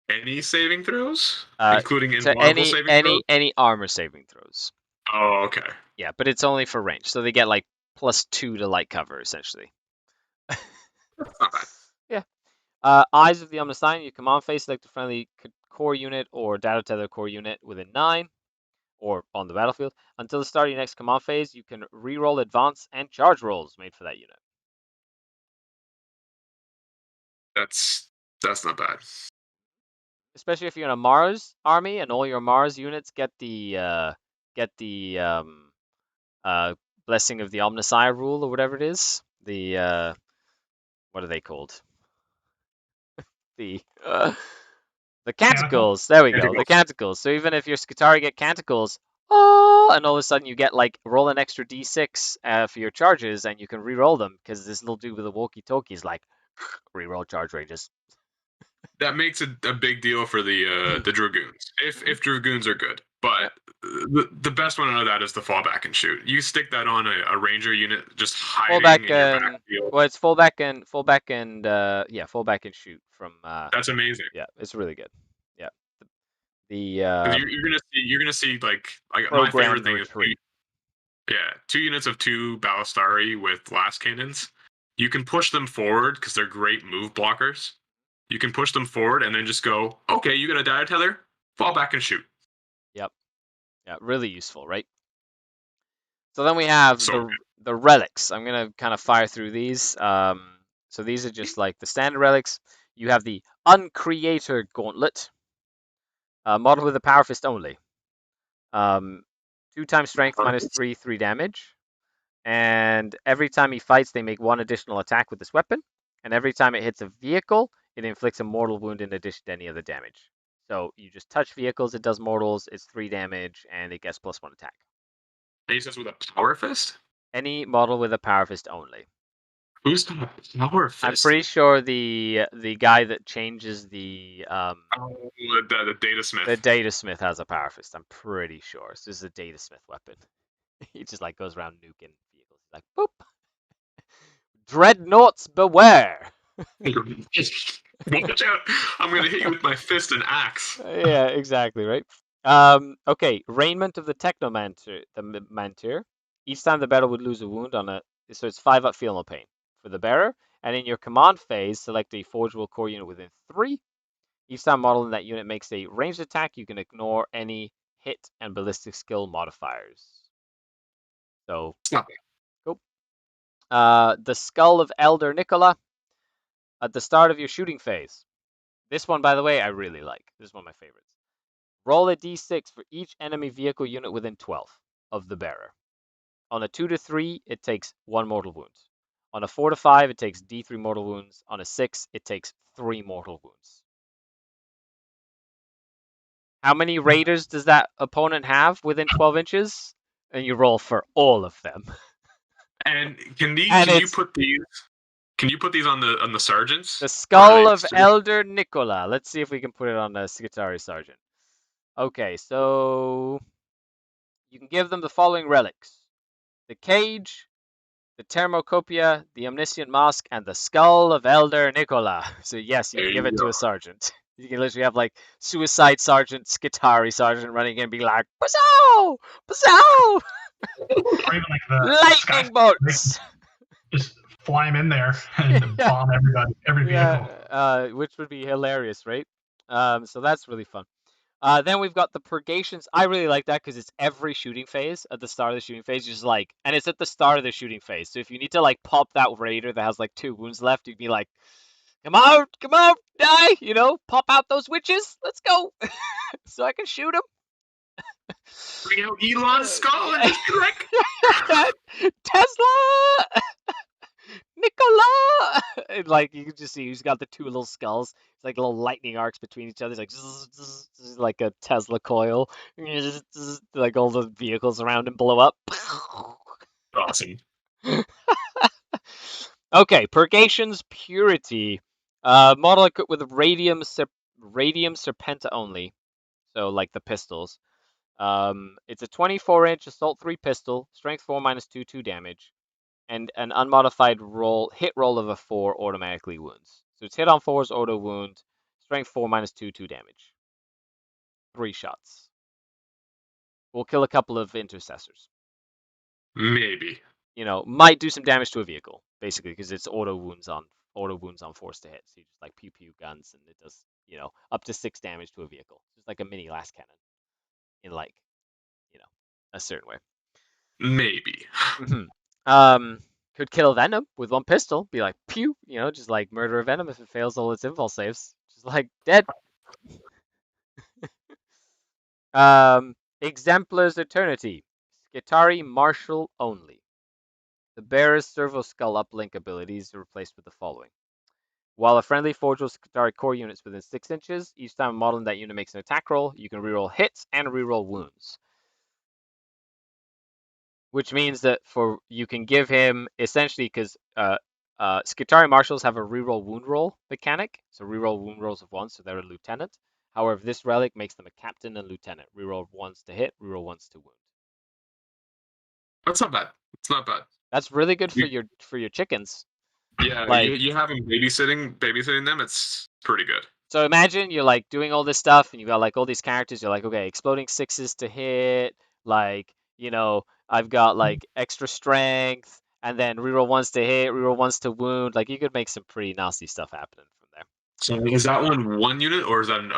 Any saving throws, including invulnerable saving throws. Any armor saving throws. Oh, okay. Yeah, but it's only for range, so they get like +2 to light cover essentially. That's not bad. Yeah. Eyes of the Omniscient, your command phase, select a friendly core unit or data tether core unit within 9 or on the battlefield. Until the start of your next command phase, you can reroll advance and charge rolls made for that unit. That's not bad. Especially if you're in a Mars army and all your Mars units get the blessing of the Omniscient rule or whatever it is. The what are they called? The canticles. There we go. The canticles. So even if your Skitari get canticles, and all of a sudden you get like roll an extra d6 for your charges, and you can re-roll them because this little dude with the walkie-talkie is like re-roll charge ranges. That makes a big deal for the dragoons. If dragoons are good, but the best one out of that is the fallback and shoot. You stick that on a ranger unit just hiding in your backfield. Well, it's fallback and shoot from. That's amazing. Yeah, it's really good. Yeah. You're gonna see like my favorite thing is two units of 2 ballistari with blast cannons. You can push them forward because they're great move blockers. You can push them forward and then just go, okay, you got a data tether, fall back and shoot. Yep. Yeah, really useful, right? So then we have the relics. I'm going to kind of fire through these. So these are just like the standard relics. You have the Uncreator Gauntlet. Model with a Power Fist only. 2 times strength minus 3 damage. And every time he fights, they make 1 additional attack with this weapon. And every time it hits a vehicle, it inflicts a mortal wound in addition to any other damage. So you just touch vehicles, it does mortals, it's 3 damage, and it gets +1 attack. And he says with a power fist? Any model with a power fist only. Who's got a power fist? I'm pretty sure the guy that changes the the datasmith. The datasmith has a power fist. I'm pretty sure. So this is a datasmith weapon. He just like goes around nuking vehicles. Like boop. Dreadnoughts beware. Watch out! I'm gonna hit you with my fist and axe. Yeah, exactly, right? Okay, Raiment of the Mantir. Each time the bearer would lose a wound on it, so it's 5 up, feel no pain for the bearer. And in your command phase, select a forgeable core unit within 3. Each time model in that unit makes a ranged attack, you can ignore any hit and ballistic skill modifiers. So, cool. The Skull of Elder Nicola. At the start of your shooting phase. This one, by the way, I really like. This is one of my favorites. Roll a d6 for each enemy vehicle unit within 12 of the bearer. On a 2 to 3, it takes 1 mortal wound. On a 4 to 5, it takes d3 mortal wounds. On a 6, it takes 3 mortal wounds. How many raiders does that opponent have within 12 inches? And you roll for all of them. And can you put these on the sergeants? The Skull of Elder Nicola. Let's see if we can put it on the Skitari Sergeant. Okay, so you can give them the following relics. The Cage, the Thermocopia, the Omniscient Mask, and the Skull of Elder Nicola. So yes, you can give it to a sergeant. You can literally have like Suicide Sergeant, Skitari Sergeant running in and be like, Bazow! Bazow! Or even like the Lightning Sky bolts! just fly them in there and bomb everybody, every vehicle. Yeah, which would be hilarious, right? So that's really fun. Then we've got the Purgations. I really like that because it's every shooting phase. At the start of the shooting phase, just like, and it's at the start of the shooting phase. So if you need to like pop that raider that has like 2 wounds left, you'd be like, come out, die, you know, pop out those witches, let's go, so I can shoot them. Bring out Elon's skull and just be like, Tesla, Nikola. And like you can just see he's got the 2 little skulls. It's like little lightning arcs between each other. It's like zzz, zzz, like a Tesla coil. Like all the vehicles around him blow up. awesome. Okay, Purgation's Purity. Model equipped with Radium Serpenta only. So like the pistols. It's a 24-inch Assault 3 pistol, Strength 4 -2, 2 damage, and an unmodified hit roll of a 4 automatically wounds. So it's hit on 4's auto wound, Strength 4 -2, 2 damage. 3 shots. We'll kill a couple of intercessors. Maybe. You know, might do some damage to a vehicle, basically, because it's auto wounds on force to hit. So you just like pew pew guns, and it does, you know, up to 6 damage to a vehicle. It's like a mini last cannon in like, you know, a certain way. Maybe. Could kill a Venom with 1 pistol, be like pew, you know, just like murder a Venom if it fails all its impulse saves. Just like dead. Exemplar's Eternity. Skitari Marshal only. The bearer's Servo Skull uplink abilities are replaced with the following. While a friendly forge will Skitari core units within 6 inches, each time a model in that unit makes an attack roll, you can reroll hits and reroll wounds. Which means that you can give him essentially, because Skitari Marshals have a reroll wound roll mechanic, so reroll wound rolls of 1, so they're a lieutenant. However, this relic makes them a captain and lieutenant. Reroll 1s to hit, reroll 1s to wound. That's not bad. It's not bad. That's really good for your chickens. Yeah, like, you have them babysitting them. It's pretty good. So imagine you're like doing all this stuff, and you've got like all these characters. You're like, okay, exploding 6s to hit, like, you know, I've got like extra strength, and then reroll 1s to hit, reroll 1s to wound. Like you could make some pretty nasty stuff happening from there. So is that one unit, or is that an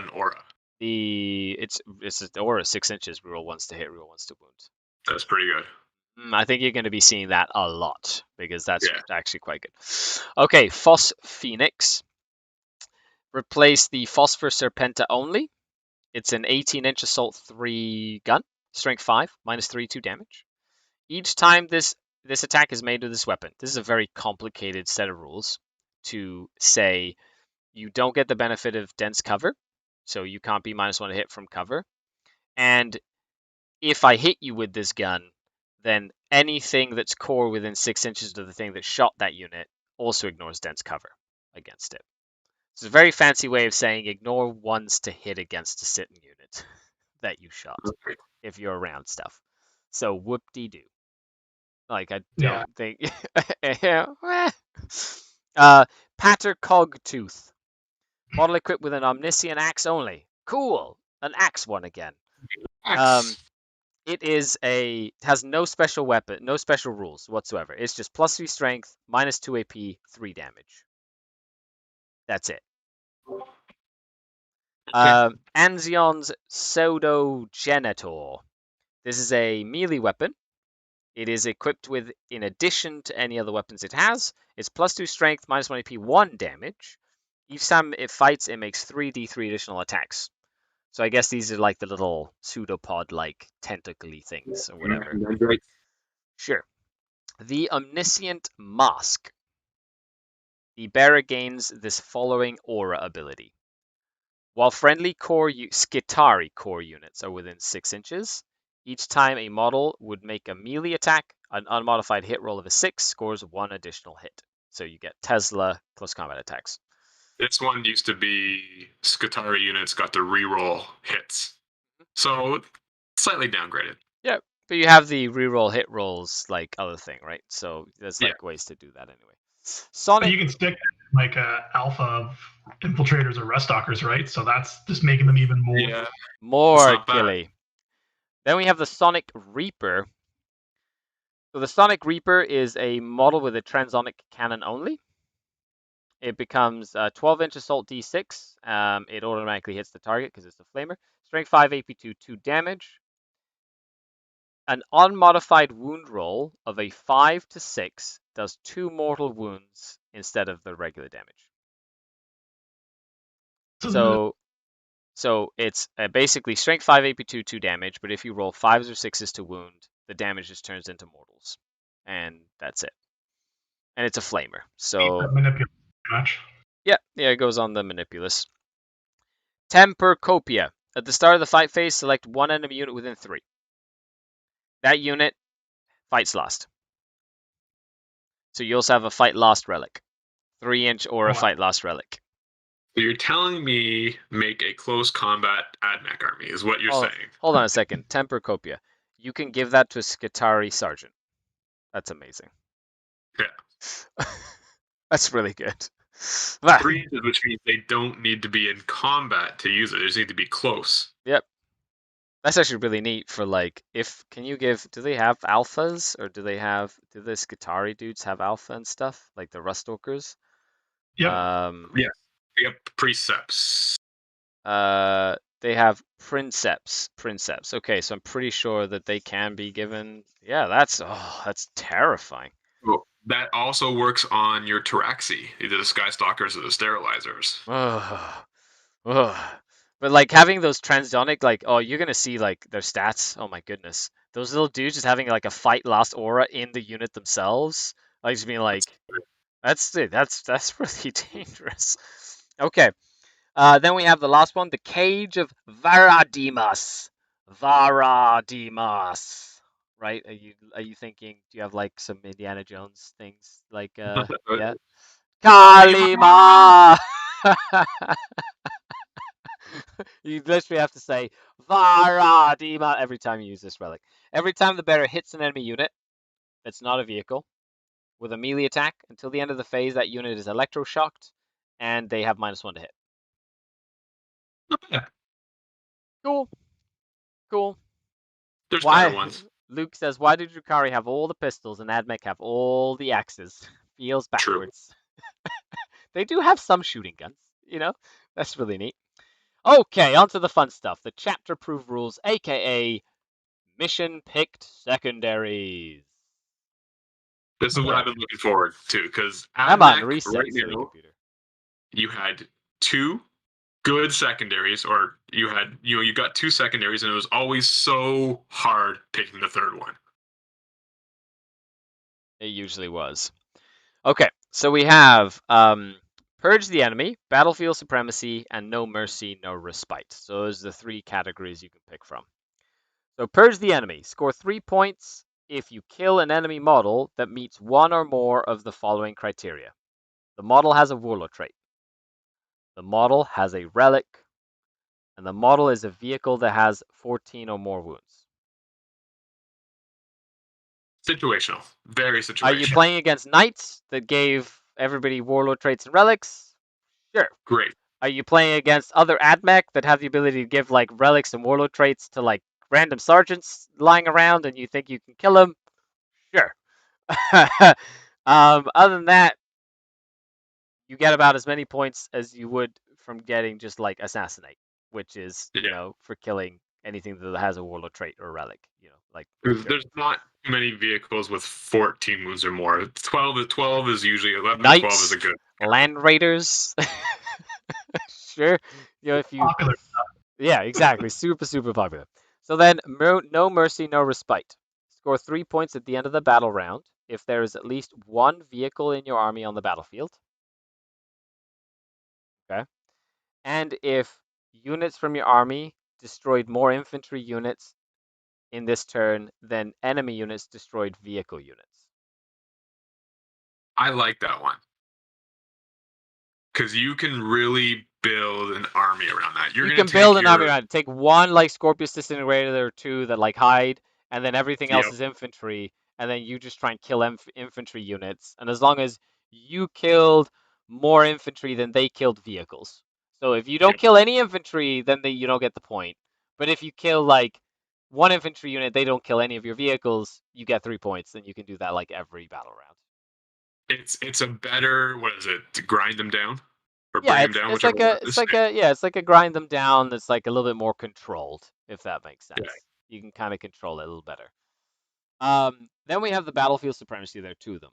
aura? It's an aura, 6 inches, reroll 1s to hit, reroll 1s to wound. That's pretty good. I think you're going to be seeing that a lot because that's actually quite good. Okay, Phos Phoenix. Replace the Phosphor Serpenta only. It's an 18-inch Assault 3 gun, Strength 5, -3, 2 damage. Each time this attack is made with this weapon, this is a very complicated set of rules to say you don't get the benefit of dense cover, so you can't be -1 to hit from cover. And if I hit you with this gun, then anything that's core within 6 inches of the thing that shot that unit also ignores dense cover against it. It's a very fancy way of saying ignore 1s to hit against a sitting unit that you shot if you're around stuff. So whoop-de-doo. Like, I don't think... Pater Cogtooth. Model equipped with an Omniscient Axe only. Cool! An axe one again. It has no special weapon, no special rules whatsoever. It's just +3 strength, -2 AP, 3 damage. That's it. Anzion's Pseudogenitor. This is a melee weapon. It is equipped with, in addition to any other weapons it has, it's +2 strength, -1 AP, 1 damage. Each time it fights, it makes 3d3 additional attacks. So I guess these are like the little pseudopod-like tentacly things or whatever. Sure. The Omniscient Mask. The bearer gains this following aura ability. While friendly Skitari core units are within 6 inches, each time a model would make a melee attack, an unmodified hit roll of a 6 scores 1 additional hit. So you get Tesla close combat attacks. This one used to be Skitari units got to reroll hits. So slightly downgraded. Yeah, but you have the reroll hit rolls like other thing, right? So there's like ways to do that anyway. Sonic. You can stick like alpha of infiltrators or rest stalkers, right? So that's just making them even more. Yeah. More not bad. killy. Then we have the Sonic Reaper. So the Sonic Reaper is a model with a transonic cannon only. It becomes 12-inch assault D6. It automatically hits the target because it's a flamer. Strength 5, AP 2, 2 damage. An unmodified wound roll of a 5 to 6 does 2 mortal wounds instead of the regular damage. So it's basically strength 5, AP 2, 2 damage, but if you roll 5s or 6s to wound, the damage just turns into mortals. And that's it. And it's a flamer. So match. yeah, it goes on the Manipulus. Tempercopia. At the start of the fight phase, select one enemy unit within 3. That unit fights last. So you also have a fight last relic. 3-inch or a fight last relic. So you're telling me make a close combat AdMech army is what you're saying. Hold on a second. Tempercopia. You can give that to a Skitarii Sergeant. That's amazing. Yeah. That's really good. 3 inches, which means they don't need to be in combat to use it. They just need to be close. Yep. That's actually really neat for like, do they have alphas or do the Skitarii dudes have alpha and stuff? Like the Rustalkers? Yep. Yes. Yep. Precepts. They have Princeps. Okay, so I'm pretty sure that they can be given. Yeah, that's terrifying. Well, that also works on your Taraxi, either the Sky Stalkers or the Sterilizers. But like having those transonic, like, oh, you're gonna see like their stats. Oh my goodness, those little dudes just having like a fight last aura in the unit themselves. Like just being like, that's really dangerous. Okay. Then we have the last one, the Cage of Varadimas. Right? Are you thinking? Do you have like some Indiana Jones things? Like yeah. Kalima. You literally have to say Varadima every time you use this relic. Every time the bearer hits an enemy unit that's not a vehicle with a melee attack, until the end of the phase, that unit is electroshocked, and they have -1 to hit. Yeah. Cool. There's better ones. Luke says, why did Drukhari have all the pistols and AdMech have all the axes? Feels backwards. They do have some shooting guns, you know? That's really neat. Okay, on to the fun stuff. The chapter-proof rules, aka mission-picked secondaries. This is what I've been looking forward to, because Come on, reset, right now, computer. You had 2 good secondaries, or you got 2 secondaries, and it was always so hard picking the third one. It usually was. Okay, so we have Purge the Enemy, Battlefield Supremacy, and No Mercy, No Respite. So those are the 3 categories you can pick from. So Purge the Enemy. Score 3 points if you kill an enemy model that meets 1 or more of the following criteria. The model has a Warlord trait. The model has a relic. And the model is a vehicle that has 14 or more wounds. Situational. Very situational. Are you playing against knights that gave everybody Warlord traits and relics? Sure. Great. Are you playing against other AdMech that have the ability to give like relics and Warlord traits to like random sergeants lying around and you think you can kill them? Sure. Other than that, you get about as many points as you would from getting just like Assassinate, which is, you know, for killing anything that has a Warlord trait or a relic. You know, like there's not many vehicles with 14 wounds or more. 12 is usually 11. Knights, 12 is a good. Land Raiders. Sure. You know, if you popular. Yeah, exactly. Super popular. So then, No Mercy, No Respite. Score 3 points at the end of the battle round if there is at least 1 vehicle in your army on the battlefield. Okay. And if units from your army destroyed more infantry units in this turn than enemy units destroyed vehicle units. I like that one. Because you can really build an army around that. You can build an army around it. Take 1 like Scorpius Disintegrator or 2 that like hide, and then everything else is infantry, and then you just try and kill infantry units. And as long as you killed more infantry than they killed vehicles. So if you don't kill any infantry, then you don't get the point. But if you kill like one infantry unit, they don't kill any of your vehicles, you get 3 points, and you can do that like every battle round. It's a better, what is it, to grind them down or Yeah, bring them down, whichever one. it's like a grind them down that's like a little bit more controlled, if that makes sense. Yeah. You can kind of control it a little better. Then we have the battlefield supremacy. There are 2 of them.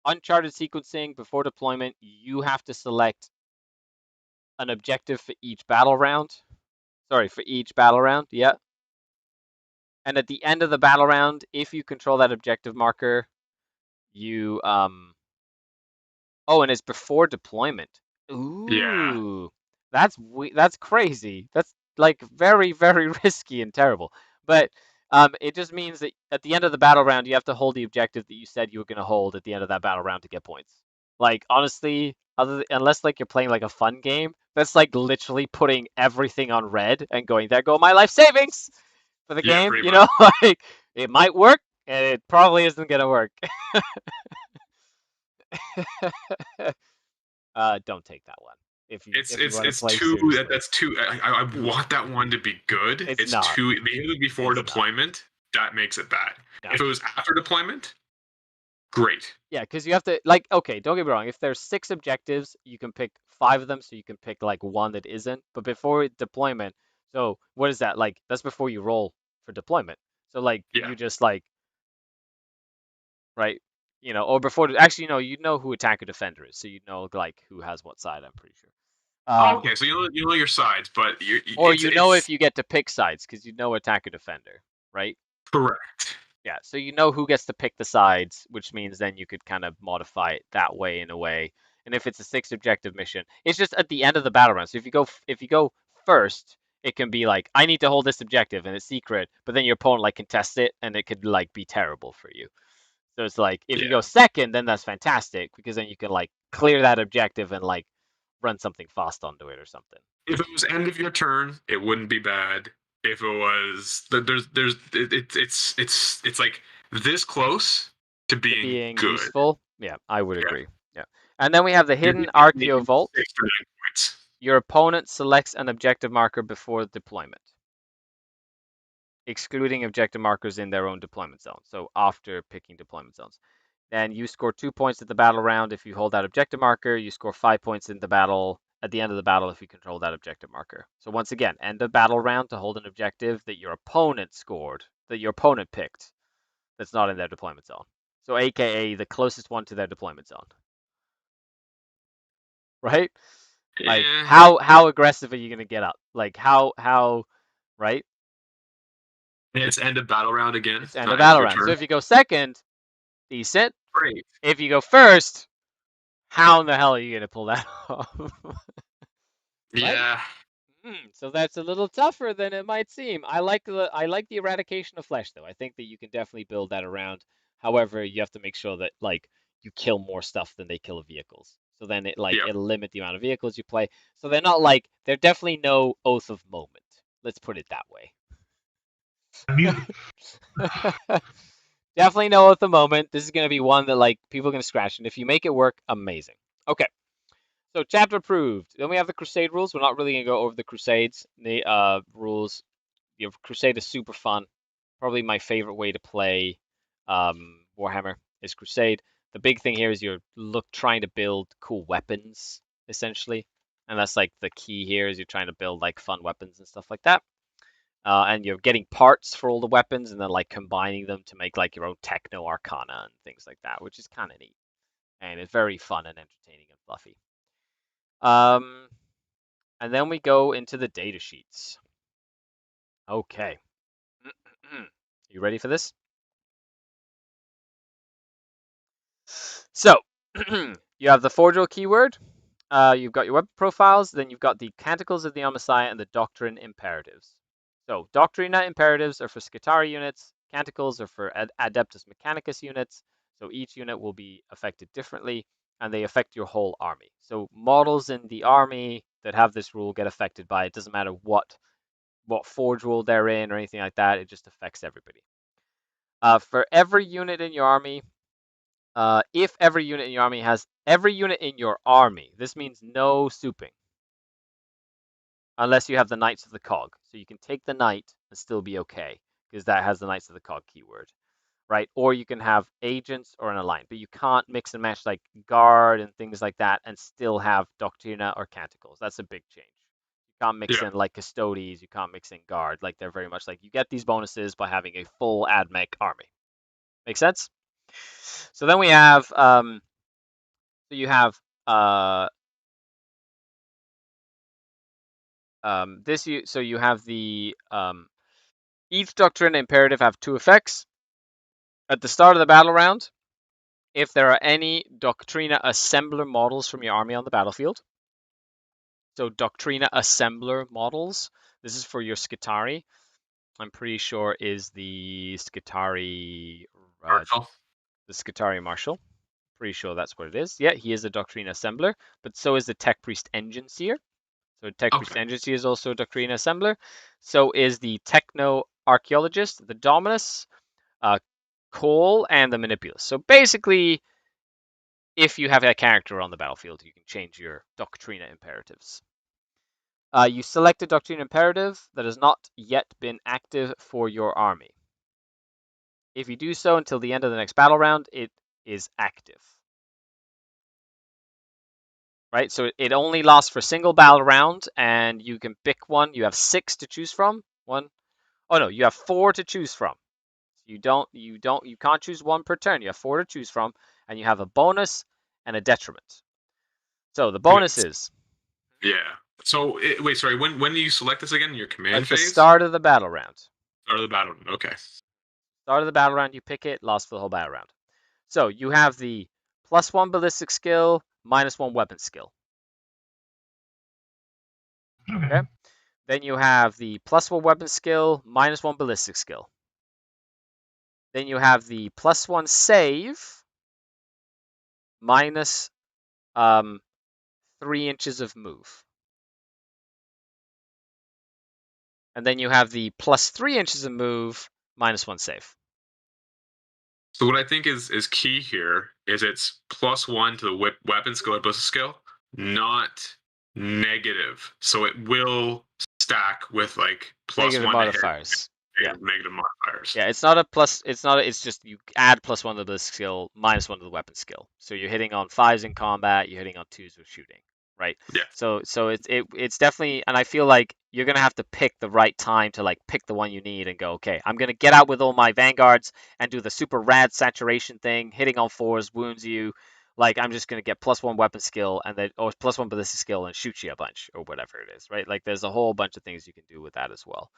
Uncharted sequencing. Before deployment, you have to select an objective for each battle round. Sorry, for each battle round, yeah. And at the end of the battle round, if you control that objective marker, you oh, and it's before deployment. Ooh. Yeah. That's crazy. That's like very, very risky and terrible. But it just means that at the end of the battle round, you have to hold the objective that you said you were going to hold at the end of that battle round to get points. Like honestly, unless like you're playing like a fun game, that's like literally putting everything on red and going, there go my life savings for the game. You know, like it might work, and it probably isn't going to work. Don't take that one. If you want to play too seriously. That's too. I want that one to be good. It's not. Too before deployment. That makes it bad. No. If it was after deployment, great. Yeah, because you have to like. Okay, don't get me wrong. If there's 6 objectives, you can pick 5 of them, so you can pick like one that isn't. But before deployment, so what is that like? That's before you roll for deployment. So like you just like, right? You know, or before actually, you know who attack or defender is, so you know like who has what side. I'm pretty sure. Okay, so you know your sides, but if you get to pick sides because you know attack or defender, right? Correct. Yeah, so you know who gets to pick the sides, which means then you could kind of modify it that way in a way. And if it's a 6 objective mission, it's just at the end of the battle round. So if you go first, it can be like, I need to hold this objective and it's secret, but then your opponent like contests it and it could like be terrible for you. So it's like if you go second, then that's fantastic because then you can like clear that objective and like run something fast onto it or something. If it was end of your turn, it wouldn't be bad. If it was it's like this close to being good. Useful. Yeah, I would agree. Yeah. And then we have the hidden Archeo Vault. Your opponent selects an objective marker before deployment, excluding objective markers in their own deployment zone. So after picking deployment zones. Then you score 2 points at the battle round if you hold that objective marker. You score 5 points in the battle at the end of the battle if you control that objective marker. So once again, end of battle round to hold an objective that your opponent scored, that your opponent picked, that's not in their deployment zone. So AKA the closest one to their deployment zone. Right? Like how aggressive are you gonna get up? Like how right? It's end of battle round again. It's end of battle round. So if you go second, decent. Great. If you go first, how in the hell are you gonna pull that off? Yeah. So that's a little tougher than it might seem. I like the eradication of flesh though. I think that you can definitely build that around. However, you have to make sure that like you kill more stuff than they kill vehicles. So then it'll limit the amount of vehicles you play. So they're not like they're definitely no oath of moment. Let's put it that way. Definitely no oath of moment. This is gonna be one that like people are gonna scratch, and if you make it work, amazing. Okay. So chapter approved. Then we have the Crusade rules. We're not really gonna go over the Crusades. The rules. Crusade is super fun. Probably my favorite way to play Warhammer is Crusade. The big thing here is you're trying to build cool weapons, essentially. And that's like the key here is you're trying to build like fun weapons and stuff like that. And you're getting parts for all the weapons and then like combining them to make like your own techno arcana and things like that, which is kind of neat. And it's very fun and entertaining and fluffy. And then we go into the data sheets. Okay. You ready for this? So, you have the Forgeal keyword. You've got your weapon profiles. Then you've got the Canticles of the Omnissiah and the Doctrine Imperatives. So, Doctrine Imperatives are for Skitarii units. Canticles are for Adeptus Mechanicus units. So, each unit will be affected differently, and they affect your whole army. So, models in the army that have this rule get affected by it. Doesn't matter what forge rule they're in or anything like that. It just affects everybody. For every unit in your army, if every unit in your army has this means no souping. Unless you have the Knights of the Cog. So you can take the Knight and still be okay, because that has the Knights of the Cog keyword. Right? Or you can have agents or an alliance, but you can't mix and match like guard and things like that and still have Doctrina or Canticles. That's a big change. You can't mix in like Custodes, you can't mix in guard. Like they're very much like you get these bonuses by having a full AdMech army. Make sense? So then we have so you have so you have the each Doctrina imperative have 2 effects. At the start of the battle round, if there are any Doctrina assembler models from your army on the battlefield, so Doctrina assembler models, this is for your Skitari. I'm pretty sure is the Skitari Marshal. The Skitari Marshal. Pretty sure that's what it is. Yeah, he is a Doctrina assembler, but so is the Tech Priest Engine Seer. So Tech Priest Engine Seer is also a Doctrina assembler. So is the Techno Archaeologist, the Dominus, Cole, and the Manipulus. So basically, if you have a character on the battlefield, you can change your Doctrina imperatives. You select a Doctrina imperative that has not yet been active for your army. If you do so until the end of the next battle round, it is active. Right, so it only lasts for a single battle round, and you can pick one. You have 6 to choose from. You have 4 to choose from. You can't choose one per turn. You have 4 to choose from, and you have a bonus and a detriment. So the bonus is. Yeah. So wait, sorry. When do you select this again? Your command phase. At the start of the battle round. Start of the battle. Okay. Start of the battle round, you pick it. Lasts for the whole battle round. So you have the +1 ballistic skill, -1 weapon skill. Okay. Then you have the +1 weapon skill, -1 ballistic skill. Then you have the +1 save, minus 3 inches of move. And then you have the +3 inches of move, -1 save. So what I think is key here is it's +1 to the weapon skill or ballistic skill, not negative. So it will stack with like +1 modifiers. Negative modifiers. Yeah, it's not a plus. It's just you add +1 to the ballistic skill, -1 to the weapon skill. So you're hitting on 5s in combat. You're hitting on 2s with shooting. Right. Yeah. So it's definitely, and I feel like you're gonna have to pick the right time to like pick the one you need and go, okay, I'm gonna get out with all my vanguards and do the super rad saturation thing, hitting on 4s wounds you. Like I'm just gonna get +1 weapon skill and then or +1 ballistic skill and shoot you a bunch or whatever it is, right? Like there's a whole bunch of things you can do with that as well.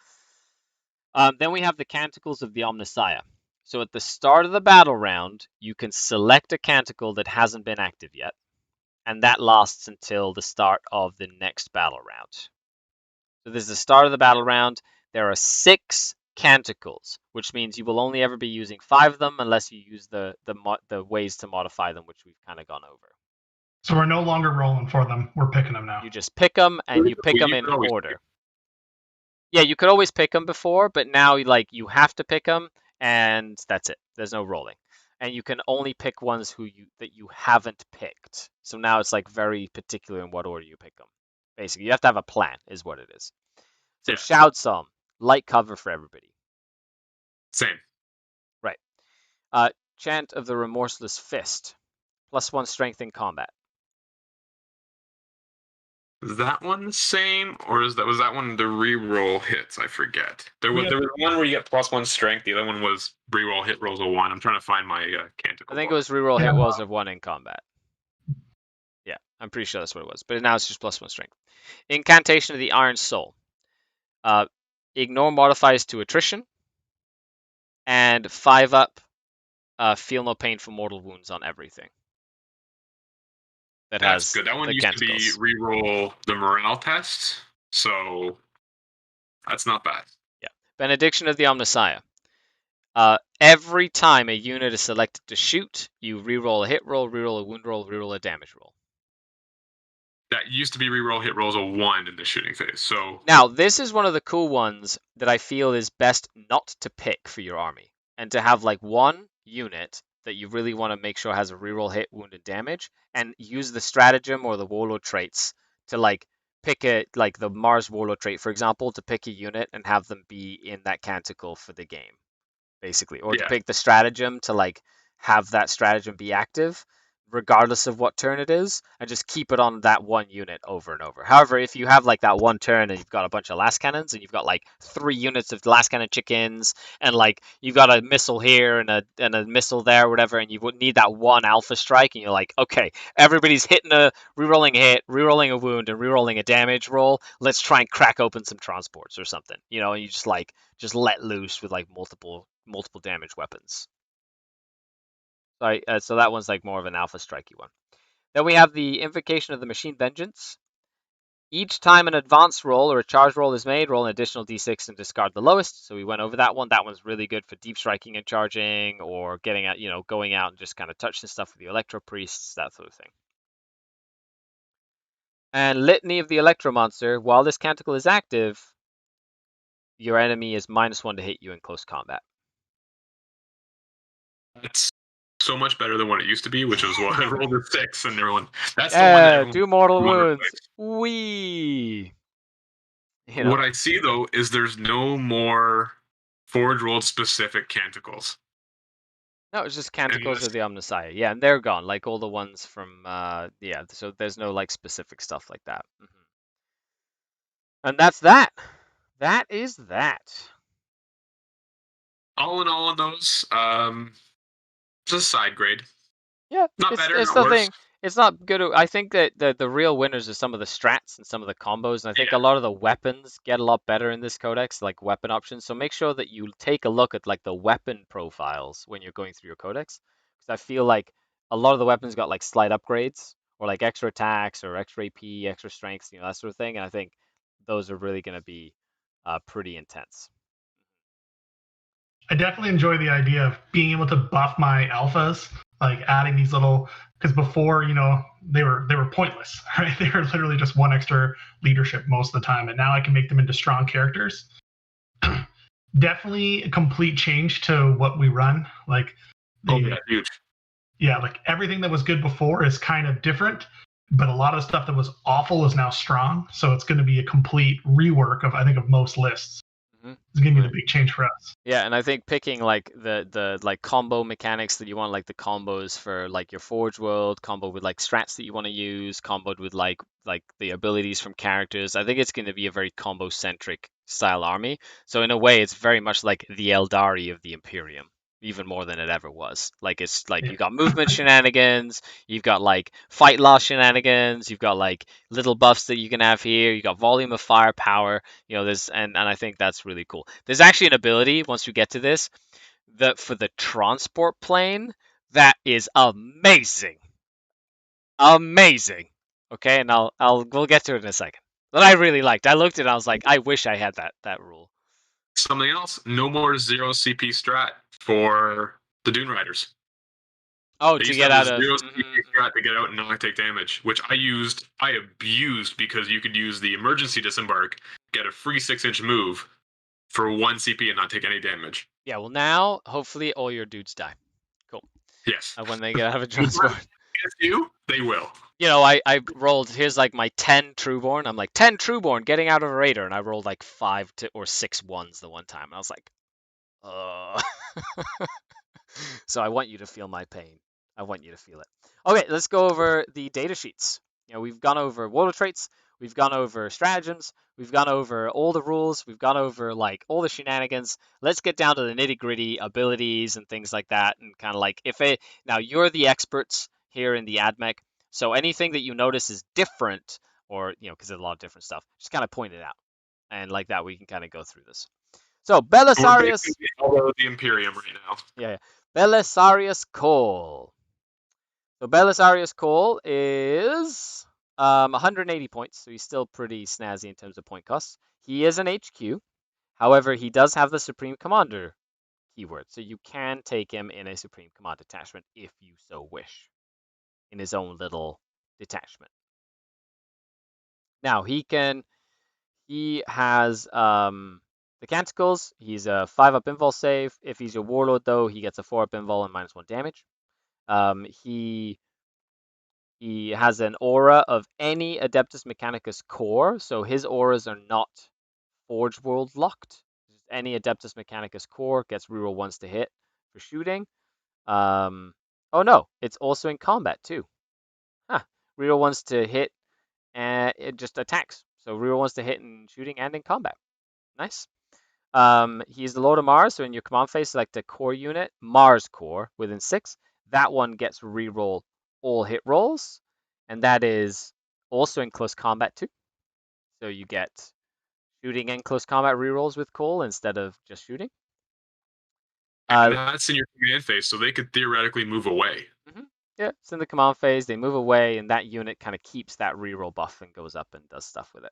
Then we have the Canticles of the Omnissiah. So at the start of the battle round, you can select a canticle that hasn't been active yet, and that lasts until the start of the next battle round. So this is the start of the battle round. There are 6 canticles, which means you will only ever be using 5 of them unless you use the ways to modify them, which we've kind of gone over. So we're no longer rolling for them. We're picking them now. You just pick them, and you pick them in order. Yeah, you could always pick them before, but now like you have to pick them, and that's it. There's no rolling, and you can only pick ones that you haven't picked. So now it's like very particular in what order you pick them. Basically, you have to have a plan, is what it is. So Shout Psalm, light cover for everybody. Same. Right. Chant of the Remorseless Fist, +1 strength in combat. Is that one the same, or was that one the reroll hits? I forget. There was one where you get +1 strength. The other one was reroll hit rolls of 1. I'm trying to find my canticle. I think it was reroll hit rolls of 1 in combat. Yeah, I'm pretty sure that's what it was. But now it's just +1 strength. Incantation of the Iron Soul. Ignore modifiers to attrition. And 5 up. Feel no pain for mortal wounds on everything. That's good. That one used to be reroll the morale test, so that's not bad. Yeah. Benediction of the Omnissiah. Every time a unit is selected to shoot, you reroll a hit roll, reroll a wound roll, reroll a damage roll. That used to be reroll hit rolls of 1 in the shooting phase. So now this is one of the cool ones that I feel is best not to pick for your army, and to have like one unit that you really want to make sure has a reroll hit, wound, and damage, and use the stratagem or the warlord traits to like pick like the Mars warlord trait, for example, to pick a unit and have them be in that canticle for the game, basically, or to pick the stratagem to like have that stratagem be active regardless of what turn it is, and just keep it on that one unit over and over. However, if you have like that one turn and you've got a bunch of last cannons and you've got like 3 units of last cannon chickens and like you've got a missile here and a missile there or whatever, and you would need that one alpha strike, and you're like, okay, everybody's hitting a rerolling a hit, rerolling a wound, and rerolling a damage roll. Let's try and crack open some transports or something, you know, and you just let loose with like multiple damage weapons. So that one's like more of an alpha strikey one. Then we have the Invocation of the Machine Vengeance. Each time an advance roll or a charge roll is made, roll an additional d6 and discard the lowest. So we went over that one. That one's really good for deep striking and charging, or getting out, you know, going out and just kind of touching stuff with the Electro Priests, that sort of thing. And Litany of the Electro Monster. While this canticle is active, your enemy is -1 to hit you in close combat. That's so much better than what it used to be, which was what I rolled a 6, and everyone. That's the one that everyone 2 mortal wounds. replaced. Wee. You know? What I see though is there's no more Forge World specific canticles. No, it's just Canticles of the Omnissiah. Yeah, and they're gone, like all the ones from, yeah, so there's no, like, specific stuff like that. And that's that. That is that. All in all, on those, just a side grade. Yeah, Not better, it's not the worse. thing. It's not good. I think that the real winners are some of the strats and some of the combos, and I think a lot of the weapons get a lot better in this codex, like weapon options. So make sure that you take a look at like the weapon profiles when you're going through your codex, because I feel like a lot of the weapons got like slight upgrades or like extra attacks or extra AP, extra strengths, you know, that sort of thing. And I think those are really going to be pretty intense. I definitely enjoy the idea of being able to buff my alphas, like adding these little, because before, you know, they were pointless, right? They were literally just one extra leadership most of the time, and now I can make them into strong characters. Definitely a complete change to what we run. Like, Huge. Yeah, like everything that was good before is kind of different, but a lot of stuff that was awful is now strong. So it's going to be a complete rework of, I think, of most lists. It's going to be the big change for us. Yeah, and I think picking like the like combo mechanics that you want, like the combos for like your Forge World, combo with like strats that you want to use, comboed with like the abilities from characters. I think it's going to be a very combo centric style army. So in a way, it's very much like the Eldari of the Imperium, even more than it ever was. Like it's like you got movement shenanigans, you've got like fight loss shenanigans, you've got like little buffs that you can have here, you got volume of firepower, you know, there's and I think that's really cool. There's actually an ability once we get to this that for the transport plane that is amazing. Amazing. Okay, and we'll get to it in a second. That I really liked. I looked at it, I was like, I wish I had that rule. Something else, no more 0 CP strat for the Dune Riders. Oh, to get out of 0 CP strat to get out and not take damage, which I abused because you could use the emergency disembark, get a free 6-inch move for 1 CP and not take any damage. Yeah, well now hopefully all your dudes die. Cool. Yes. When they get out of a transport. If you, they will. You know, I rolled, here's like my 10 Trueborn. I'm like, 10 Trueborn getting out of a Raider. And I rolled like 5 or 6 ones the one time. And I was like, So I want you to feel my pain. I want you to feel it. Okay, let's go over the data sheets. You know, we've gone over warlord traits. We've gone over stratagems. We've gone over all the rules. We've gone over like all the shenanigans. Let's get down to the nitty gritty abilities and things like that. And kind of like now you're the experts here in the AdMech. So anything that you notice is different, or you know, because there's a lot of different stuff, just kind of point it out. And like that, we can kind of go through this. So Belisarius. The Imperium right now. Yeah. Belisarius Cole. So Belisarius Cole is 180 points, so he's still pretty snazzy in terms of point costs. He is an HQ. However, he does have the Supreme Commander keyword, so you can take him in a Supreme Command detachment if you so wish, in his own little detachment. Now, he has the Canticles. He's a 5-up invul save. If he's a Warlord, though, he gets a 4-up invul and -1 damage. He has an aura of any Adeptus Mechanicus core, so his auras are not Forge World locked. Any Adeptus Mechanicus core gets reroll once to hit for shooting. Oh no, it's also in combat too. Huh. Reroll once to hit and it just attacks. So reroll once to hit in shooting and in combat. Nice. He's the Lord of Mars, so in your command phase, select a core unit, Mars core, within 6. That one gets reroll all hit rolls, and that is also in close combat too. So you get shooting and close combat rerolls with Cole instead of just shooting. And that's in your command phase, so they could theoretically move away. Yeah, it's in the command phase. They move away, and that unit kind of keeps that reroll buff and goes up and does stuff with it.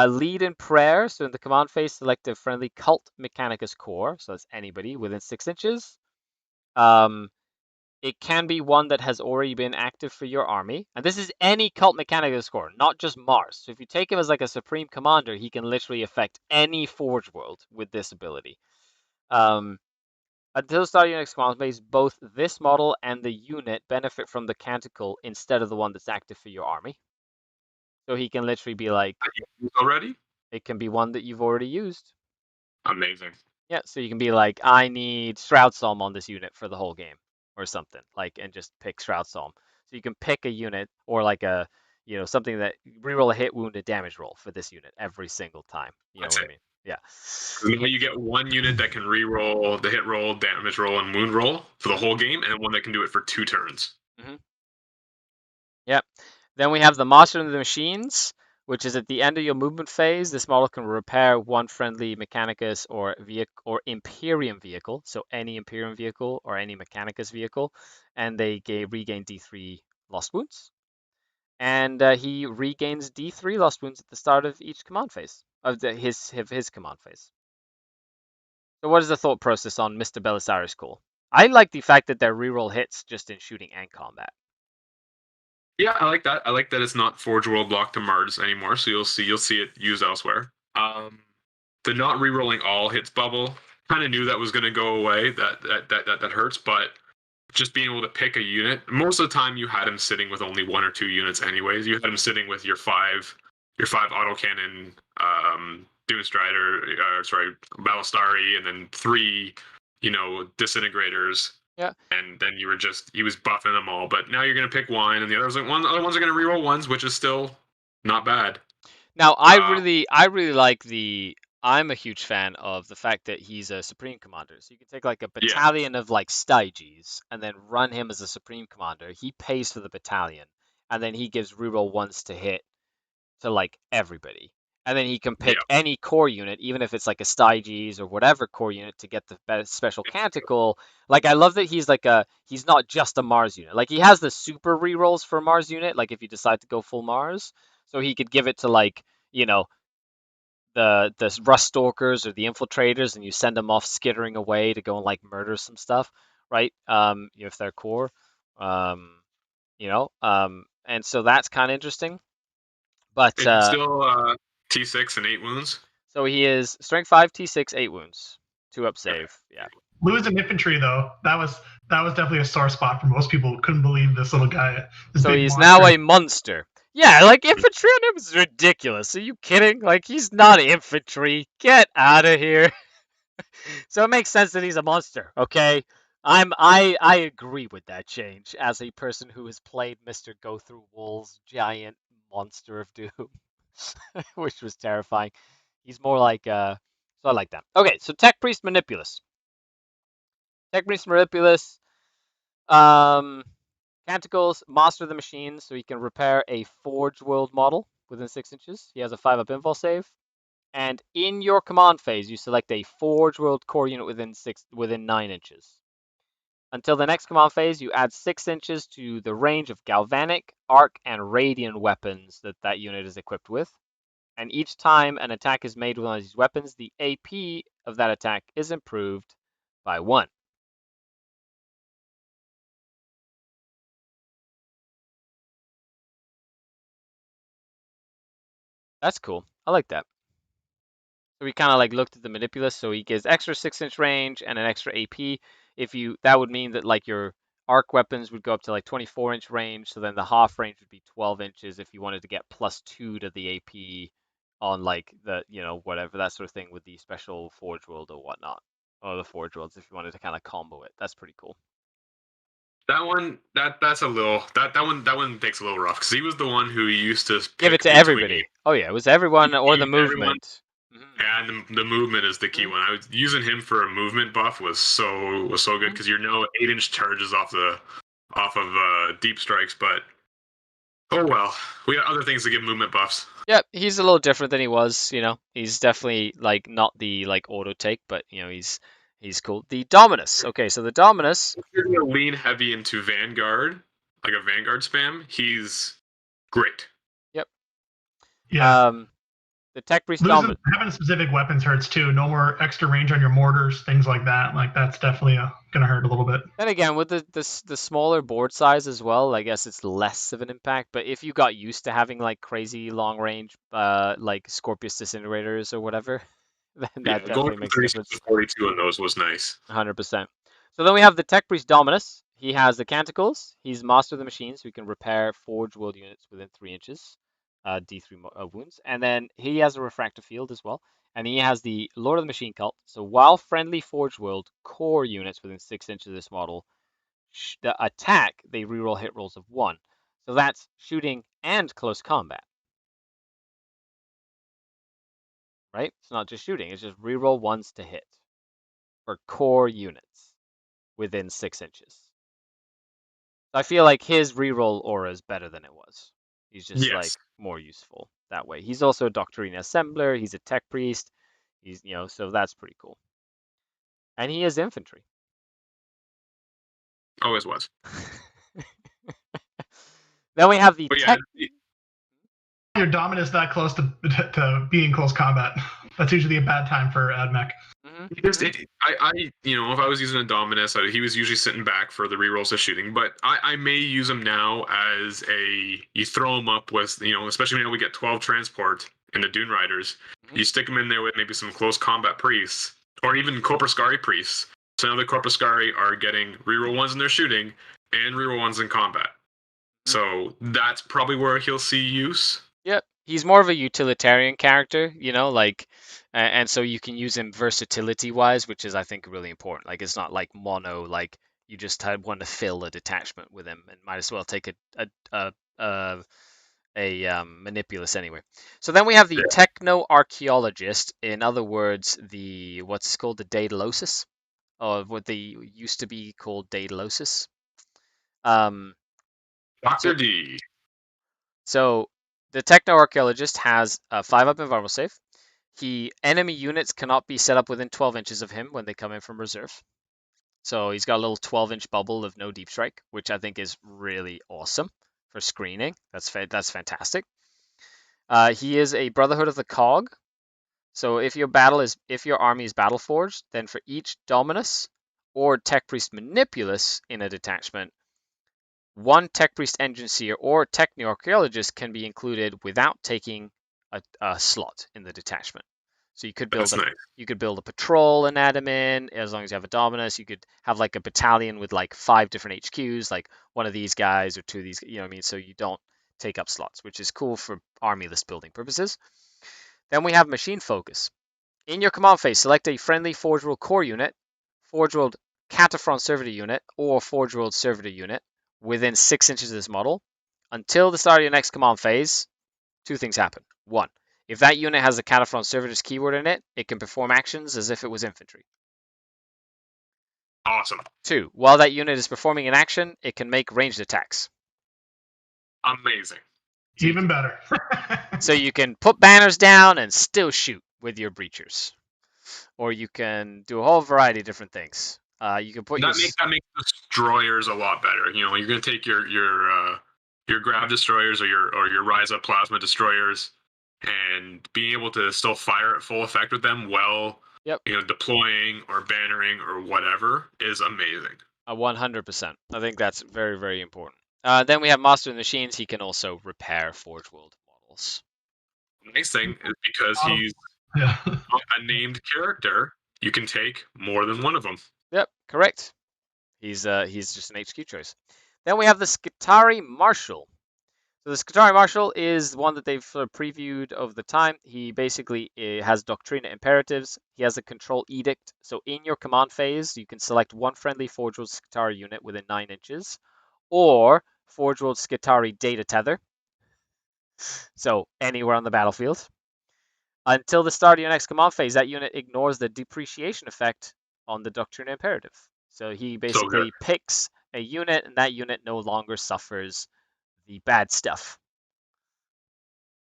Lead in prayer. So in the command phase, select a friendly cult Mechanicus core. So that's anybody within 6 inches. It can be one that has already been active for your army. And this is any cult Mechanicus core, not just Mars. So if you take him as like a supreme commander, he can literally affect any Forge World with this ability. Until start your next command phase, both this model and the unit benefit from the canticle instead of the one that's active for your army. So he can literally be like... Already? It can be one that you've already used. Amazing. Yeah, so you can be like, I need Shroud Psalm on this unit for the whole game, or something, like, and just pick Shroud Psalm. So you can pick a unit, or like a, you know, something that reroll a hit, wound, a damage roll for this unit every single time. You know what I mean? Yeah. Now you get one unit that can reroll the hit roll, damage roll, and wound roll for the whole game, and one that can do it for 2 turns. Yep. Then we have the Master of the Machines, which is at the end of your movement phase. This model can repair one friendly Mechanicus or Imperium vehicle, so any Imperium vehicle or any Mechanicus vehicle, and they regain D3 lost wounds. And he regains D3 lost wounds at the start of each command phase, of his command phase. So what is the thought process on Mr. Belisarius Cole? I like the fact that they're reroll hits just in shooting and combat. Yeah, I like that. I like that it's not Forge World locked to Mars anymore, so you'll see it used elsewhere. The not rerolling all hits bubble, kind of knew that was going to go away. That hurts, but just being able to pick a unit. Most of the time, you had him sitting with only 1 or 2 units, anyways. You had him sitting with your 5 autocannon, Doomstrider, Battlestari, and then 3, disintegrators. Yeah. And then he was buffing them all. But now you're gonna pick one, and the other ones are gonna reroll ones, which is still not bad. Now I really like I'm a huge fan of the fact that he's a Supreme Commander. So you can take like a battalion of like Stygis and then run him as a Supreme Commander. He pays for the battalion, and then he gives reroll ones to hit to like everybody. And then he can pick any core unit, even if it's like a Stygis or whatever core unit, to get the best special canticle. Like, I love that he's not just a Mars unit. Like, he has the super rerolls for Mars unit, like if you decide to go full Mars. So he could give it to like, the Rust Stalkers or the Infiltrators, and you send them off skittering away to go and like murder some stuff, right? If they're core. And so that's kind of interesting. But still T6 and 8 wounds. So he is strength 5, T6, 8 wounds, 2 up save. Yeah. Losing infantry though, that was definitely a sore spot for most people. Couldn't believe this little guy. So he's now a monster. Yeah, like infantry on him is ridiculous. Are you kidding? Like, he's not infantry. Get out of here. So it makes sense that he's a monster. Okay. I agree with that change as a person who has played Mr. Go Through Walls giant monster of doom. Which was terrifying. He's more like so I like that. Okay, so Tech Priest Manipulus. Tech Priest Manipulus, Canticles, Master of the Machines, so he can repair a Forge World model within 6 inches. He has a 5-up invul save. And in your command phase, you select a Forge World core unit within 9 inches. Until the next command phase, you add 6 inches to the range of galvanic, arc, and radiant weapons that unit is equipped with. And each time an attack is made with one of these weapons, the AP of that attack is improved by 1. That's cool. I like that. So we kind of like looked at the Manipulus, so he gives extra 6-inch range and an extra AP. That would mean that like your arc weapons would go up to like 24-inch range, so then the half range would be 12 inches if you wanted to get +2 to the AP on like the, whatever, that sort of thing with the special Forge World or whatnot. Or the Forge Worlds if you wanted to kind of combo it. That's pretty cool. That one, that's a little that one takes a little rough because he was the one who used to Give it to everybody. Oh yeah, it was everyone or the movement. And the movement is the key one. I was using him for a movement buff was so good because 8-inch charges off of deep strikes, but oh well, we got other things to give movement buffs. Yep, he's a little different than he was. He's definitely like not the like auto take, but he's cool. The Dominus. Okay, so the Dominus. If you're gonna lean heavy into Vanguard, like a Vanguard spam, he's great. Yep. Yeah. The Tech Priest Dominus. Having specific weapons hurts too. No more extra range on your mortars, things like that. Like that's definitely gonna hurt a little bit. And again, with the smaller board size as well, I guess it's less of an impact. But if you got used to having like crazy long range, like Scorpius disintegrators or whatever, then that definitely makes a difference. 42 on those was nice. 100%. So then we have the Tech Priest Dominus. He has the Canticles. He's Master of the Machine, so he can repair Forge World units within 3 inches. D3 wounds, and then he has a refractor field as well, and he has the Lord of the Machine Cult. So while friendly Forge World core units within 6 inches of this model attack, they reroll hit rolls of 1. So that's shooting and close combat, right? It's not just shooting; it's just reroll 1s to hit for core units within 6 inches. So I feel like his reroll aura is better than it was. He's just like more useful that way. He's also a Doctrine Assembler. He's a Tech Priest. He's so that's pretty cool. And he is infantry. Always was. Then we have the tech. Your Dominus that close to being close combat. That's usually a bad time for AdMech. If I was using a Dominus, he was usually sitting back for the rerolls of shooting. But I may use him now as you throw him up with, especially when we get 12 transport in the Dune Riders. You stick him in there with maybe some close combat priests or even Corpuscari priests. So now the Corpuscari are getting reroll 1s in their shooting and reroll 1s in combat. So that's probably where he'll see use. Yep. He's more of a utilitarian character, and so you can use him versatility-wise, which is, I think, really important. Like, it's not like mono, like you just want to fill a detachment with him and might as well take a manipulus anyway. So then we have the techno-archaeologist, in other words, what's called the Daedalosus, or what they used to be called Daedalosus. Dr. D. So the techno-archaeologist has a 5-up invulnerable save. Enemy units cannot be set up within 12 inches of him when they come in from reserve. So he's got a little 12-inch bubble of no deep strike, which I think is really awesome for screening. That's fantastic. He is a Brotherhood of the Cog. So if your army is battle forged, then for each Dominus or Tech Priest Manipulus in a detachment, one Tech Priest Engine Seer or Techno Archaeologist can be included without taking a slot in the detachment. So you could build a patrol and add him in as long as you have a Dominus. You could have like a battalion with like 5 different HQs, like one of these guys or 2 of these. You know what I mean? So you don't take up slots, which is cool for army list building purposes. Then we have Machine Focus. In your command phase, select a friendly Forge World core unit, Forge World Cataphront Servitor unit, or Forge World Servitor unit within 6 inches of this model. Until the start of your next command phase, 2 things happen. 1, if that unit has a Cataphront Servitor's keyword in it, it can perform actions as if it was infantry. Awesome. 2, while that unit is performing an action, it can make ranged attacks. Amazing. Even better. So you can put banners down and still shoot with your breachers. Or you can do a whole variety of different things. You can put that makes destroyers a lot better. You're going to take your grav destroyers or your Ryza plasma destroyers and being able to still fire at full effect with them while deploying or bannering or whatever is amazing. 100%. I think that's very, very important. Then we have Master of the Machines. He can also repair Forge World models. The nice thing is because he's a named character, you can take more than one of them. Yep, correct. He's just an HQ choice. Then we have the Skitarii Marshal. So the Skitarii Marshal is one that they've sort of previewed over the time. He basically has Doctrina Imperatives. He has a Control Edict. So in your command phase, you can select one friendly Forge World Skitarii unit within 9 inches, or Forge World Skitarii Data Tether. So anywhere on the battlefield. Until the start of your next command phase, that unit ignores the depreciation effect on the Doctrina Imperative. So he basically picks a unit, and that unit no longer suffers the bad stuff.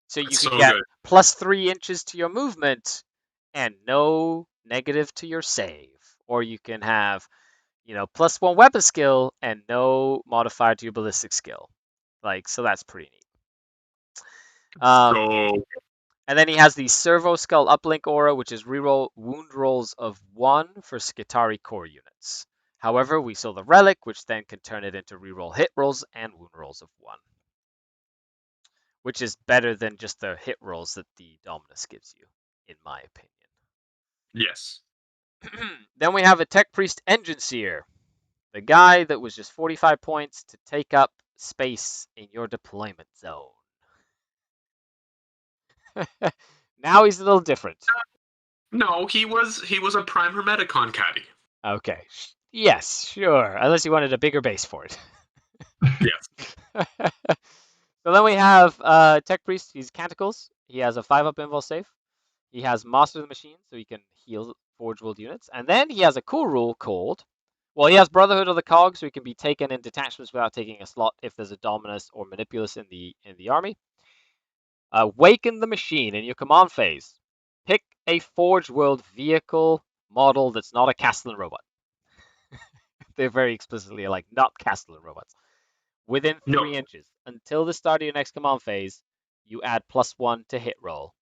So you can get +3 inches to your movement and no negative to your save. Or you can have, +1 weapon skill and no modifier to your ballistic skill. So that's pretty neat. And then he has the Servo Skull Uplink Aura, which is reroll wound rolls of 1 for Skitarii core units. However, we saw the Relic, which then can turn it into reroll hit rolls and wound rolls of 1. Which is better than just the hit rolls that the Dominus gives you, in my opinion. Yes. Then we have a Tech Priest Engine Seer. The guy that was just 45 points to take up space in your deployment zone. Now he's a little different. No, he was a Prime Hermeticon caddy. Okay. Yes, sure. Unless you wanted a bigger base for it. Yes. So then we have Tech Priest. He's Canticles. He has a 5-up invul save. He has Master of the Machine, so he can heal Forge World units. And then he has a cool rule called, he has Brotherhood of the Cog, so he can be taken in detachments without taking a slot if there's a Dominus or Manipulus in the army. Awaken the Machine in your command phase. Pick a Forge World vehicle model that's not a Castellan robot. They're very explicitly like not Castellan robots. Within 3 inches. Until the start of your next command phase, you add +1 to hit roll.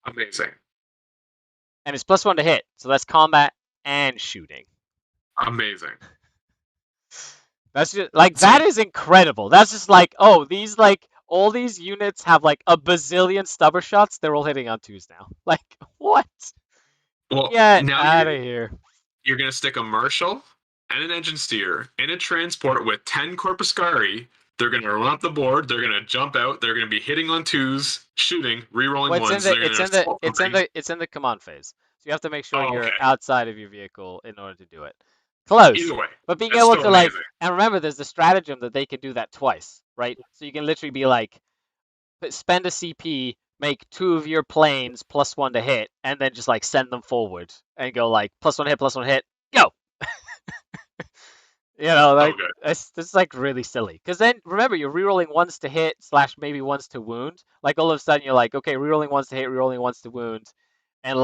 Amazing. And it's +1 to hit, so that's combat and shooting. Amazing. That's just that is incredible. That's just these all these units have a bazillion stubber shots. They're all hitting on 2s now. What? Well, get now out of here. You're gonna stick a Marshal and an Engine Steer in a transport with 10 Corpuscari. They're gonna run up the board. They're gonna jump out. They're gonna be hitting on 2s, shooting, re-rolling 1s. It's in the command phase. So you have to make sure you're outside of your vehicle in order to do it. Close. Either way. But being able to and remember, there's the stratagem that they can do that twice, right? So you can literally be spend a CP, make 2 of your planes +1 to hit, and then just send them forward and go +1 hit, +1 hit, go. This is really silly. Because then remember, you're rerolling 1s to hit / maybe 1s to wound. All of a sudden you're okay, rerolling 1s to hit, rerolling 1s to wound, and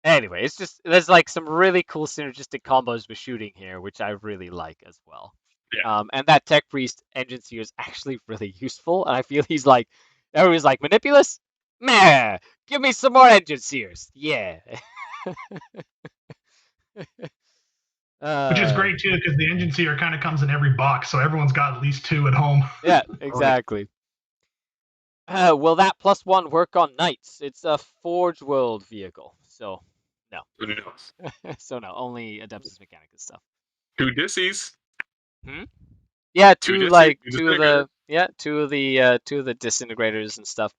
anyway, it's just there's some really cool synergistic combos with shooting here, which I really like as well. Yeah. And that Tech Priest Engine Seer is actually really useful, and I feel he's everybody's Manipulus? Meh! Give me some more Engine Seers! Yeah! Which is great too, because the Engine Seer kind of comes in every box, so everyone's got at least 2 at home. Yeah, exactly. Will that +1 work on Knights? It's a Forge World vehicle, so no. So no, only Adeptus Mechanicus stuff. 2 Dissies. Yeah, two of the disintegrators and stuff.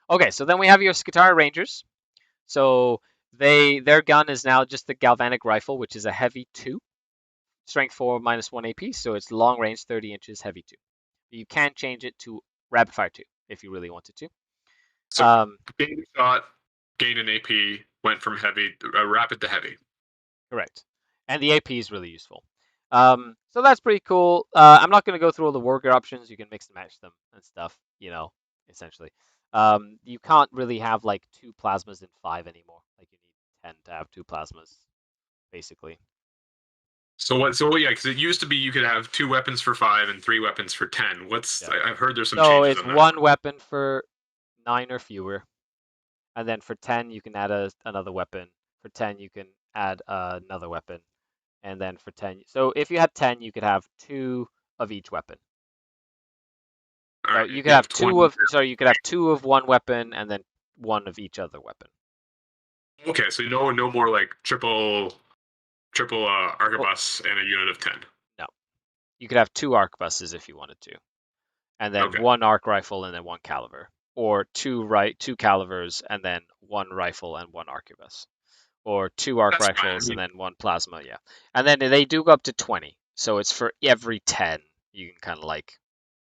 Okay, so then we have your Skitarii Rangers. So their gun is now just the Galvanic Rifle, which is a heavy 2, strength 4, -1 AP. So it's long range, 30 inches, heavy 2. You can change it to rapid fire 2 if you really wanted to. So gained a shot, gained an AP, went from rapid to heavy. Correct, and the AP is really useful. So that's pretty cool. I'm not going to go through all the war gear options. You can mix and match them and stuff, essentially. You can't really have 2 plasmas in 5 anymore. You need 10 to have 2 plasmas, basically. So yeah, because it used to be you could have 2 weapons for 5 and 3 weapons for 10. I've heard there's some changes. So it's 1 weapon for 9 or fewer, and then for 10 you can add another weapon. For 10 you can add another weapon. And then for 10, so if you had 10, you could have 2 of each weapon. Right, you could have 2 of, you could have 2 of one weapon and then 1 of each other weapon. Okay, so no more triple triple arquebus and a unit of 10. No. You could have 2 arquebuses if you wanted to. And then Okay. 1 arc rifle and then 1 caliver. Or 2 calivers and then 1 rifle and 1 arquebus. Or 2 arc That's fine. rifles and then 1 plasma, yeah. And then they do go up to 20. So it's for every 10 you can kind of like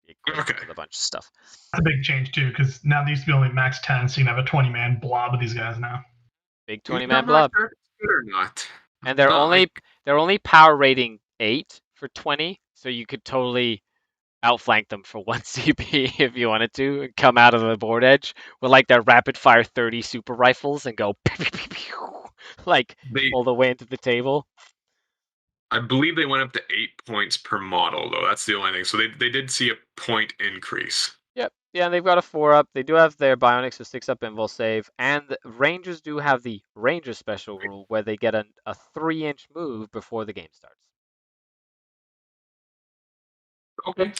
equate with a bunch of stuff. That's a big change too, because now these be only max 10, so you can have a 20-man blob of these guys now. Big 20-man blob. Sure good or not. And they're only power rating 8 for 20, so you could totally outflank them for 1 CP if you wanted to, and come out of the board edge with like their rapid fire 30 super rifles and go pew, pew, pew, pew, like all the way into the table. I believe they went up to 8 points per model, though. That's the only thing. So they did see a point increase. Yep. Yeah, they've got a 4-up. They do have their bionics with 6-up invul save, and the Rangers do have the Ranger special rule where they get a 3-inch move before the game starts. Okay.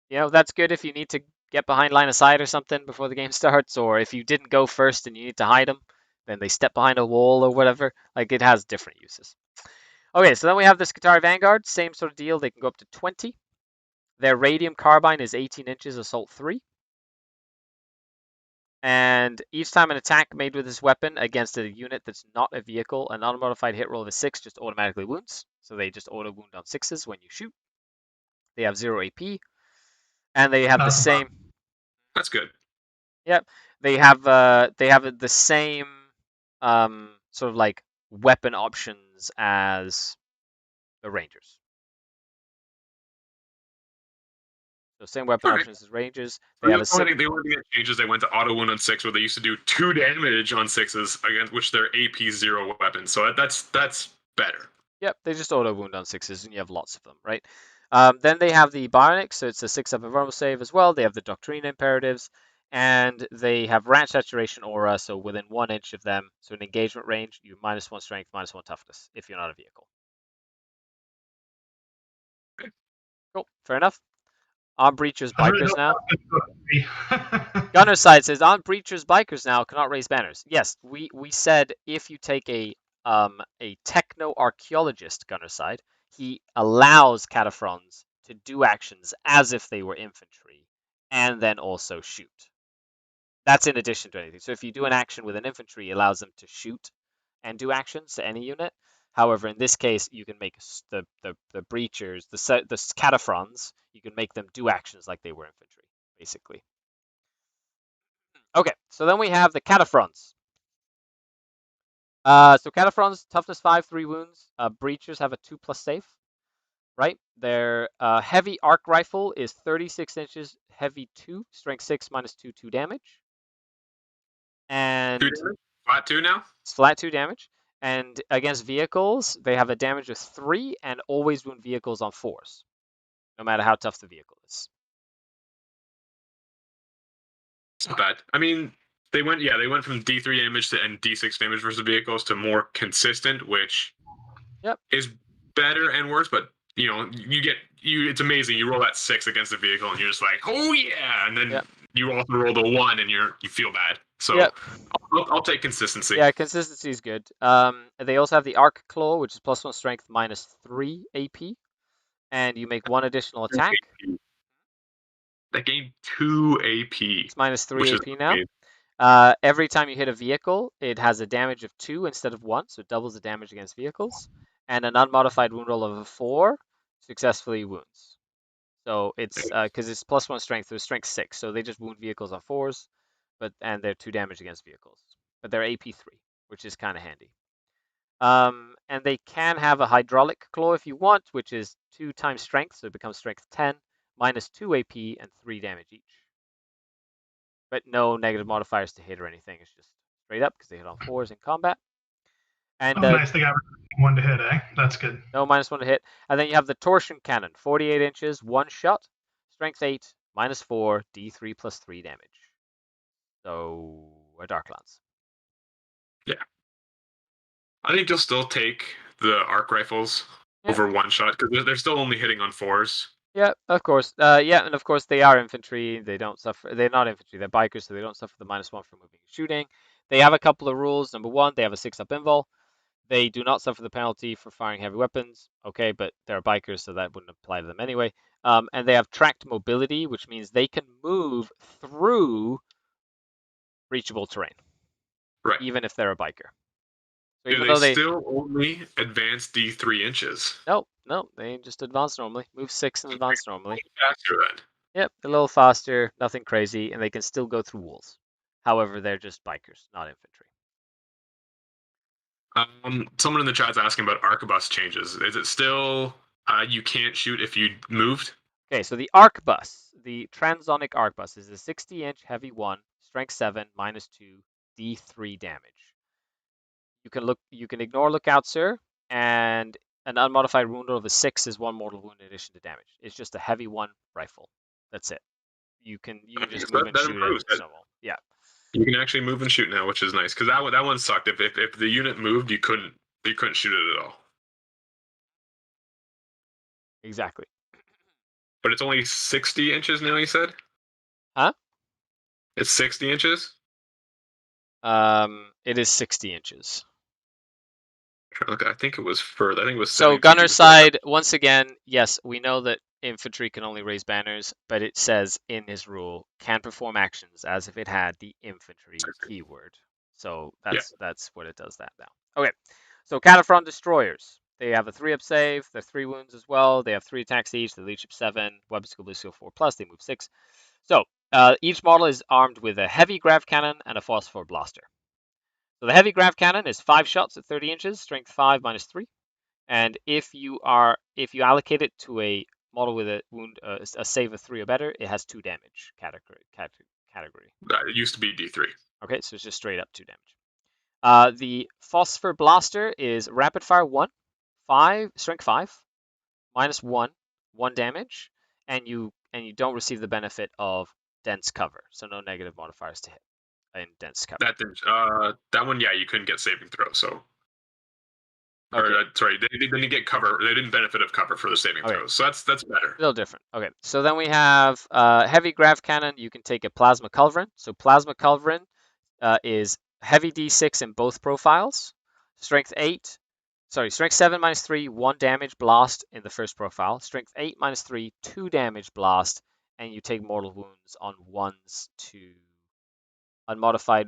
You know, that's good if you need to get behind line of sight or something before the game starts, or if you didn't go first and you need to hide them, then they step behind a wall or whatever. Like, it has different uses. Okay, so then we have the Skitarii Vanguard. Same sort of deal. They can go up to 20. Their radium carbine is 18 inches, assault 3. And each time an attack made with this weapon against a unit that's not a vehicle, an unmodified hit roll of a 6 just automatically wounds. So they just auto wound on 6s when you shoot. They have 0 AP. And they have the same... That's good. Yep. They have the same sort of like weapon options as the Rangers. So same weapon options as Rangers. They have the only thing that changes, they went to auto wound on 6, where they used to do 2 damage on 6s against which they're AP 0 weapons. So that's better. Yep, they just auto wound on 6s, and you have lots of them, right? Then they have the bionics, so it's a 6-up invulnerable save as well. They have the Doctrine imperatives, and they have range saturation aura, so within 1 inch of them, so in engagement range, you -1 strength, -1 toughness if you're not a vehicle. Okay. Cool, fair enough. On Breachers Bikers now. Gunner Side says on Breachers Bikers now cannot raise banners. Yes, we said if you take a techno archaeologist Gunner Side, he allows Cataphrons to do actions as if they were infantry, and then also shoot. That's in addition to anything. So if you do an action with an infantry, it allows them to shoot and do actions to any unit. However, in this case, you can make the breachers, the Cataphrons, you can make them do actions like they were infantry, basically. Okay, so then we have the Cataphrons. So Cataphrons, toughness 5, 3 wounds. Breachers have a 2+ save, right? Their heavy arc rifle is 36 inches, heavy 2, strength 6, -2, 2 damage. And 2 damage? Flat 2 now? It's flat 2 damage. And against vehicles, they have a damage of 3 and always wound vehicles on 4s, no matter how tough the vehicle is. It's not bad. I mean, they went from D3 damage and D6 damage versus vehicles to more consistent, which is better and worse. But you know, it's amazing. You roll that 6 against the vehicle, and you're just like, oh yeah, and then you also roll the 1, and you feel bad. So I'll take consistency. Yeah, consistency is good. They also have the Arc Claw, which is +1 strength, -3 AP, and you make 1 additional attack. That gained 2 AP. It's -3 AP now. Every time you hit a vehicle, it has a damage of 2 instead of 1, so it doubles the damage against vehicles. And an unmodified wound roll of a 4 successfully wounds. So it's because it's +1 strength, so it's strength 6. So they just wound vehicles on 4s, and they're 2 damage against vehicles. But they're AP 3, which is kind of handy. And they can have a hydraulic claw if you want, which is 2 times strength, so it becomes strength 10, -2 AP, and 3 damage each. But no negative modifiers to hit or anything. It's just straight up because they hit on 4s in combat. And nice, they got 1 to hit, eh? That's good. No -1 to hit. And then you have the Torsion Cannon, 48 inches, 1 shot, strength 8, -4, D3 +3 damage. So a Dark Lance. Yeah. I think you'll still take the arc rifles over 1 shot because they're still only hitting on 4s. Yeah, of course. And of course they are infantry. They don't suffer. They're not infantry. They're bikers, so they don't suffer the -1 for moving and shooting. They have a couple of rules. Number 1, they have a 6-up invul. They do not suffer the penalty for firing heavy weapons. Okay, but they're bikers, so that wouldn't apply to them anyway. And they have tracked mobility, which means they can move through reachable terrain, Right. even if they're a biker. So Do even they though they still only advance D3 inches? no, they just advance normally, move 6 and advance normally. Faster then. Yep, a little faster, nothing crazy, and they can still go through walls. However, they're just bikers, not infantry. Someone in the chat's asking about arquebus changes. Is it still you can't shoot if you moved? Okay, so the arquebus, the transonic arquebus, is a 60-inch heavy 1, strength 7, -2, D3 damage. You can ignore lookout, sir, and an unmodified wound roll of a 6 is 1 mortal wound in addition to damage. It's just a heavy 1 rifle. That's it. You can just move and that shoot improves. it. Yeah. You can actually move and shoot now, which is nice because that one sucked. If the unit moved, you couldn't shoot it at all. Exactly. But it's only 60 inches now. You said? Huh? It's 60 inches. It is 60 inches. Look, I think it was further. I think it was. So 72 gunner inches. side, once again, yes, we know that infantry can only raise banners, but it says in his rule can perform actions as if it had the infantry keyword. So that's what it does that now. Okay, so Cataphront destroyers. They have a 3-up save. They're 3 wounds as well. They have 3 attacks each. The leadership 7, weapon skill blue skill 4+. They move 6. So each model is armed with a heavy grav cannon and a phosphor blaster. So the heavy grav cannon is 5 shots at 30 inches, strength 5 -3. And if you allocate it to a model with a wound, a save of 3 or better, it has 2 damage category. It used to be D3. Okay, so it's just straight up 2 damage. The Phosphor Blaster is rapid fire 1, strength 5, -1, 1 damage, and you don't receive the benefit of dense cover, so no negative modifiers to hit in dense cover. That one, yeah, you couldn't get saving throw, so. Okay. Or, sorry, they didn't get cover. They didn't benefit of cover for the saving throws, so that's better. A little different. Okay, so then we have heavy grav cannon. You can take a plasma culverin. So plasma culverin is heavy D6 in both profiles. Strength 7 -3, 1 damage blast in the first profile. Strength 8 -3, 2 damage blast, and you take mortal wounds on 1s to unmodified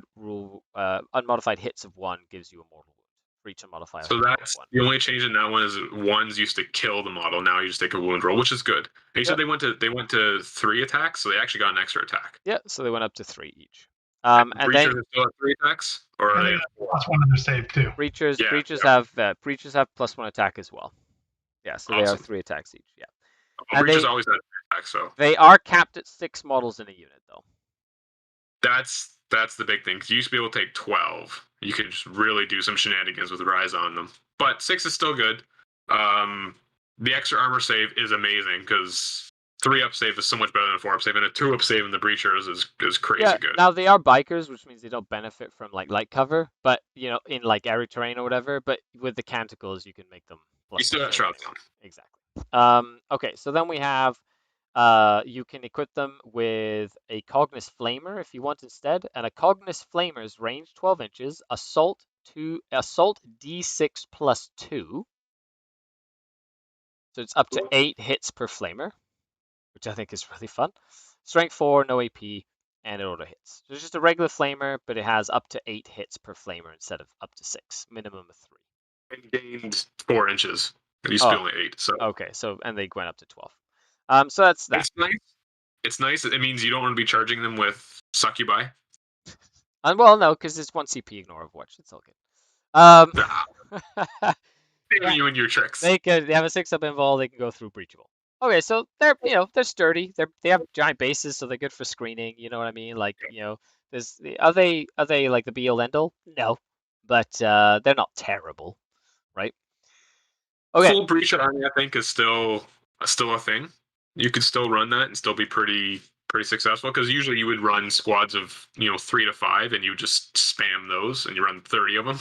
hits of 1 gives you a mortal wound. Reach and modify. So that's the only change in that one is 1s used to kill the model. Now you just take a wound roll, which is good. And you said they went to 3 attacks, so they actually got an extra attack. Yeah, so they went up to 3 each. And breachers still have 3 attacks, or are they +1 on their save too? Breachers have +1 attack as well. Yeah, so they are 3 attacks each. Yeah. Breachers always had 3 attacks, so they are capped at 6 models in a unit, though. That's the big thing. Because you used to be able to take 12. You could just really do some shenanigans with Ryza on them. But 6 is still good. The extra armor save is amazing because 3-up save is so much better than a 4-up save, and a 2-up save in the breachers is crazy good. Now they are bikers, which means they don't benefit from like light cover, but in like arid terrain or whatever. But with the canticles, you can make them. You still have shroud down. Exactly. Okay, so then we have. You can equip them with a Cognis Flamer if you want instead, and a Cognis Flamer's range 12 inches, assault D6 +2. So it's up to 8 hits per Flamer, which I think is really fun. Strength 4, no AP, and it auto hits. So it's just a regular Flamer, but it has up to 8 hits per Flamer instead of up to 6, minimum of 3. And gained 4 inches. It used to be only 8. So okay, and they went up to 12. So that's that. It's nice. It's nice. It means you don't want to be charging them with succubi. Well, no, because it's 1 CP ignore Overwatch. It's all good. You and your tricks. They have a 6-up invul. They can go through breachable. Okay, so they're sturdy. They have giant bases, so they're good for screening. You know what I mean? Like are they like the be all end all? No, but they're not terrible, right? Okay. Full breach army, I think, is still a thing. You could still run that and still be pretty successful because usually you would run squads of 3 to 5 and you just spam those and you run 30 of them.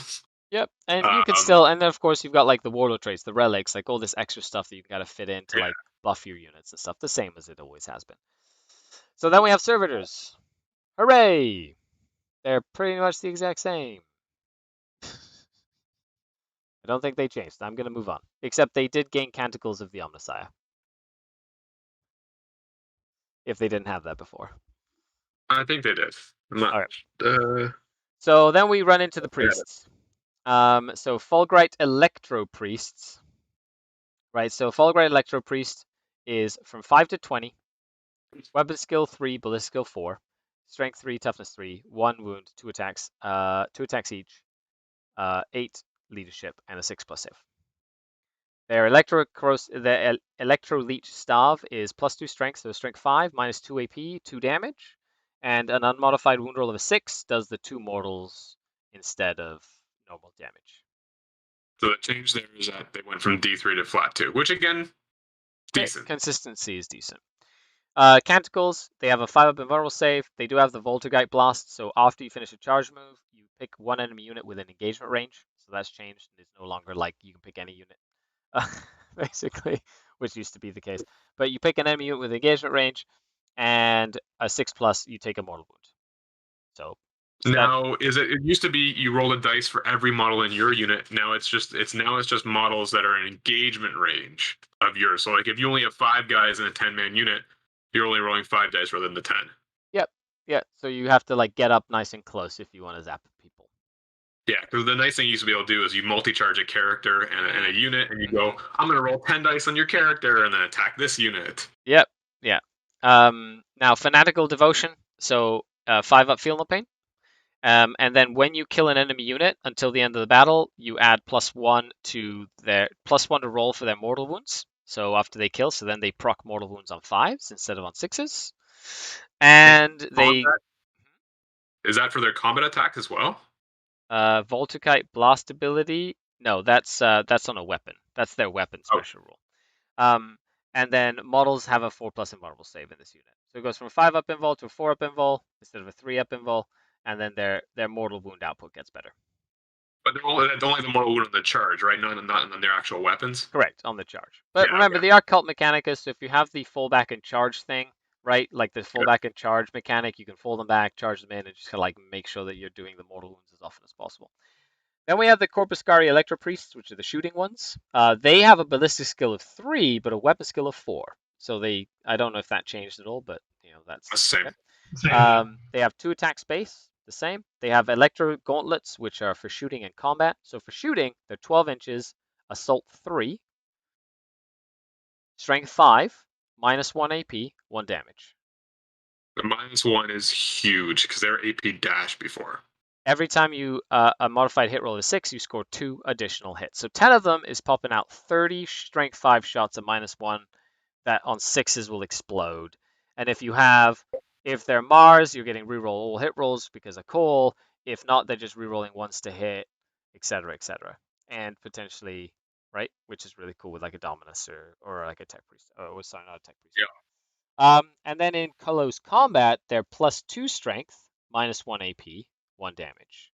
Yep, and you could still, and then of course you've got like the warlord traits, the relics, like all this extra stuff that you've got to fit in to like buff your units and stuff, the same as it always has been. So then we have servitors. Hooray! They're pretty much the exact same. I don't think they changed. I'm going to move on. Except they did gain Canticles of the Omnissiah. If they didn't have that before. I think they did. I'm not. All right. So then we run into the priests. So Fulgrite Electro Priests. Right, so Fulgrite Electro Priest is from 5 to 20. Weapon skill 3, ballistic skill 4. Strength 3, toughness 3, 1 wound, 2 attacks, 2 attacks each, 8 leadership, and a 6+ save. Their Electro Leech Staff is +2 strength, so strength 5, -2 AP, 2 damage, and an unmodified wound roll of a 6 does the 2 mortals instead of normal damage. So the change there is that they went from D3 to flat 2, which again, decent. Consistency is decent. Canticles, they have a 5-up invulnerable save. They do have the Voltigite Blast, so after you finish a charge move, you pick one enemy unit within engagement range. So that's changed. It's no longer like you can pick any unit, basically, which used to be the case. But you pick an enemy unit with engagement range, and a 6+, you take a mortal wound. So now, it used to be you roll a dice for every model in your unit. Now it's just models that are in engagement range of yours. So like if you only have 5 guys in a 10-man unit, you're only rolling 5 dice rather than the 10. Yep. Yeah. So you have to like get up nice and close if you want to zap people. Yeah, because the nice thing you used to be able to do is you multi-charge a character and a unit, and you go, I'm going to roll 10 dice on your character and then attack this unit. Yep. Yeah. Now, Fanatical Devotion. So 5-up Feel No Pain. And then when you kill an enemy unit until the end of the battle, you add +1 to their +1 to roll for their mortal wounds. So after they kill, so then they proc mortal wounds on 5s instead of on 6s. And they is that for their combat attack as well? Voltigite Blast ability. No, that's on a weapon. That's their weapon special rule. And then models have a 4+ invulnerable save in this unit. So it goes from a 5-up invul to a 4-up invul instead of a 3-up invul, and then their mortal wound output gets better. But they're only the mortal wound on the charge, right? Not on their actual weapons. Correct, on the charge. But remember, they are Cult Mechanicus, so if you have the fullback and charge thing, right, like the fullback and charge mechanic, you can fold them back, charge them in, and just like make sure that you're doing the mortal wounds as often as possible. Then we have the Corpuscari Electro Priests, which are the shooting ones. They have a ballistic skill of 3, but a weapon skill of 4. So I don't know if that changed at all, but that's the same. Okay. They have 2 attack space, the same. They have Electro Gauntlets, which are for shooting and combat. So for shooting, they're 12 inches, assault 3, strength 5, -1 AP, 1 damage. The -1 is huge because they're AP dash before. Every time you a modified hit roll of 6, you score 2 additional hits. So 10 of them is popping out 30 strength 5 shots at -1 that on 6s will explode. And if they're Mars, you're getting reroll all hit rolls because of coal. If not, they're just rerolling once to hit, etc., etc. And potentially, right, which is really cool with like a Dominus or like a Tech Priest. Oh, sorry, not a Tech Priest. Yeah. And then in close combat, they're +2 strength, -1 AP, 1 damage.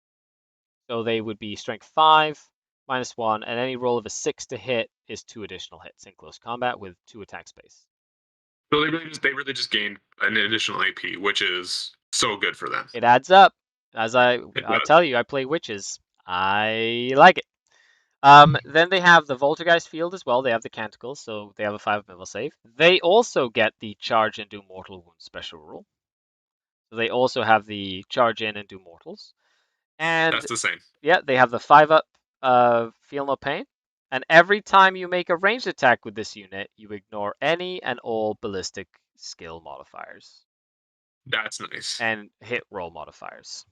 So they would be strength 5, -1, and any roll of a 6 to hit is 2 additional hits in close combat with 2 attack space. So they really just gained an additional AP, which is so good for them. It adds up. I'll tell you, I play witches. I like it. Then they have the Voltigist Field as well. They have the Canticles, so they have a 5 level save. They also get the Charge and Do Mortal Wounds special rule. So they also have the Charge in and Do Mortals. And that's the same. Yeah, they have the 5-up Feel No Pain. And every time you make a ranged attack with this unit, you ignore any and all ballistic skill modifiers. That's nice. And hit roll modifiers,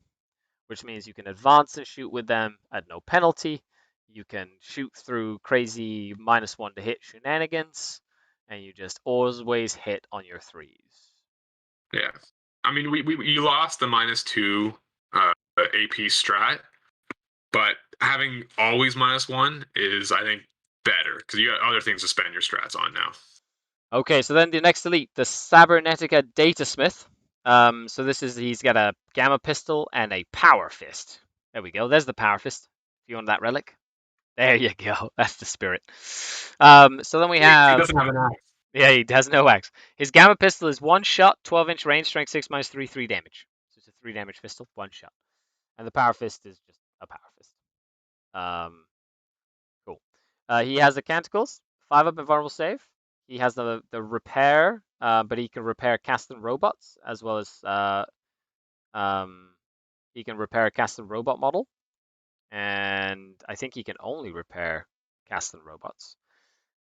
which means you can advance and shoot with them at no penalty. You can shoot through crazy -1 to hit shenanigans, and you just always hit on your 3s. Yeah, I mean, you lost the -2 AP strat, but having always -1 is, I think, better because you got other things to spend your strats on now. Okay, so then the next elite, the Cybernetica Datasmith. So he's got a Gamma Pistol and a Power Fist. There we go. There's the Power Fist. If you want that relic, there you go. That's the spirit. So then we have. He doesn't have an axe. Yeah, he has no axe. His Gamma Pistol is 1 shot, 12-inch range, strength 6 -3, 3 damage. So it's a 3 damage pistol, 1 shot. And the Power Fist is just a Power Fist. He has the Canticles, 5-up invulnerable save. He has the repair, but he can repair Castan robots as well as he can repair a Castan robot model, and I think he can only repair Castan robots.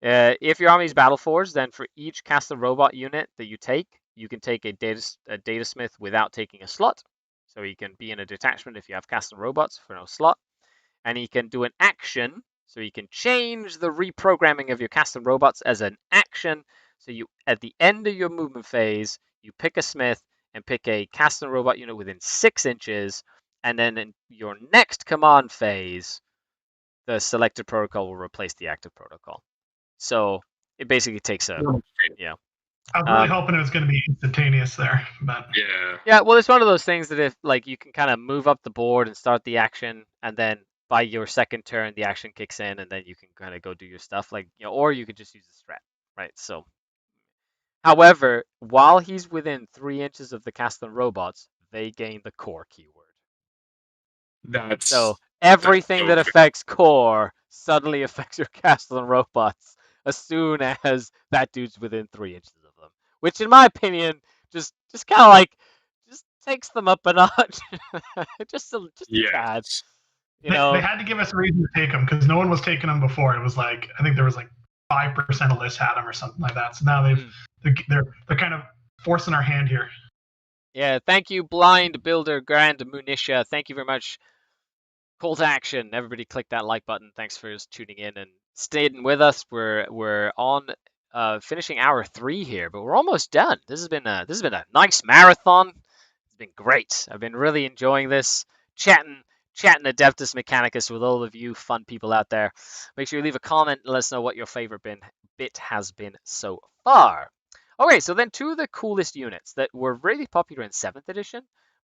If your army is battle forged, then for each Castan robot unit that you can take a datasmith without taking a slot. So he can be in a detachment if you have Castan robots for no slot, and he can do an action. So you can change the reprogramming of your Castan robots as an action. So you, at the end of your movement phase, you pick a smith and pick a Castan robot unit within 6 inches, and then in your next command phase, the selected protocol will replace the active protocol. So it basically takes a, you know. I was really hoping it was going to be instantaneous there, but yeah. Well, it's one of those things that if like you can kind of move up the board and start the action, and then by your second turn the action kicks in, and then you can kind of go do your stuff, like or you could just use the strat, right? So, however, while he's within 3 inches of the Castan robots, they gain the core keyword. So everything that affects core suddenly affects your Castan robots as soon as that dude's within 3 inches of them, which in my opinion just kind of like just takes them up a notch. just a tad. They had to give us a reason to take them because no one was taking them before. It was like I think there was like 5% of lists had them or something like that. So now they're kind of forcing our hand here. Yeah, thank you, Blind Builder Grand Munisha. Thank you very much. Call to action. Everybody click that like button. Thanks for tuning in and staying with us. We're on finishing hour 3 here, but we're almost done. This has been a nice marathon. It's been great. I've been really enjoying this chatting Adeptus Mechanicus with all of you fun people out there. Make sure you leave a comment and let us know what your favorite bit has been so far. Okay, so then 2 of the coolest units that were really popular in 7th edition,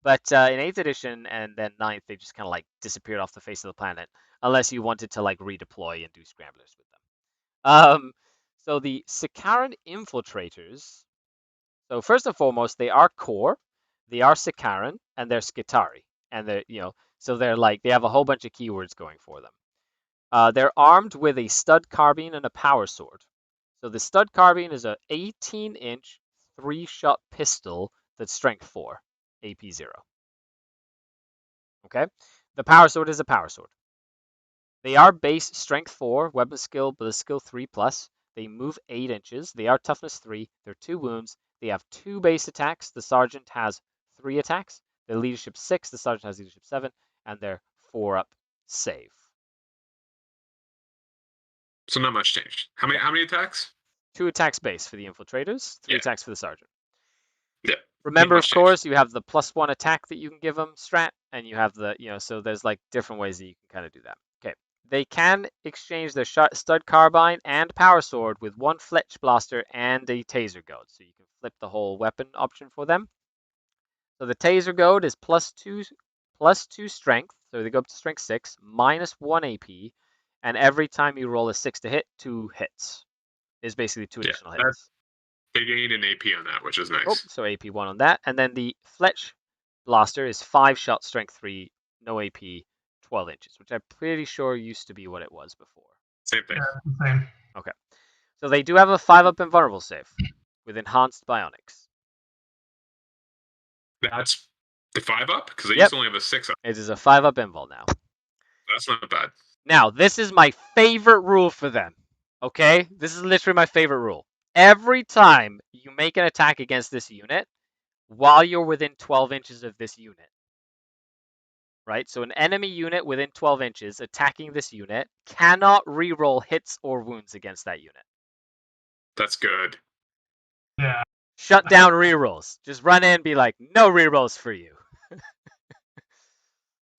but in 8th edition and then 9th, they just kind of like disappeared off the face of the planet, unless you wanted to like redeploy and do scramblers with them. So the Sicaran Infiltrators. So first and foremost, they are core, they are Sicaran, and they're Skitari, and they're so they're like they have a whole bunch of keywords going for them. They're armed with a stud carbine and a power sword. So the stud carbine is a 18-inch 3-shot pistol that's strength 4, AP 0. Okay, the power sword is a power sword. They are base strength 4, weapon skill, but skill 3+. They move 8 inches. They are toughness 3. They're 2 wounds. They have 2 base attacks. The sergeant has 3 attacks. Their leadership 6. The sergeant has leadership 7, and they're 4-up save. So not much changed. How many attacks? 2 attacks base for the infiltrators. 3 attacks for the sergeant. Yeah. Remember, of course, you have the +1 attack that you can give them, strat, and you have the so there's like different ways that you can kind of do that. Okay. They can exchange their stud carbine and power sword with 1 fletch blaster and a taser goad. So you can flip the whole weapon option for them. So the taser goad is +2 strength. So they go up to strength 6, -1 AP, and every time you roll a 6 to hit, 2 hits. Is basically 2 additional hits. They gained an AP on that, which is nice. Oh, so AP 1 on that. And then the Fletch Blaster is 5-shot strength 3, no AP, 12 inches, which I'm pretty sure used to be what it was before. Same thing. Yeah, same. Okay. So they do have a 5-up invulnerable save with enhanced bionics. That's the 5-up? Because they used to only have a 6-up. It is a 5-up invul now. That's not bad. Now, this is my favorite rule for them. Okay? This is literally my favorite rule. Every time you make an attack against this unit, while you're within 12 inches of this unit, right? So an enemy unit within 12 inches attacking this unit cannot reroll hits or wounds against that unit. That's good. Yeah. Shut down rerolls. Just run in and be like, no rerolls for you.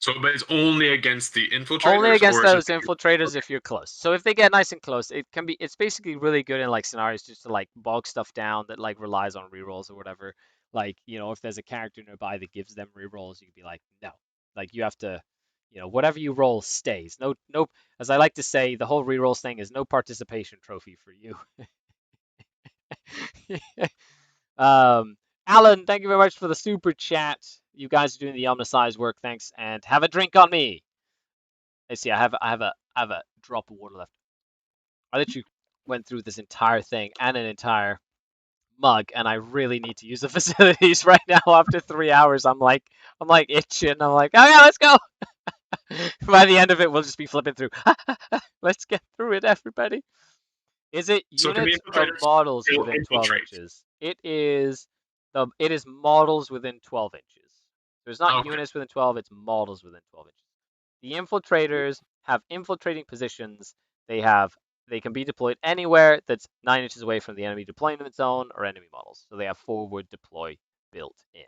So, but it's only against the infiltrators? Only against those infiltrators if you're close. So if they get nice and close, it's basically really good in like scenarios just to like bog stuff down that like relies on rerolls or whatever. Like, if there's a character nearby that gives them rerolls, you can be like, no. Like you have to, whatever you roll stays. No, as I like to say, the whole rerolls thing is no participation trophy for you. Alan, thank you very much for the super chat. You guys are doing the omnisize work. Thanks, and have a drink on me. Let's see. I have a drop of water left. I literally went through this entire thing and an entire mug, and I really need to use the facilities right now. After 3 hours, I'm like itching. I'm like, oh yeah, let's go. By the end of it, we'll just be flipping through. Let's get through it, everybody. Is it So can the units or infiltrators models still within 12 infiltrate? inches? It is models within 12 inches. So it's not Okay. units within 12, it's models within 12 inches. The infiltrators have infiltrating positions. They can be deployed anywhere that's 9 inches away from the enemy deployment zone or enemy models. So they have forward deploy built in.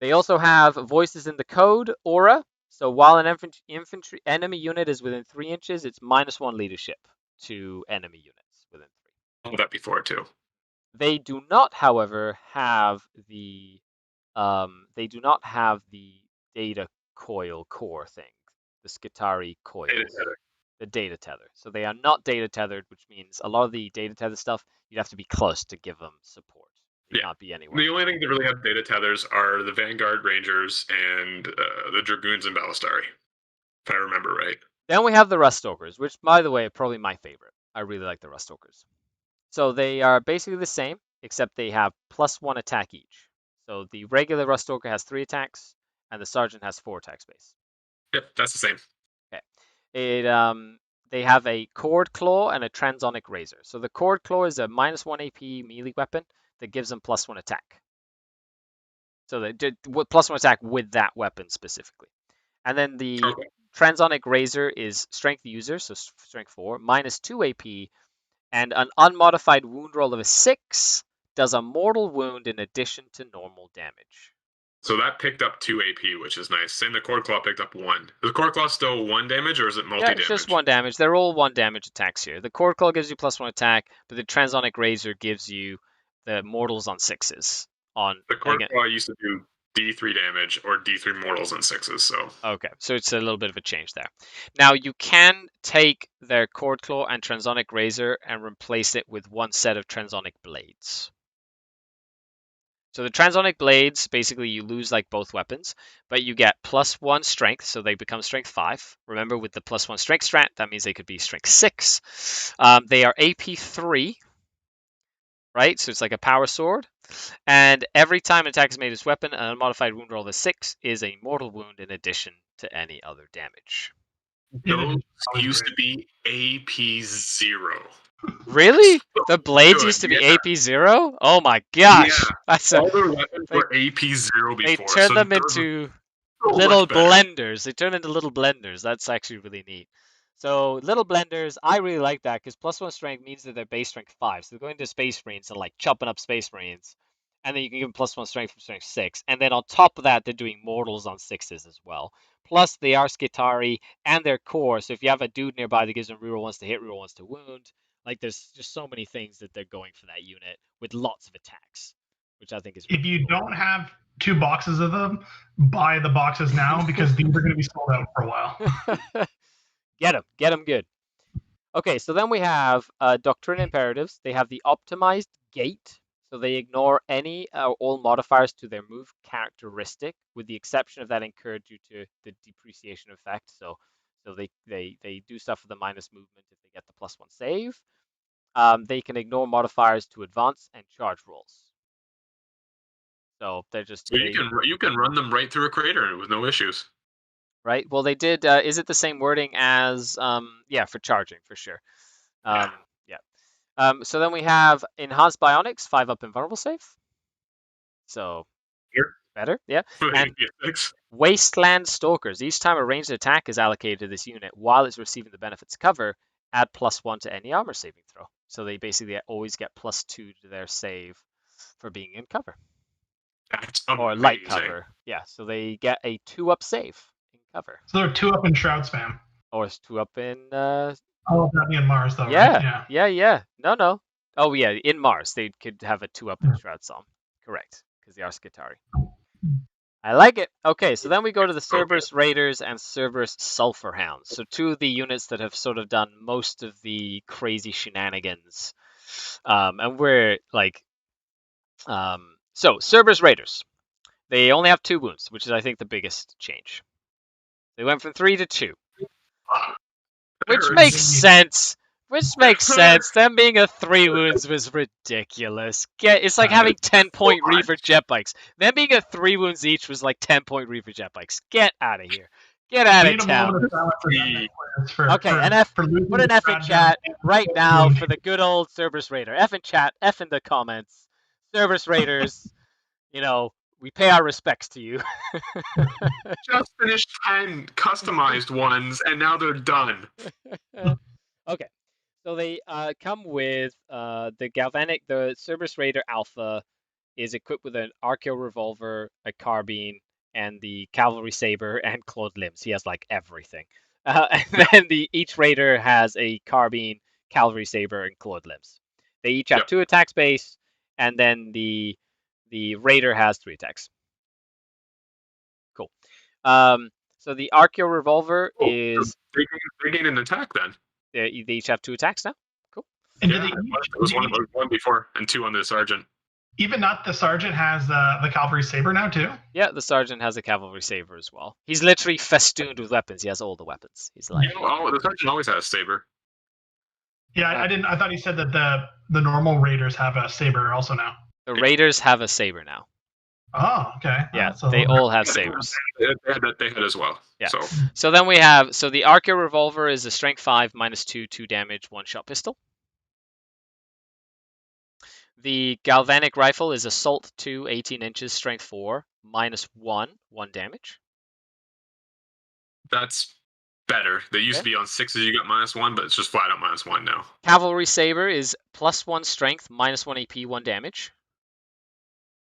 They also have voices in the code aura. So while an infantry enemy unit is within 3 inches, it's -1 leadership to enemy units within 3. Oh, that before too. They do not, however, have the data coil core thing, the Skitari coils, the data tether. So they are not data tethered, which means a lot of the data tether stuff you'd have to be close to give them support. They can't be anywhere. The only thing that really have data tethers are the Vanguard Rangers and the Dragoons and Ballistari, if I remember right. Then we have the Ruststalkers, which, by the way, are probably my favorite. I really like the Ruststalkers. So they are basically the same, except they have +1 attack each. So the regular Ruststalker has 3 attacks, and the Sergeant has 4 attack space. Yep, that's the same. Okay. They have a Cord Claw and a Transonic Razor. So the Cord Claw is a -1 AP melee weapon that gives them +1 attack. So they did +1 attack with that weapon specifically. And then the Transonic Razor is Strength User, so Strength 4, -2 AP, and an unmodified wound roll of a 6 does a mortal wound in addition to normal damage. So that picked up 2 AP, which is nice. Same, the Cord Claw picked up 1. Is the Cord Claw still 1 damage, or is it multi-damage? Yeah, it's just 1 damage. They're all 1 damage attacks here. The Cord Claw gives you +1 attack, but the Transonic Razor gives you the mortals on 6s. The Cord Claw used to do D3 damage or D3 mortals on 6s, so... Okay, so it's a little bit of a change there. Now, you can take their Cord Claw and Transonic Razor and replace it with one set of Transonic Blades. So the Transonic Blades, basically you lose like both weapons, but you get +1 strength, so they become strength 5. Remember, with the +1 strength strat, that means they could be strength 6. They are AP 3, right? So it's like a power sword. And every time an attack is made as weapon, an unmodified wound roll of a 6 is a mortal wound in addition to any other damage. Those used to be AP 0. Really? The blades used to be AP 0? Oh my gosh! Yeah. All their weapons were AP 0 before. They turned them into little blenders. They turned into little blenders. That's actually really neat. So little blenders, I really like that because +1 strength means that they're base strength 5. So they're going to Space Marines and like chopping up Space Marines. And then you can give them +1 strength from strength 6. And then on top of that, they're doing mortals on 6s as well. Plus, they are Skitari and their core. So if you have a dude nearby that gives them reroll 1s to hit, reroll 1s to wound, like there's just so many things that they're going for that unit with lots of attacks, which I think is really If you cool. don't have 2 boxes of them, buy the boxes now because these are going to be sold out for a while. Get them good. Okay, so then we have Doctrine Imperatives. They have the Optimized Gate. So they ignore any or all modifiers to their move characteristic, with the exception of that incurred due to the depreciation effect. So they do stuff with the minus movement if they get the +1 save. They can ignore modifiers to advance and charge rolls. So they're just... So you can run them right through a crater with no issues. Right? Well, they did... is it the same wording as... yeah, for charging, for sure. Yeah. So then we have Enhanced Bionics, 5-up invulnerable save. So... Better, yeah. And Wasteland Stalkers. Each time a ranged attack is allocated to this unit while it's receiving the benefits cover, add +1 to any armor saving throw. So they basically always get +2 to their save for being in cover. That's amazing. Or light cover. Yeah, so they get a 2-up save in cover. So they're 2-up in Shroud spam. Or it's 2-up in... Oh, that'd be in Mars though, yeah, right? Yeah. No. Oh, yeah, in Mars. They could have a 2-up in Shroud Psalm. Correct, because they are Skitari. I like it. Okay, so then we go to the Cerberus Raiders and Cerberus Sulphur Hounds. So 2 of the units that have sort of done most of the crazy shenanigans. And we're like... So, Cerberus Raiders. They only have 2 wounds, which is, I think, the biggest change. They went from 3 to 2. Which hurts. makes sense. Which makes sense. Them being a 3 wounds was ridiculous. It's like having 10-point Reaver jet bikes. Them being a 3 wounds each was like 10-point Reaver jet bikes. Get out of here. Get out We of need a town. moment of silence for AdMech players for, Okay, for, an F. for losing Put an the F in stratagem chat and right the now wound. for the good old Cerberus Raider. F in chat. F in the comments. Cerberus Raiders. You know, we pay our respects to you. Just finished 10 customized ones, and now they're done. Okay, so they come with the Cerberus Raider Alpha is equipped with an Archeo Revolver, a carbine, and the Cavalry Saber and clawed limbs. He has like everything. And then each Raider has a carbine, Cavalry Saber, and clawed limbs. They each have 2 attacks base, and then the Raider has 3 attacks. Cool. So the Archeo Revolver is They gain an attack then. they each have 2 attacks now. Cool. And Yeah, it was one before and 2 on the sergeant. Even not the sergeant has the cavalry saber now too. Yeah, the sergeant has a cavalry saber as well. He's literally festooned with weapons. He has all the weapons. He's like, the sergeant always has a saber. Yeah, I didn't. I thought he said that the normal raiders have a saber also now. The Raiders have a saber now. Oh, okay. Yeah, So they all have sabers. They had as well. Yeah. So So then we have the Archeo Revolver is a strength 5 -2 2 damage 1-shot pistol. The Galvanic Rifle is Assault 2 18 inches strength 4 -1 1 damage. that's better. They used to be on 6s, you got -1, but it's just flat out -1 now. Cavalry Saber is +1 strength -1 AP 1 damage.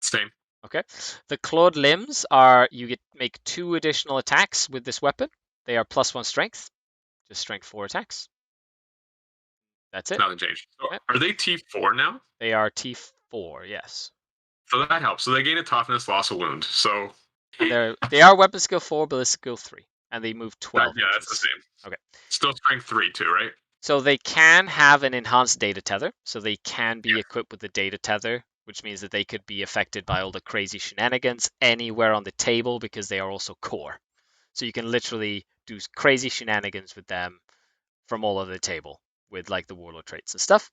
Same. Okay. The clawed limbs are make 2 additional attacks with this weapon. They are +1 strength, just strength 4 attacks. That's it. Nothing changed. So are they T4 now? They are T4, yes. So that helps. So they gain a toughness, loss of wound. So They are weapon skill 4, ballistic skill 3, and they move 12. yeah, that's the same. Okay. Still strength 3 too, right? So they can have an enhanced data tether. So they can be equipped with the data tether, which means that they could be affected by all the crazy shenanigans anywhere on the table because they are also core. So you can literally do crazy shenanigans with them from all over the table with like the Warlord traits and stuff.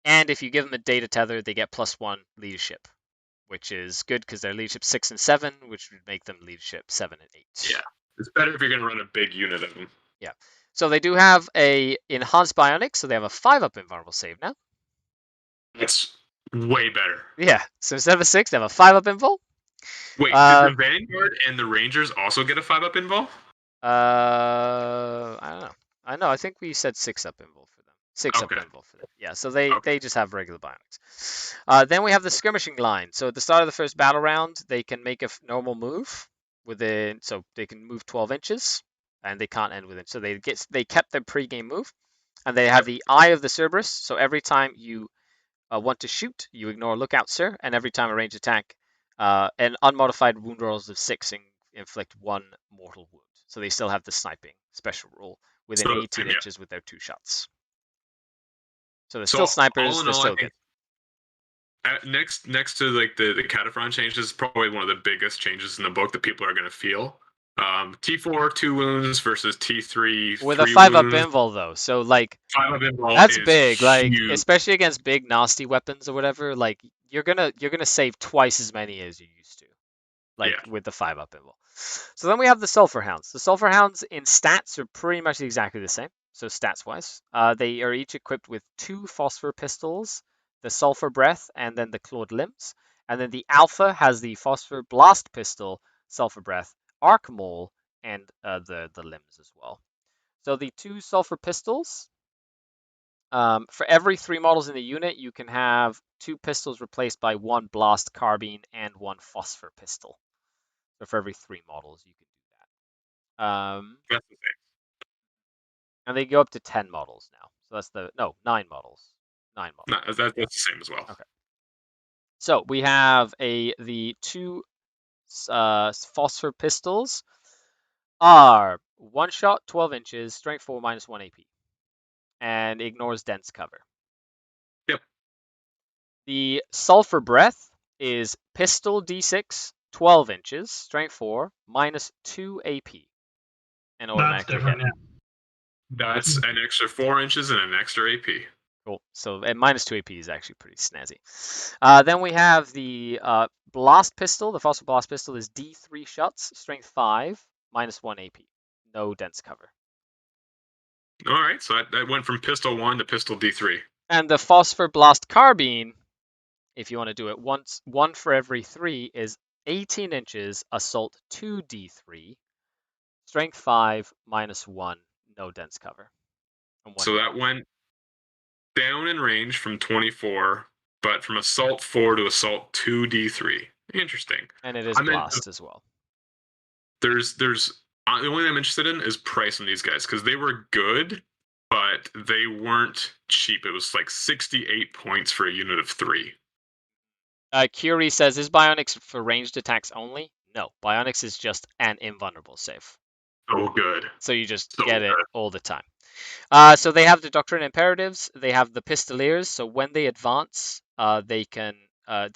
And if you give them a data tether, they get +1 leadership, which is good because they're leadership 6 and 7, which would make them leadership 7 and 8. Yeah, it's better if you're going to run a big unit of them. Yeah. So they do have a enhanced bionics, so they have a 5-up invulnerable save now. That's way better. Yeah. So instead of a 6, they have a 5-up invul. Wait, did the Vanguard and the Rangers also get a 5-up invul? I don't know. I think we said 6-up invul for them. 6-up invul for them. Yeah, so they just have regular bionics. Then we have the skirmishing line. So at the start of the first battle round, they can make a normal move so they can move 12 inches, and they can't end within. So they kept their pre-game move, and they have the Eye of the Cerberus. So every time you want to shoot, you ignore Lookout Sir, and every time a ranged attack, an unmodified wound rolls of 6 inflict 1 mortal wound. So they still have the sniping special rule within 18 inches with their 2 shots. So they're still snipers. They're still good. Next to like the Cataphront changes, probably one of the biggest changes in the book that people are going to feel. T4 2 wounds versus T3 with a 5-up invul though. So like 5-up invul that's big. Like huge. especially against big nasty weapons or whatever. Like you're gonna save twice as many as you used to. Like with the 5-up invul. So then we have the Sulphur Hounds. The Sulphur Hounds in stats are pretty much exactly the same. So stats wise, they are each equipped with 2 phosphor pistols, the Sulphur Breath, and then the Clawed Limbs. And then the Alpha has the Phosphor Blast Pistol, Sulphur Breath, Arc Maul, and the limbs as well. So the 2 Sulphur Pistols, for every 3 models in the unit, you can have 2 pistols replaced by 1 Blast Carbine and 1 Phosphor Pistol. So for every 3 models, you can do that. And they go up to 10 models now. So that's 9 models. 9 models. That's the same as well. Okay. So we have the 2 Phosphor Pistols are 1 shot, 12 inches, strength 4 -1 AP, and ignores dense cover. Yep. The Sulphur Breath is pistol D6, 12 inches, strength 4, -2 AP, and automatically hit. That's an extra 4 inches and an extra AP. Cool. So and -2 AP is actually pretty snazzy. Then we have the blast pistol. The phosphor blast pistol is D3 shots, strength 5, -1 AP. No dense cover. All right, so that went from pistol 1 to pistol D3. And the phosphor blast carbine, if you want to do it once, 1 for every 3 is 18 inches, assault 2 D3, strength 5, -1, no dense cover. So that went down in range from 24, but from assault 4 to assault 2 D3. Interesting. And it is blast as well. There's the only thing I'm interested in is price on these guys because they were good, but they weren't cheap. It was like 68 points for a unit of 3. Curie says, is Bionics for ranged attacks only? No, Bionics is just an invulnerable save. Oh, good. So you just get it all the time. So they have the Doctrine Imperatives. They have the Pistoliers. So when they advance, they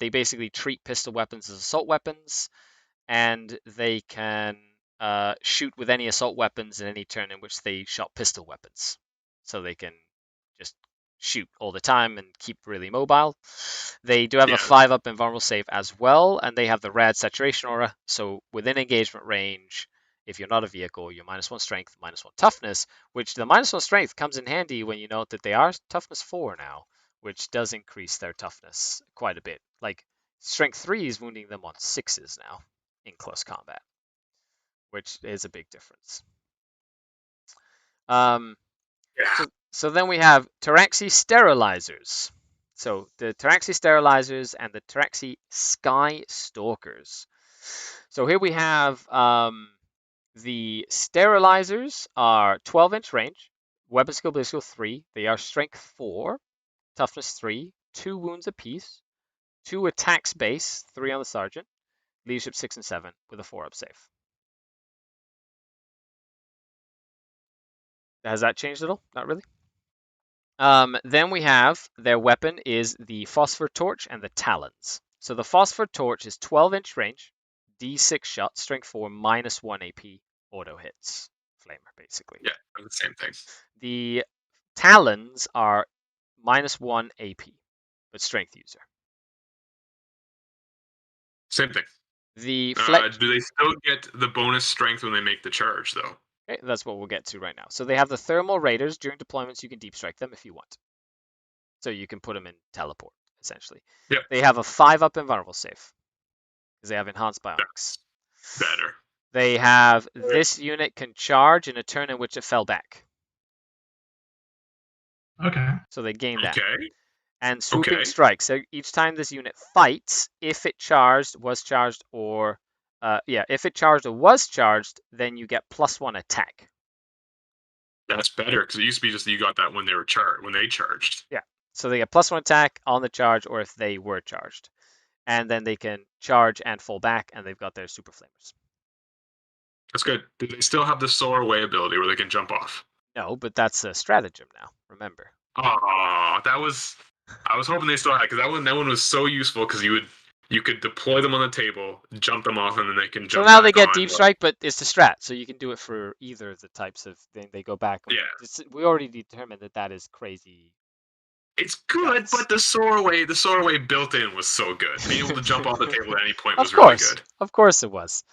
basically treat pistol weapons as assault weapons, and they can shoot with any assault weapons in any turn in which they shot pistol weapons. So they can just shoot all the time and keep really mobile. They do have a 5-up invulnerable save as well, and they have the Rad Saturation Aura. So within engagement range, if you're not a vehicle, you're -1 strength, -1 toughness, which the -1 strength comes in handy when you note that they are toughness 4 now, which does increase their toughness quite a bit. Like strength 3 is wounding them on 6s now in close combat, which is a big difference. So then we have Taraxi Sterilizers. So the Taraxi Sterilizers and the Taraxi Sky Stalkers. So here we have the Sterilizers are 12-inch range, weapon skill, blade skill 3. They are strength 4, toughness 3, 2 wounds apiece, 2 attacks base, 3 on the sergeant, leadership 6 and 7 with a 4-up save. Has that changed at all? Not really. Then we have their weapon is the Phosphor Torch and the Talons. So the Phosphor Torch is 12-inch range, D6 shot, strength 4, -1 AP, auto hits. Flamer, basically. Yeah, the same thing. The Talons are -1 AP, but strength user. Same thing. The do they still get the bonus strength when they make the charge, though? Okay, that's what we'll get to right now. So they have the Thermal Raiders. During deployments, you can deep strike them if you want. So you can put them in teleport, essentially. Yep. They have a 5-up invulnerable save, because they have enhanced bionics. Better. They have this unit can charge in a turn in which it fell back. Okay. So they gain that. Okay. And swooping strikes. So each time this unit fights, if it charged, was charged, or if it charged or was charged, then you get +1 attack. That's better because it used to be just you got that when they were when they charged. Yeah. So they get +1 attack on the charge, or if they were charged, and then they can charge and fall back, and they've got their super flamers. That's good. Do they still have the soar away ability where they can jump off? No, but that's a stratagem now. Remember. Oh, I was hoping they still had because that one was so useful because you could deploy them on the table, jump them off, and then they can jump. So now they get deep strike, but it's the strat, so you can do it for either of the types of thing. They go back. Yeah. We already determined that is crazy. It's good, but the soar away built in was so good. Being able to jump off the table at any point was really good. Of course it was.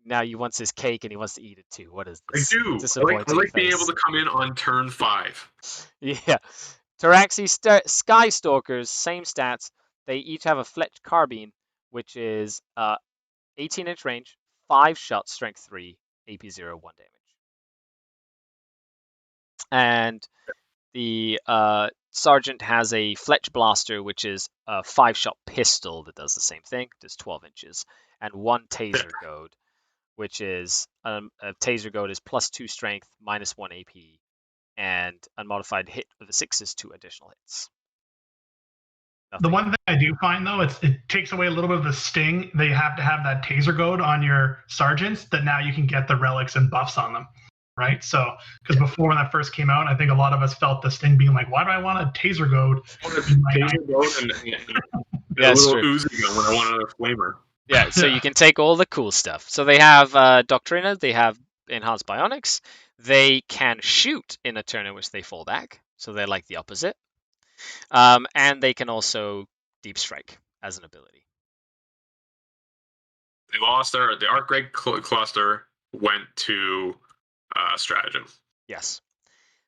Now he wants his cake and he wants to eat it too. What is this? I do. I like being able to come in on turn 5. Yeah. Taraxi Sky Stalkers, same stats. They each have a fletched carbine, which is 18-inch range, 5 shots, strength 3, AP 0, 1 damage. And the sergeant has a Fletch Blaster, which is a 5-shot pistol that does the same thing, does 12 inches, and 1 Taser Goad, which is a Taser Goad is +2 strength, -1 AP, and unmodified hit with a 6 is 2 additional hits. Nothing. The one thing I do find, though, it takes away a little bit of the sting. They have to have that Taser Goad on your sergeants that now you can get the relics and buffs on them, right? So, because before when that first came out, I think a lot of us felt the sting being like, why do I want a Taser Goad? Taser Goad and a little Uzi gun when I want a flamer. Yeah, so you can take all the cool stuff. So they have Doctrina, they have enhanced bionics, They can shoot in a turn in which they fall back, so they're like the opposite. And they can also deep strike as an ability. They lost the Archgreg cluster went to Stratagem. Yes.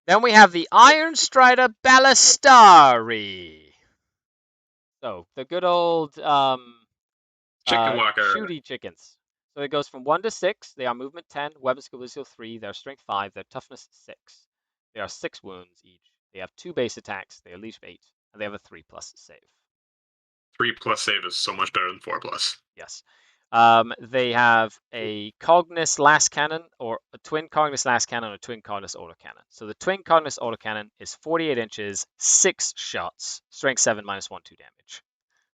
Then we have the Iron Strider Ballistari. So the good old Chicken walker. shooty chickens. So it goes from 1 to 6. They are movement 10, weapon skill 3, they're strength 5, they're toughness 6. They are 6 wounds each. They have 2 base attacks, they are leash 8, and they have a 3+ save. 3+ save is so much better than 4+. Yes. They have a Cognus last cannon, or a twin Cognus last cannon, or twin Cognus autocannon. So the twin Cognus autocannon is 48 inches, 6 shots, strength 7, -1, 2 damage.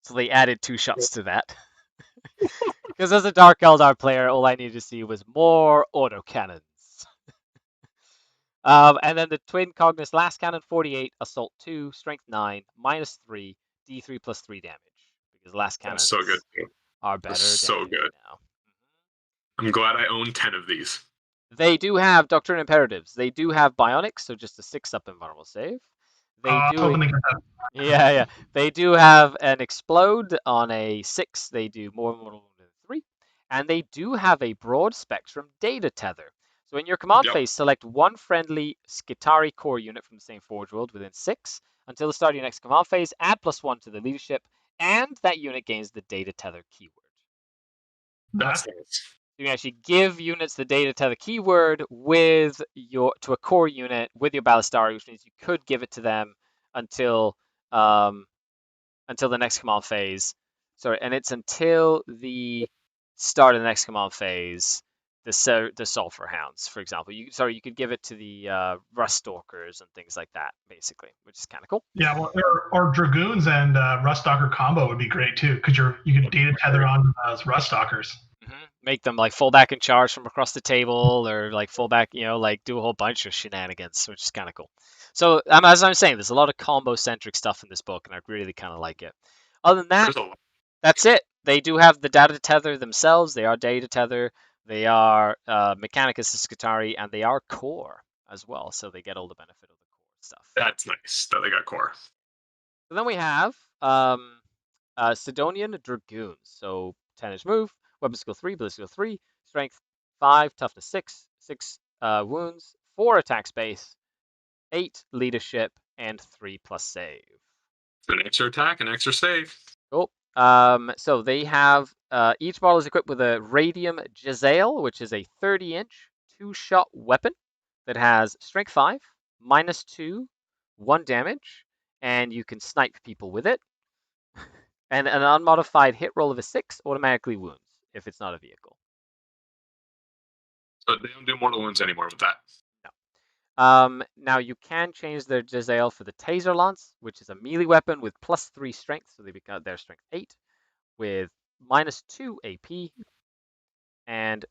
So they added 2 shots to that. Because as a Dark Eldar player, all I needed to see was more autocannons. And then the twin Cognus last cannon, 48, assault 2, strength 9, -3, d3 + 3 damage. Because last cannons That's so good. are better. So good. Now. I'm glad I own 10 of these. They do have Doctrine Imperatives. They do have Bionics, so just a 6-up invulnerable save. They do. Yeah. They do have an Explode on a 6. They do more than 3. And they do have a broad spectrum data tether. So in your command phase, select one friendly Skitari core unit from the same Forge World within 6. Until the start of your next command phase, add +1 to the leadership, and that unit gains the data tether keyword. That's nice. You can actually give units the data tether keyword to a core unit with your Ballistari, which means you could give it to them until the next command phase. Sorry, and it's until the start of the next command phase. The Sulfur Hounds, for example. You could give it to the Rust Stalkers and things like that, basically, which is kind of cool. Yeah, well, or Dragoons and Rust Stalker combo would be great too, because you can data tether on those Rust Stalkers. Make them like full back and charge from across the table, or like full back, like do a whole bunch of shenanigans, which is kind of cool. So as I'm saying, there's a lot of combo centric stuff in this book, and I really kind of like it. Other than that, that's it. They do have the data tether themselves. They are data tether. They are Mechanicus and Skitari, and they are core as well, so they get all the benefit of the core stuff. That's nice that they got core. So then we have Sidonian Dragoons. So 10-inch move. Weapon skill 3, ballistic skill 3, strength 5, toughness 6, 6 wounds, 4 attack space, 8 leadership, and 3+ save. An extra attack, an extra save. Cool. So they have each model is equipped with a Radium Jezzail, which is a 30-inch 2-shot weapon that has strength 5, -2, 1 damage, and you can snipe people with it. And an unmodified hit roll of a 6 automatically wounds if it's not a vehicle. So they don't do mortal wounds anymore with that. No. Now you can change their Jezzail for the Taser Lance, which is a melee weapon with +3 strength, so they become their strength 8, with -2 AP and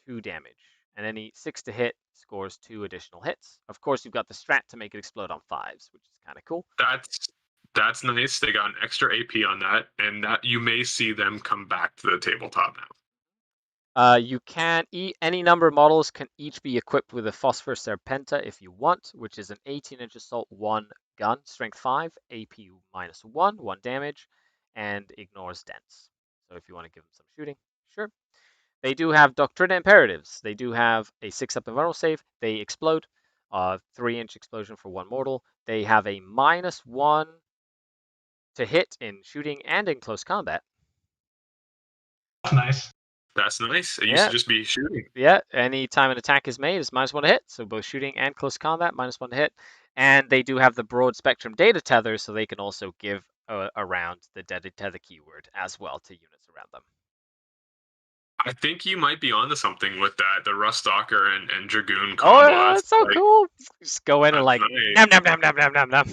2 damage. And any 6 to hit scores 2 additional hits. Of course, you've got the strat to make it explode on 5s, which is kind of cool. That's nice. They got an extra AP on that, and that you may see them come back to the tabletop now. You can any number of models can each be equipped with a Phosphor Serpenta if you want, which is an 18-inch assault 1 gun, strength 5, AP -1, 1 damage, and ignores dents. So if you want to give them some shooting, sure. They do have Doctrina Imperatives. They do have a 6-up invulnerable save. They explode, 3-inch explosion for 1 mortal. They have a -1 to hit in shooting and in close combat. That's nice. That's nice. It used to just be shooting. Yeah, anytime an attack is made, it's -1 to hit. So both shooting and close combat, -1 to hit. And they do have the broad spectrum data tether, so they can also give around the data tether keyword as well to units around them. I think you might be onto something with that, the Rust Stalker and Dragoon combo. Oh, yeah, that's so cool. Just go in and like, nice. nom.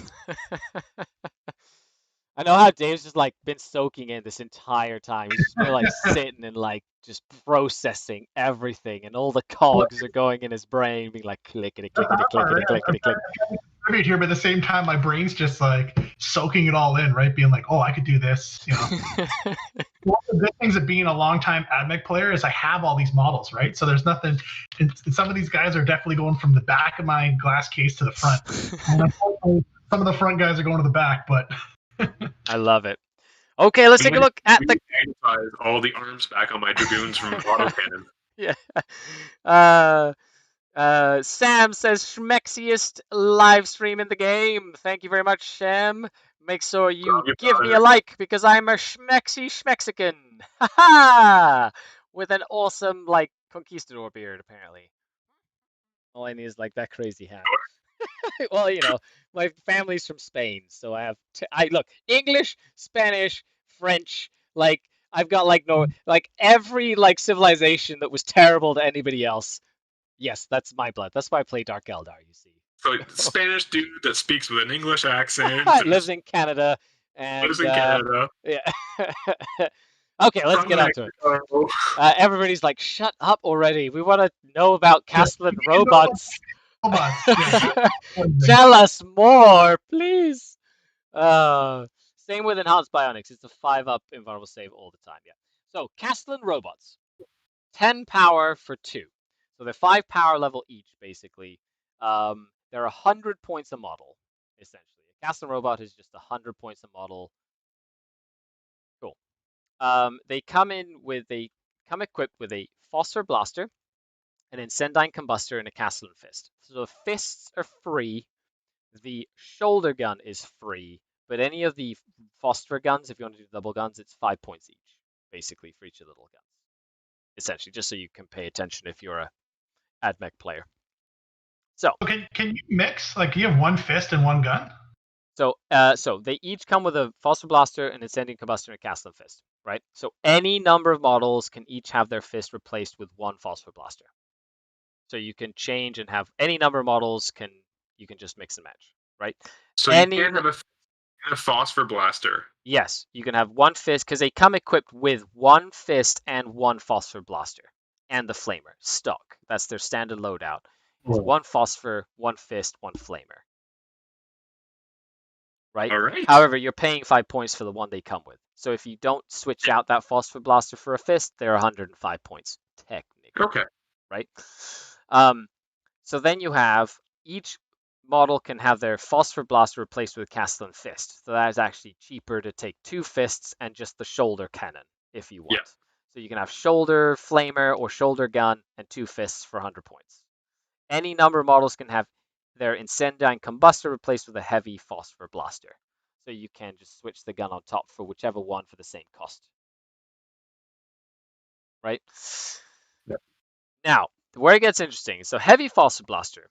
I know how Dave's just like been soaking in this entire time. He's just been like sitting and like just processing everything, and all the cogs are going in his brain, being like clickety clickety clickety clickety click. tribute here, but at the same time, my brain's just like soaking it all in, right? Being like, oh, I could do this. You know, one of the good things of being a longtime AdMech player is I have all these models, right? So there's nothing. And some of these guys are definitely going from the back of my glass case to the front. And unfortunately, some of the front guys are going to the back, but. I love it. Okay, let's take a look at the. All the arms back on my dragoons from autocannon. Yeah. Sam says Schmexiest live stream in the game. Thank you very much, Sam. Make sure you give me a like because I'm a Schmexican. Ha with an awesome like conquistador beard, apparently. All I need is like that crazy hat. Well, you know, my family's from Spain, so I have I look English, Spanish, French. Like I've got like every like civilization that was terrible to anybody else. Yes, that's my blood. That's why I play Dark Eldar, you see. So Spanish dude that speaks with an English accent. Lives in Canada. And, lives in Canada. Yeah. Okay, let's get on to it. Everybody's like, shut up already. We want to know about Castellan robots. Tell us more, please. Same with Enhanced Bionics. It's a 5-up invulnerable save all the time. Yeah. So, Castellan robots. 10 power for 2. So they're 5 power level each, basically. They're 100 points a model, essentially. A Castellan robot is just 100 points a model. Cool. They come equipped with a Phosphor Blaster, an Incendine Combustor, and a Castellan Fist. So the fists are free. The shoulder gun is free, but any of the phosphor guns, if you want to do double guns, it's 5 points each, basically, for each of the little guns. Essentially, just so you can pay attention if you're a AdMech player. So can you mix? Like, you have one fist and one gun? So they each come with a Phosphor Blaster, an Incending Combustor, and a Castellan Fist, right? So any number of models can each have their fist replaced with one Phosphor Blaster. So you can change and have any number of models you can just mix and match, right? So you can have a Phosphor Blaster. Yes, you can have one fist because they come equipped with one fist and one Phosphor Blaster and the Flamer stock. That's their standard loadout. It's one Phosphor, one fist, one Flamer. Right? All right. However, you're paying 5 points for the one they come with. So if you don't switch out that Phosphor Blaster for a fist, they're 105 points, technically. Okay. Right? So then you have each model can have their Phosphor Blaster replaced with a Castellan Fist. So that is actually cheaper to take 2 fists and just the shoulder cannon if you want. Yeah. So you can have shoulder flamer or shoulder gun and 2 fists for 100 points. Any number of models can have their Incendine Combustor replaced with a heavy Phosphor Blaster. So you can just switch the gun on top for whichever one for the same cost. Right? Yep. Now, where it gets interesting. So heavy Phosphor Blaster.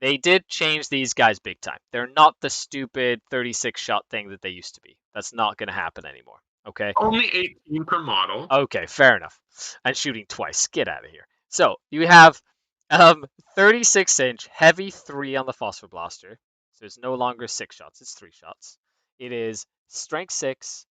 They did change these guys big time. They're not the stupid 36-shot thing that they used to be. That's not going to happen anymore. Okay? Only 18 per model. Okay, fair enough. And shooting twice. Get out of here. So you have 36-inch heavy 3 on the Phosphor Blaster. So it's no longer 6 shots, it's 3 shots. It is strength 6,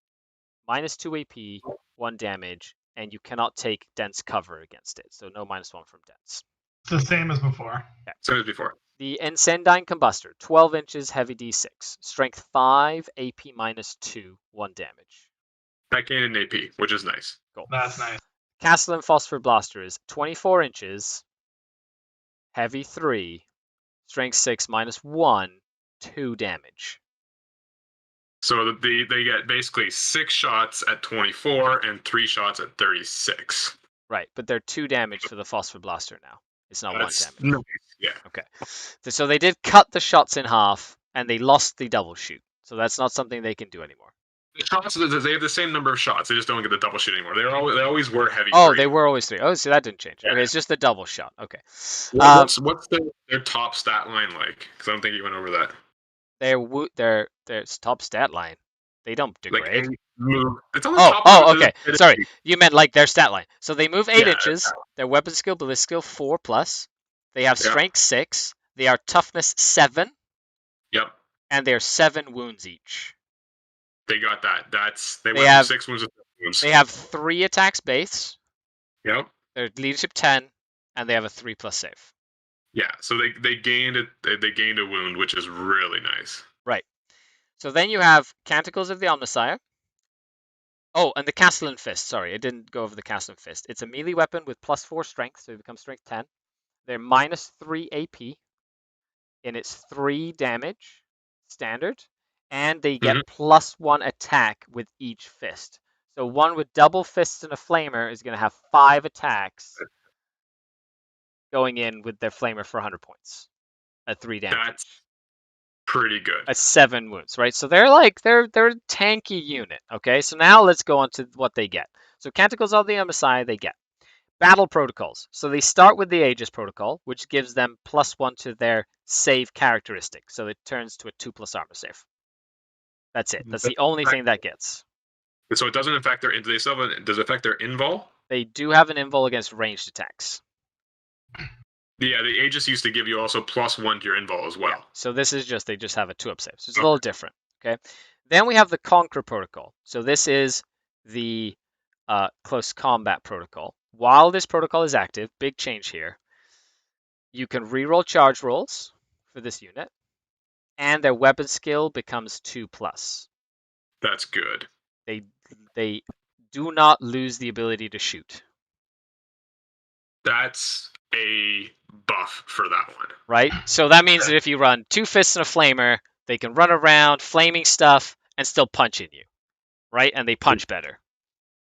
minus 2 AP, 1 damage, and you cannot take dense cover against it. So no -1 from dense. It's the same as before. Okay. Same as before. The Incendine Combustor, 12 inches, heavy D6, strength 5, AP -2, 1 damage. That gained an AP, which is nice. Cool. That's nice. Castellan Phosphor Blaster is 24 inches, heavy 3, strength 6, -1, 2 damage. So they get basically 6 shots at 24 and 3 shots at 36. Right, but they're 2 damage for the Phosphor Blaster now. It's not That's 1 damage. Nice. Yeah. Okay. So they did cut the shots in half, and they lost the double shoot. So that's not something they can do anymore. The shots, they have the same number of shots. They just don't get the double shoot anymore. They always were heavy. Oh, 3. they were always 3. Oh, so that didn't change. Yeah. Okay, it's just the double shot. Okay. What's their top stat line like? Because I don't think you went over that. Their top stat line. They don't degrade. Like move. It's on the Oh, top oh, of the- okay. Sorry, you meant like their stat line. So they move 8 Yeah, inches. Their weapon skill, ballistic skill 4+. They have Yeah. strength 6. They are toughness 7, Yep. and they're 7 wounds each. They got that. They They went have- from 6 wounds to 7 wounds. They have 3 attacks base. Yep. They're leadership 10, and they have a 3+ save. Yeah, so they gained a wound, which is really nice. Right. So then you have Canticles of the Omnissiah. Oh, and the Castellan Fist. Sorry, I didn't go over the Castellan Fist. It's a melee weapon with +4 strength, so it becomes strength 10. They're -3 AP, and it's 3 damage, standard, and they get +1 attack with each fist. So one with double fists and a flamer is going to have 5 attacks going in with their flamer for 100 points at 3 damage. That's pretty good. At 7 wounds, right? So they're a tanky unit. Okay, so now let's go on to what they get. So Canticles of the Omnissiah, they get battle protocols. So they start with the Aegis protocol, which gives them +1 to their save characteristic. So it turns to a 2+ armor save. That's it. That's the only thing that gets. So it doesn't affect their. Does it affect their invul? They do have an invul against ranged attacks. Yeah, the Aegis used to give you also +1 to your invul as well. Yeah. So this is they just have a 2-up save. So it's a little different. Okay. Then we have the Conquer protocol. So this is the close combat protocol. While this protocol is active, big change here. You can reroll charge rolls for this unit, and their weapon skill becomes 2+. That's good. They do not lose the ability to shoot. That's a buff for that one. Right? So that means that if you run 2 fists and a flamer, they can run around flaming stuff and still punch in you. Right? And they punch better.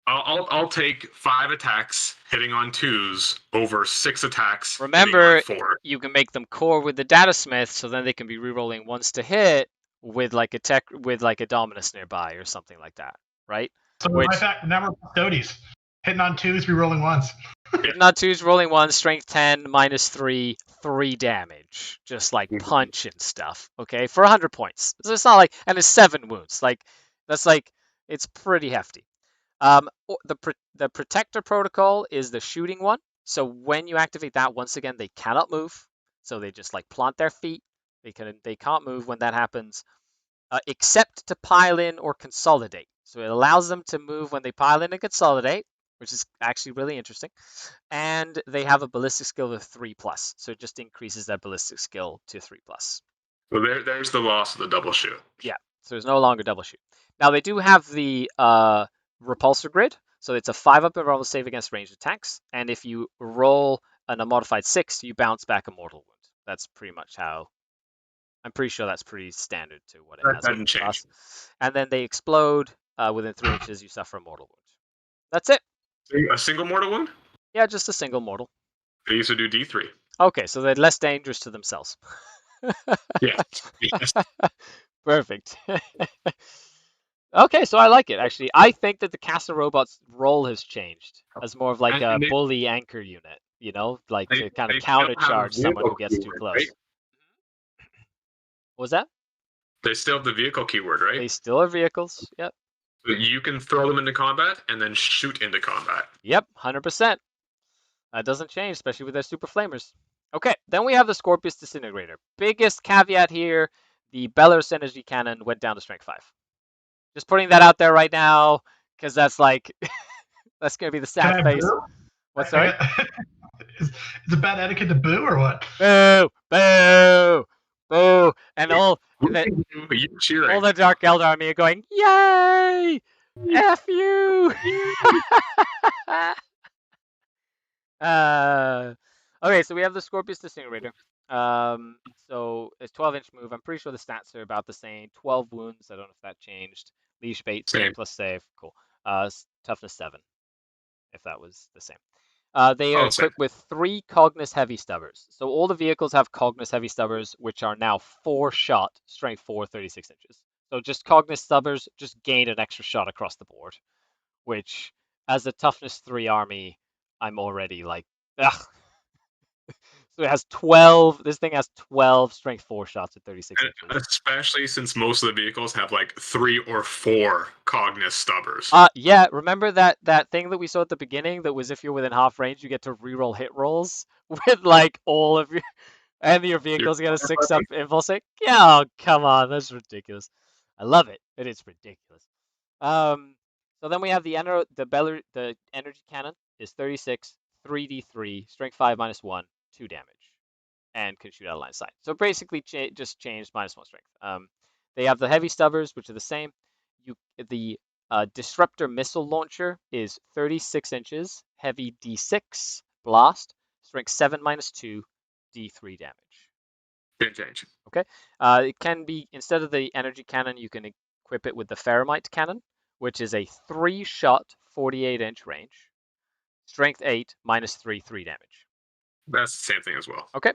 I'll take 5 attacks hitting on 2s over 6 attacks. Remember, hitting on 4. you can make them core with the Datasmith, so then they can be rerolling 1s to hit with like a Dominus nearby or something like that, right? So now we're custodies. Hitting on 2s, re-rolling 1s. Hitting on 2s, rolling 1s, strength 10, -3, 3 damage. Just like punch and stuff, okay? For 100 points. So it's not like, and it's 7 wounds. It's pretty hefty. The Protector protocol is the shooting one. So when you activate that, once again, they cannot move. So they just like plant their feet. They can't move when that happens, except to pile in or consolidate. So it allows them to move when they pile in and consolidate, which is actually really interesting. And they have a ballistic skill of 3+. So it just increases that ballistic skill to 3+. So there's the loss of the double shoot. Yeah. So there's no longer double shoot. Now they do have the repulsor grid. So it's a 5-up and roll save against ranged attacks. And if you roll a modified 6, you bounce back a mortal wound. That's pretty much how. I'm pretty sure that's pretty standard to what it has. Doesn't change. And then they explode within 3 inches. You suffer a mortal wound. That's it. A single mortal wound? Yeah, just a single mortal. They used to do D3. Okay, so they're less dangerous to themselves. Yeah. Yes. Perfect. Okay, so I like it, actually. I think that the Caster Robot's role has changed as more of like a bully anchor unit, like to kind of countercharge someone who gets too close. Right? What was that? They still have the vehicle keyword, right? They still have vehicles, yep. So you can throw them into combat and then shoot into combat. Yep, 100%. That doesn't change, especially with their super flamers. Okay, then we have the Scorpius Disintegrator. Biggest caveat here, the Belarus Energy Cannon went down to strength 5. Just putting that out there right now, because that's like, that's going to be the sad face. What's sorry? Is it bad etiquette to boo or what? Boo! Boo! Boo! And all the Dark Eldar army are going, yay! F you! Okay, so we have the Scorpius Disintegrator. So it's 12-inch move. I'm pretty sure the stats are about the same. 12 wounds. I don't know if that changed. Leash bait, 3 plus save. Cool. Toughness 7, if that was the same. They are equipped with 3 Cognus Heavy Stubbers. So all the vehicles have Cognus Heavy Stubbers, which are now 4-shot, strength 4, 36 inches. So just Cognus Stubbers just gained an extra shot across the board, which, as a toughness 3 army, I'm already like, ugh. So it has 12. This thing has 12 strength 4 shots at 36 inches. Especially since most of the vehicles have like 3 or 4 Cognus Stubbers. Yeah. Remember that thing that we saw at the beginning that was if you're within half range, you get to reroll hit rolls with like all of your and your vehicles get a 6-up impulse. Yeah, oh, come on, that's ridiculous. I love it, but it's ridiculous. So then we have the energy cannon is 36, 3d3, strength 5 -1, 2 damage. and can shoot out of line of sight. So basically, just changed -1 strength. They have the heavy stubbers, which are the same. The disruptor missile launcher is 36 inches, heavy D6 blast, strength 7 -2, D3 damage. Didn't change. Okay. It can be, instead of the energy cannon, you can equip it with the Ferromite cannon, which is a 3-shot, 48-inch range, strength 8, -3, 3 damage. That's the same thing as well. Okay.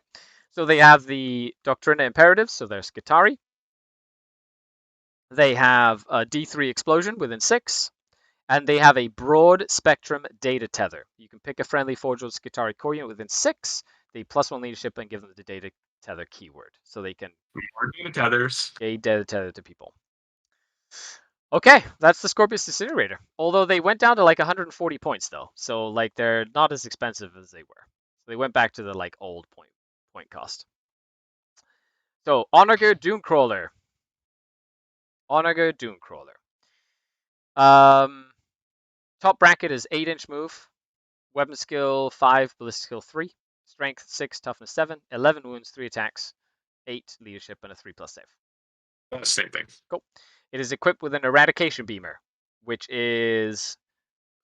So they have the Doctrina Imperatives, so they're Skitarii. They have a D3 explosion within 6, and they have a broad spectrum data tether. You can pick a friendly Forge World Skitarii core unit within 6, the +1 leadership, and give them the data tether keyword, so they can More data tethers. data tether to people. Okay, that's the Scorpius Disintegrator. Although they went down to like 140 points though, so like they're not as expensive as they were. So they went back to the like old point cost. So Onager Doomcrawler. Onager Doomcrawler. Top bracket is 8-inch move, weapon skill 5, ballistic skill 3, strength 6, toughness 7, 11 wounds, 3 attacks, 8 leadership, and a 3+ save. That's the same thing. Cool. It is equipped with an eradication beamer, which is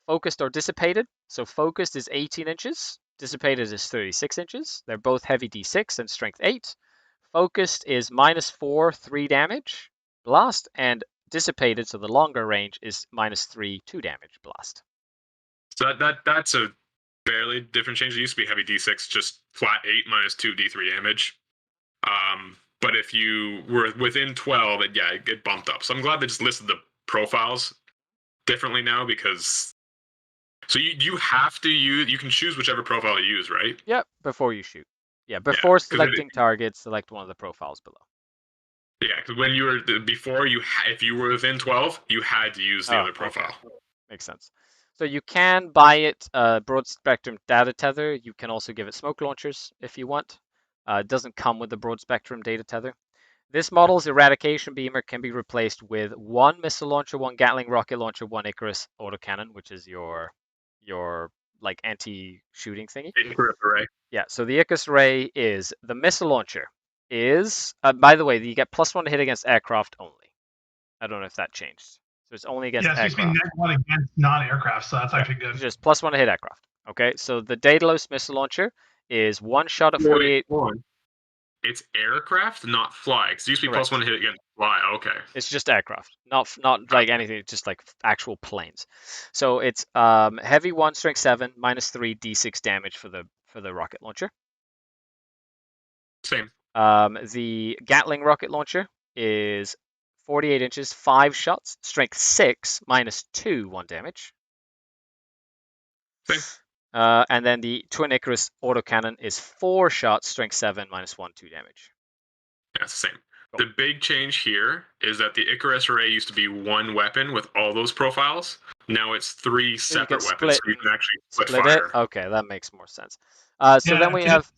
focused or dissipated. So focused is 18 inches, dissipated is 36 inches. They're both heavy D6 and strength 8. Focused is -4, 3 damage, blast, and dissipated, so the longer range, is -3, 2 damage, blast. So that's a fairly different change. It used to be heavy D6, just flat 8 -2 D3 damage. But if you were within 12, it bumped up. So I'm glad they just listed the profiles differently now, because so you have to use, you can choose whichever profile you use, right? Yep, before you shoot. Yeah, before selecting targets, select one of the profiles below. Yeah, because when you were before, if you were within 12, you had to use the other profile. Okay. Makes sense. So you can buy it broad spectrum data tether. You can also give it smoke launchers if you want. It doesn't come with the broad spectrum data tether. This model's eradication beamer can be replaced with 1 missile launcher, 1 Gatling rocket launcher, 1 Icarus autocannon, which is your like anti-shooting thingy. Icarus array. Yeah, so the Icarus array is the missile launcher is, by the way, you get +1 to hit against aircraft only. I don't know if that changed. So it's only against aircraft. Yeah, it's -1 against non-aircraft, so that's actually good. Just +1 to hit aircraft. Okay, so the Daedalus missile launcher is 1 shot at 48. It's aircraft, not fly. Because it used to be +1 to hit against fly. Okay. It's just aircraft, not like anything. It's just like actual planes. So it's heavy 1, strength 7, -3 D6 damage for the rocket launcher. Same. The Gatling rocket launcher is 48 inches, 5 shots, strength 6, -2, 1 damage. Same. And then the Twin Icarus autocannon is 4 shots, strength 7, -1, 2 damage. That's the same. Cool. The big change here is that the Icarus array used to be 1 weapon with all those profiles. Now it's 3 separate weapons, so you can actually split fire. It? Okay, that makes more sense. So then we have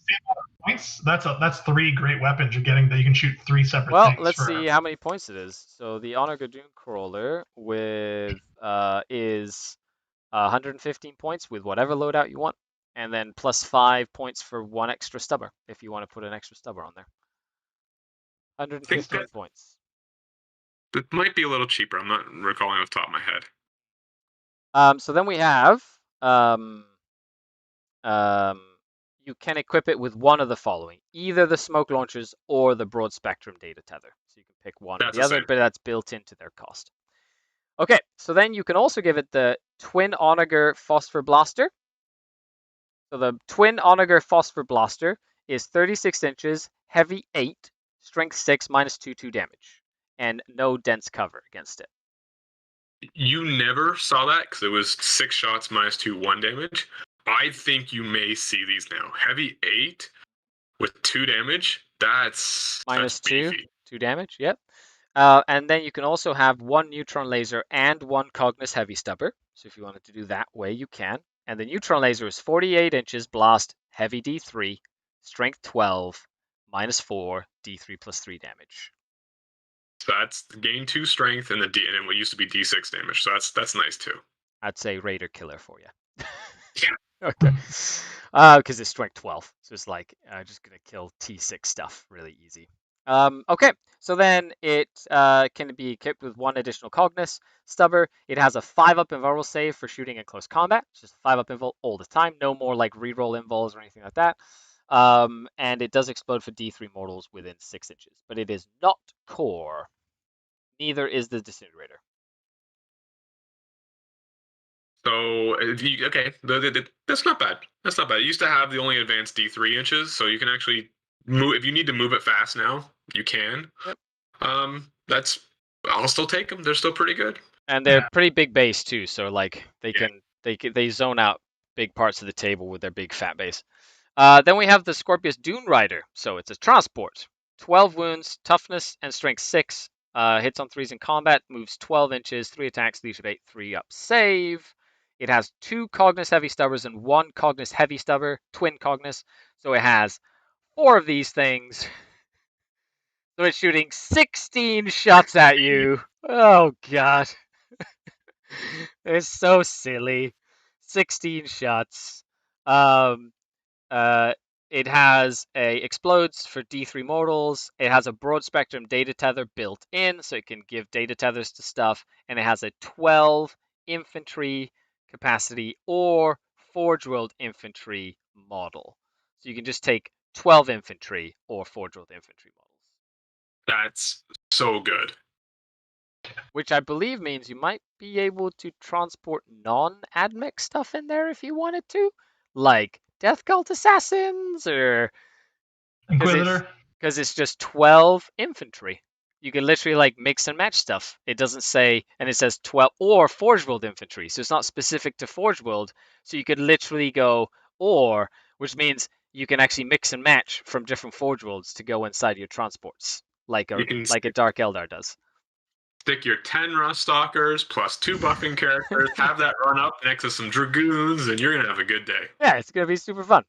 points. That's 3 great weapons you're getting that you can shoot 3 separate things. Well, let's see how many points it is. So the Onager Doomcrawler with is 115 points with whatever loadout you want, and then +5 points for 1 extra stubber if you want to put an extra stubber on there. 115 points. It might be a little cheaper. I'm not recalling off the top of my head. So then we have you can equip it with one of the following: either the smoke launchers or the broad spectrum data tether. So you can pick one or the other, but that's built into their cost. Okay, so then you can also give it the Twin Onager Phosphor Blaster. So the Twin Onager Phosphor Blaster is 36 inches, heavy 8, strength 6, -2, 2 damage, and no dense cover against it. You never saw that because it was 6 shots, -2, 1 damage. I think you may see these now. Heavy 8 with 2 damage. That's -2, 2 damage. Yep. And then you can also have 1 neutron laser and 1 Cognis heavy stubber. So if you wanted to do that way, you can. And the neutron laser is 48 inches, blast, heavy D3, strength 12, -4, D3 + 3 damage. So that's gain 2 strength and then what used to be D6 damage. So that's nice too. That's a raider killer for you. Yeah. Okay. Because it's strength 12, so it's like just gonna kill T6 stuff really easy. Okay, so then it can be equipped with 1 additional Cognus Stubber. It has a 5-up invulnerable save for shooting in close combat. It's just a 5-up invul all the time. No more like reroll invuls or anything like that. And it does explode for D3 mortals within 6 inches, but it is not core. Neither is the disintegrator. So okay, that's not bad. That's not bad. It used to have the only advanced D3 inches, so you can actually move if you need to move it fast now. You can. Yep. I'll still take them. They're still pretty good. And they're pretty big base too, so like they zone out big parts of the table with their big fat base. Then we have the Scorpius Dune Rider. So it's a transport. 12 wounds, toughness, and strength 6. Hits on 3s in combat, moves 12 inches, 3 attacks, leadership 8, 3-up save. It has 2 Cognus Heavy Stubbers and 1 Cognus Heavy Stubber, twin Cognus. So it has 4 of these things. So it's shooting 16 shots at you. Oh, God. It's so silly. 16 shots. It has explodes for D3 mortals. It has a broad spectrum data tether built in, so it can give data tethers to stuff. And it has a 12 infantry capacity or Forge World infantry model. So you can just take 12 infantry or Forge World infantry models. That's so good. Which I believe means you might be able to transport non-AdMech stuff in there if you wanted to, like Death Cult Assassins or Inquisitor. Because it's just 12 infantry. You can literally like mix and match stuff. It doesn't say, and it says 12 or Forge World infantry, so it's not specific to Forge World. So you could literally go or, which means you can actually mix and match from different Forge Worlds to go inside your transports, like a Dark Eldar does. Stick your 10 Rust Stalkers plus 2 buffing characters, have that run up next to some Dragoons, and you're going to have a good day. Yeah, it's going to be super fun.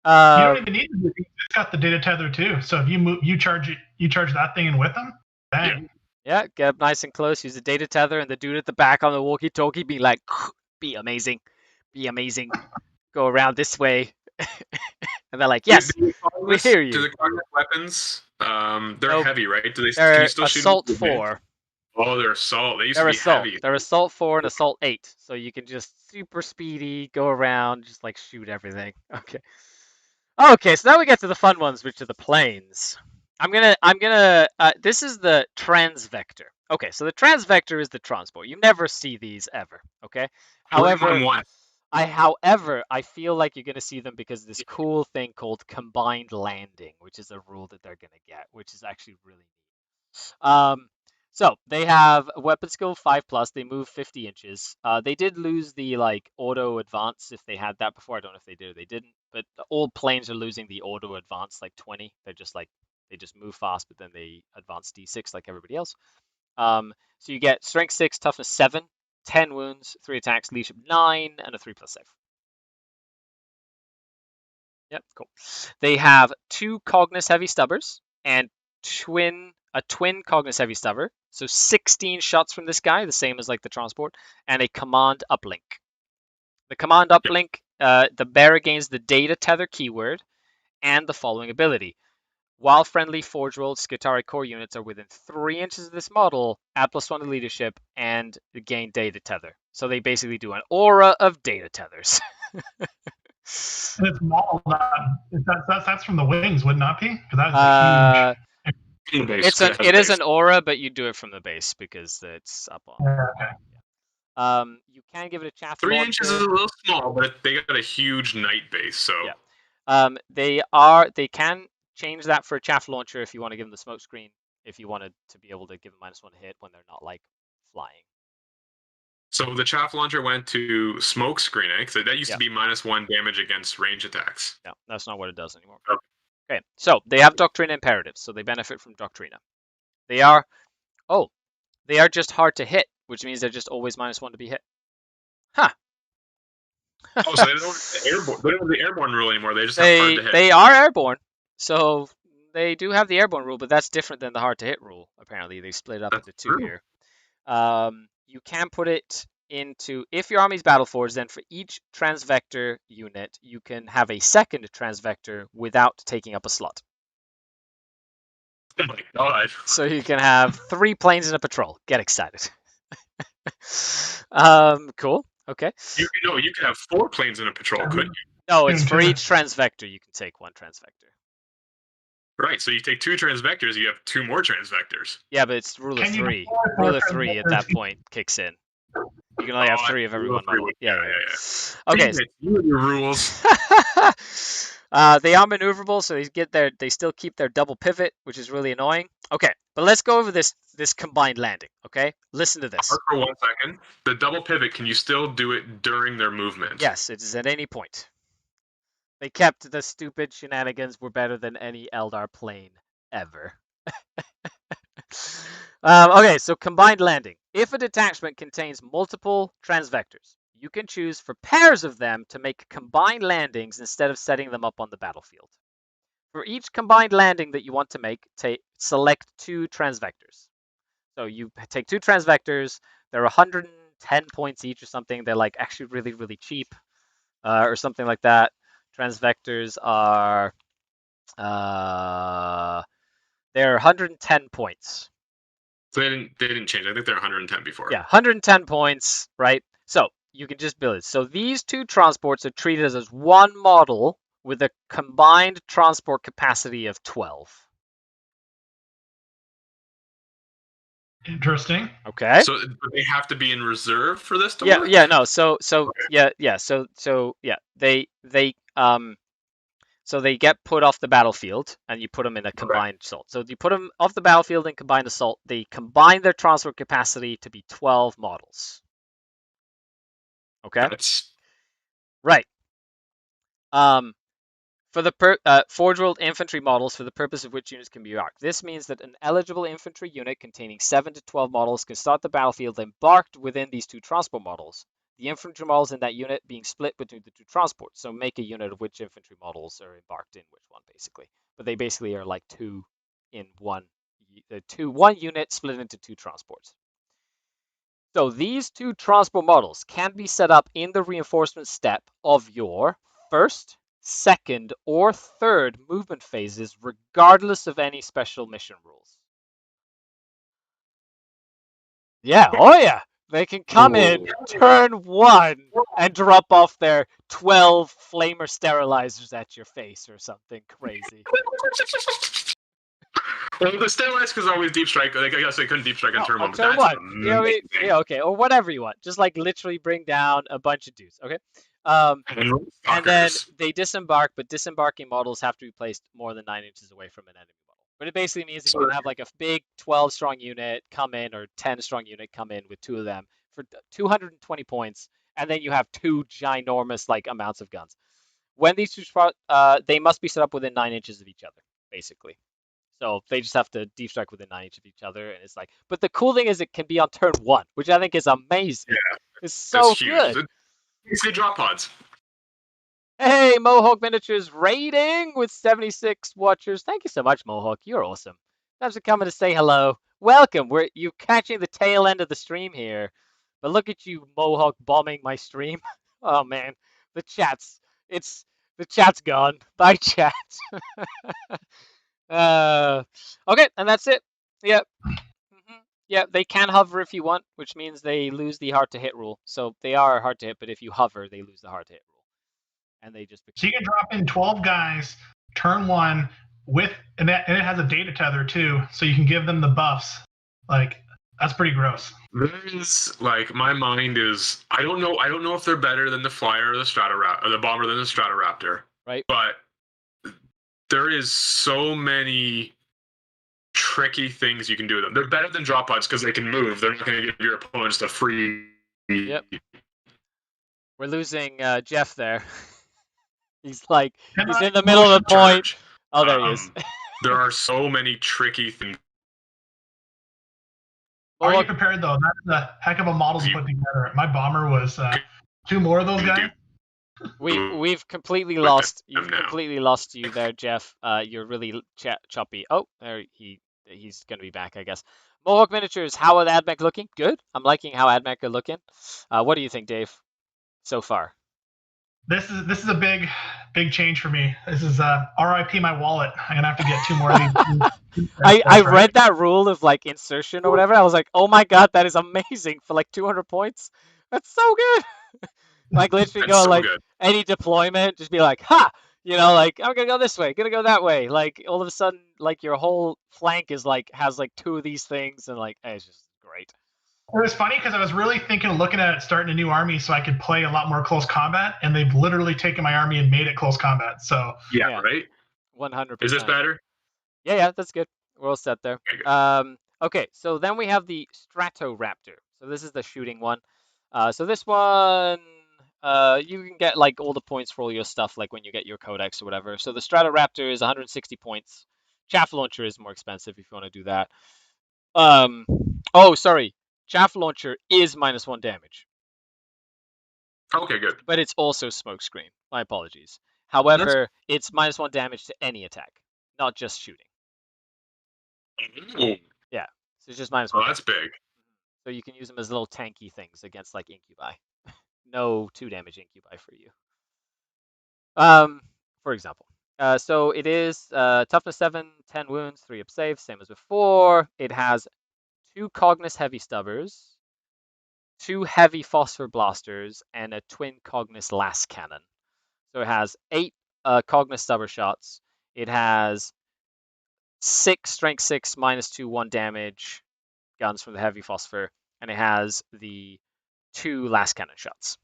You don't even need to do it. It's got the data tether too. So if you move, you charge that thing in with them. Bang. Yeah, get up nice and close, use the data tether, and the dude at the back on the walkie-talkie be like, be amazing, go around this way. And they're like, yes, we hear you. Do the Cognus weapons, they're heavy, right? Can you still shoot Assault 4. Oh, they're Assault. They used to be heavy. They're Assault 4 and Assault 8. So you can just super speedy, go around, just like shoot everything. Okay, so now we get to the fun ones, which are the planes. This is the transvector. Okay, so the transvector is the transport. You never see these ever, okay? However, I feel like you're going to see them because of this cool thing called combined landing, which is a rule that they're going to get, which is actually really neat. So they have weapon skill 5+. They move 50 inches. They did lose the like auto advance if they had that before. I don't know if they did or they didn't. But all planes are losing the auto advance like 20. They're just like they just move fast, but then they advance D6 like everybody else. So you get strength 6, toughness 7, 10 wounds, 3 attacks, leadership 9, and a 3+ save. Yep, cool. They have 2 Cognus Heavy Stubbers and a twin Cognus Heavy Stubber, so 16 shots from this guy, the same as like the transport, and a command uplink. The command uplink, the bearer gains the data tether keyword and the following ability. While friendly Forge World Skitarii core units are within 3 inches of this model, add +1 to leadership and gain data tether. So they basically do an aura of data tethers. And it's modeled on, that's from the wings, would not be? Because that's huge. It is an aura, but you do it from the base because it's up on. Yeah, okay. You can give it a chaff 3 launcher. inches is a little small, but they got a huge night base, so yeah. They can change that for a chaff launcher if you want to give them the smoke screen. If you wanted to be able to give them -1 hit when they're not like flying. So the chaff launcher went to smoke screen, because that used to be -1 damage against range attacks. No, that's not what it does anymore. Okay, so they have Doctrina imperatives, so they benefit from Doctrina. They are just hard to hit, which means they're just always -1 to be hit. Huh. Oh, so they don't have the airborne rule anymore. They just have hard to hit. They are airborne, so they do have the airborne rule, but that's different than the hard to hit rule. Apparently, they split it up into 2 here. You can put it into, if your army's battle forged, then for each transvector unit, you can have a second transvector without taking up a slot. Oh my god. So you can have 3 planes in a patrol. Get excited. Cool. Okay. You can have 4 planes in a patrol, couldn't you? No, it's for each transvector you can take 1 transvector. Right, so you take 2 transvectors, you have 2 more transvectors. Yeah, but it's rule of 3. Rule of 3 at that point kicks in. You can only have 3 of every one model. Yeah. Okay. You and your rules. They are maneuverable, so they still keep their double pivot, which is really annoying. Okay, but let's go over this combined landing. Okay, listen to this. For 1 second, the double pivot, can you still do it during their movement? Yes, it is at any point. They kept the stupid shenanigans were better than any Eldar plane ever. Okay, so combined landing. If a detachment contains multiple transvectors, you can choose for pairs of them to make combined landings instead of setting them up on the battlefield. For each combined landing that you want to make, select 2 transvectors. So you take 2 transvectors. They're 110 points each or something. They're like actually really, really cheap or something like that. Transvectors are they're 110 points. So they didn't change. I think they're 110 before. Yeah, 110 points, right? So you can just build it. So these 2 transports are treated as one model with a combined transport capacity of 12. Interesting. Okay. So they have to be in reserve for this to yeah, work? Yeah, no. So Okay. yeah. So they get put off the battlefield, and you put them in a combined assault. So you put them off the battlefield in combined assault. They combine their transport capacity to be 12 models. Okay. That's Right. For the Forge World infantry models, for the purpose of which units can be embarked. This means that an eligible infantry unit containing 7 to 12 models can start the battlefield embarked within these 2 transport models. The infantry models in that unit being split between the 2 transports. So make a unit of which infantry models are embarked in which one, basically. But they basically are like 2 in 1. 1 unit split into 2 transports. So these 2 transport models can be set up in the reinforcement step of your first, second, or third movement phases, regardless of any special mission rules. Yeah, oh yeah. They can come in turn 1 and drop off their 12 flamer sterilizers at your face or something crazy. Well, the sterilized is always deep strike. Like, I guess they couldn't deep strike on turn 1. Turn 1. Yeah, okay, or whatever you want. Just like literally bring down a bunch of dudes. Okay. And then they disembark, but disembarking models have to be placed more than 9 inches away from an enemy model. But it basically means that you can have like a big 12 strong unit come in, or 10 strong unit come in with 2 of them for 220 points, and then you have 2 ginormous like amounts of guns. When these 2 they must be set up within 9 inches of each other, basically. So they just have to deep strike within 9 inches of each other, and it's like. But the cool thing is it can be on turn 1, which I think is amazing. Yeah, it's so huge. good. It's the drop pods. Hey, Mohawk Miniatures raiding with 76 watchers. Thank you so much, Mohawk. You're awesome. Thanks for coming to say hello. Welcome. You're catching the tail end of the stream here. But look at you, Mohawk, bombing my stream. Oh, man. The chat's gone. Bye, chat. Okay, and that's it. Yep. Yeah, they can hover if you want, which means they lose the hard to hit rule. So they are hard to hit, but if you hover, they lose the hard to hit rule. And they just so you can drop in 12 guys turn 1 with and it has a data tether too, so you can give them the buffs. Like, that's pretty gross. There is like, my mind is, I don't know if they're better than the Flyer or the Strataraptor, or the Bomber than the Strataraptor. Right. But there is so many tricky things you can do with them. They're better than drop pods because they can move. They're not going to give your opponents a free. Yep. We're losing Jeff there. He's like, he's in the middle of the point. Oh, there he is. There are so many tricky things. Are you prepared though? That's a heck of a model to put together. My bomber was 2 more of those guys. We've completely lost. You've completely lost you there, Jeff. You're really choppy. Oh, there he's gonna be back, I guess. Mohawk miniatures. How are the AdMech looking? Good. I'm liking how AdMech are looking. What do you think, Dave? So far. This is a big change for me. This is RIP my wallet. I'm gonna have to get 2 more of these. I read that rule of like insertion or whatever. I was like, oh my god, that is amazing for like 200 points. That's so good. Like literally That's go so like good. any deployment, just be like, ha, like I'm gonna go this way, gonna go that way. Like all of a sudden, like your whole flank is like has like 2 of these things, and like it's just great. It was funny because I was really thinking of looking at starting a new army so I could play a lot more close combat, and they've literally taken my army and made it close combat. So Yeah. Right? 100%. Is this better? Yeah, that's good. We're all set there. Okay, good. Okay, so then we have the Stratoraptor. So this is the shooting one. So this one, you can get like all the points for all your stuff, like when you get your codex or whatever. So the Stratoraptor is 160 points. Chaff launcher is more expensive if you want to do that. Oh, sorry. Chaff launcher is -1 damage, Okay, good. but it's also smokescreen. My apologies. However, it's -1 damage to any attack, not just shooting. Ooh. Yeah, so it's just -1. Oh, that's big. So you can use them as little tanky things against like incubi. No 2 damage incubi for you. For example. So it is toughness 7, 10 wounds, 3 up save, same as before. It has 2 Cognis heavy stubbers, 2 heavy phosphor blasters, and a twin Cognis las cannon. So it has 8 Cognis stubber shots. It has 6 strength 6 -2 1 damage guns from the heavy phosphor, and it has the 2 las cannon shots.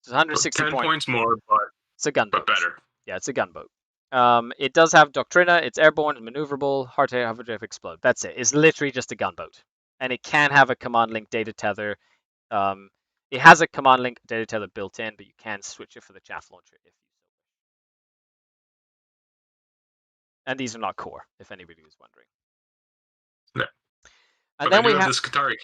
It's 160 10 points more, but it's a gunboat. but better. Yeah, it's a gunboat. It does have Doctrina. It's airborne, maneuverable, hard to hover drift, explode. That's it. It's literally just a gunboat, and it can have a command link data tether. It has a command link data tether built in, but you can switch it for the chaff launcher if you so wish. And these are not core, if anybody was wondering. No. And But then they we do have the Skitari.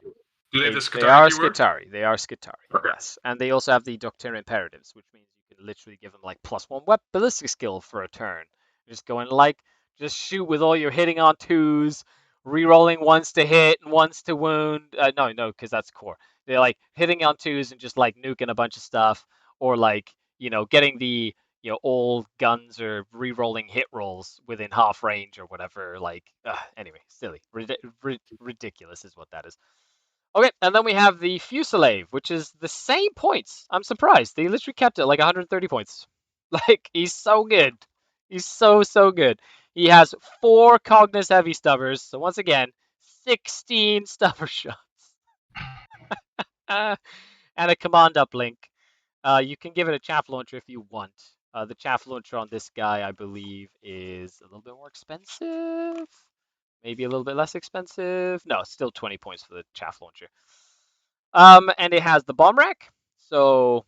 Do they have the They Skitari are keyword? Skitari. They are Skitari. Okay. Yes, and they also have the Doctrina imperatives, which means you can literally give them like +1 weapon ballistic skill for a turn. Just going like just shoot with all your hitting on 2s, re-rolling once to hit and once to wound. No, because that's core. They're like hitting on 2s and just like nuking a bunch of stuff, or like getting the all guns or re-rolling hit rolls within half range or whatever. Like anyway, silly, ridiculous is what that is. Okay, and then we have the Fusillade, which is the same points. I'm surprised. They literally kept it like 130 points. Like, he's so good. He's so good. He has 4 Cognis heavy stubbers. So once again, 16 stubber shots. And a command uplink. You can give it a chaff launcher if you want. The chaff launcher on this guy, I believe, is a little bit more expensive. Maybe a little bit less expensive. No, it's still 20 points for the chaff launcher. And it has the bomb rack. So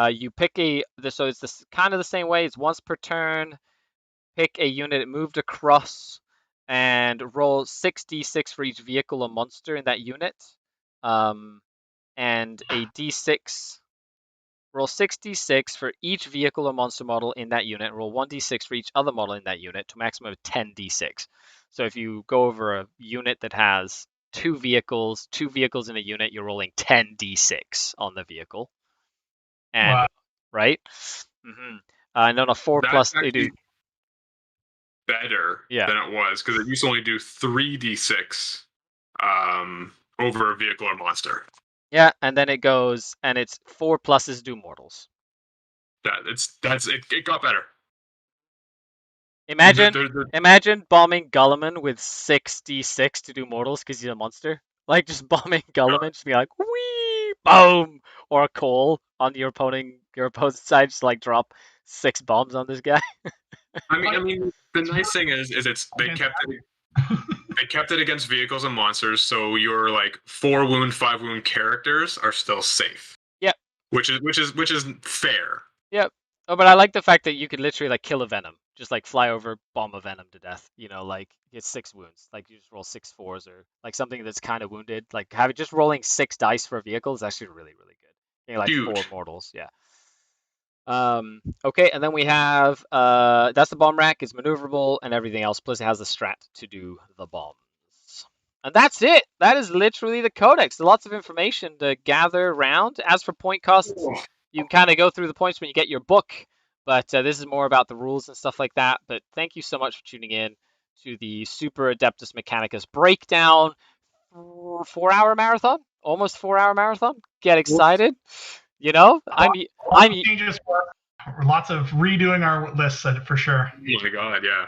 you pick so it's this kind of the same way. It's once per turn. Pick a unit moved across and roll 6d6 for each vehicle or monster in that unit. And a d6. Roll 6d6 for each vehicle or monster model in that unit. Roll 1d6 for each other model in that unit to a maximum of 10d6. So if you go over a unit that has 2 vehicles in a unit, you're rolling 10d6 on the vehicle. And wow. right? And on a 4+, they do better than it was because it used to only do 3d6 over a vehicle or monster. Yeah, and then it goes, and it's 4+ do mortals. It got better. Imagine bombing Gulliman with 6d6 to do mortals because he's a monster. Like just bombing Gulliman, just be like wee boom, or a Cole on your opponent's side, just like drop 6 bombs on this guy. I mean, the nice thing is they kept it against vehicles and monsters, so your like 4 wound, 5 wound characters are still safe. Yep. Which is fair. Yep. Oh, but I like the fact that you could literally like kill a Venom, just like fly over, bomb a Venom to death. Like it's 6 wounds. Like you just roll 6 4s or like something that's kind of wounded. Like just rolling 6 dice for a vehicle is actually really good. Like huge. 4 mortals. Yeah. Okay, and then we have that's the bomb rack. It's maneuverable and everything else. Plus, it has the strat to do the bombs. And that's it. That is literally the codex. Lots of information to gather around. As for point costs, you can kind of go through the points when you get your book, but this is more about the rules and stuff like that. But thank you so much for tuning in to the Super Adeptus Mechanicus breakdown. 4-hour marathon, almost 4-hour marathon. Get excited. You know, I'm changes. Lots of redoing our lists for sure. Oh my god, yeah.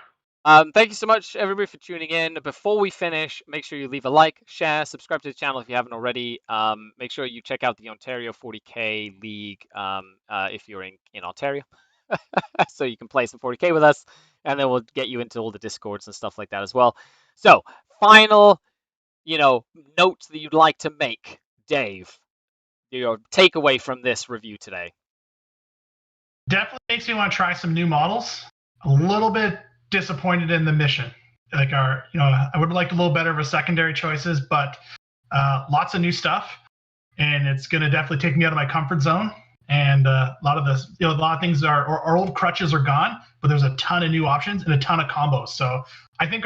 Thank you so much, everybody, for tuning in. Before we finish, make sure you leave a like, share, subscribe to the channel if you haven't already. Make sure you check out the Ontario 40k League if you're in Ontario, so you can play some 40k with us, and then we'll get you into all the discords and stuff like that as well. So, final, notes that you'd like to make, Dave. Your takeaway from this review today. Definitely makes me want to try some new models. A little bit disappointed in the mission. Like I would have liked a little better of a secondary choices, but lots of new stuff, and it's going to definitely take me out of my comfort zone. And a lot of things our old crutches are gone, but there's a ton of new options and a ton of combos. So I think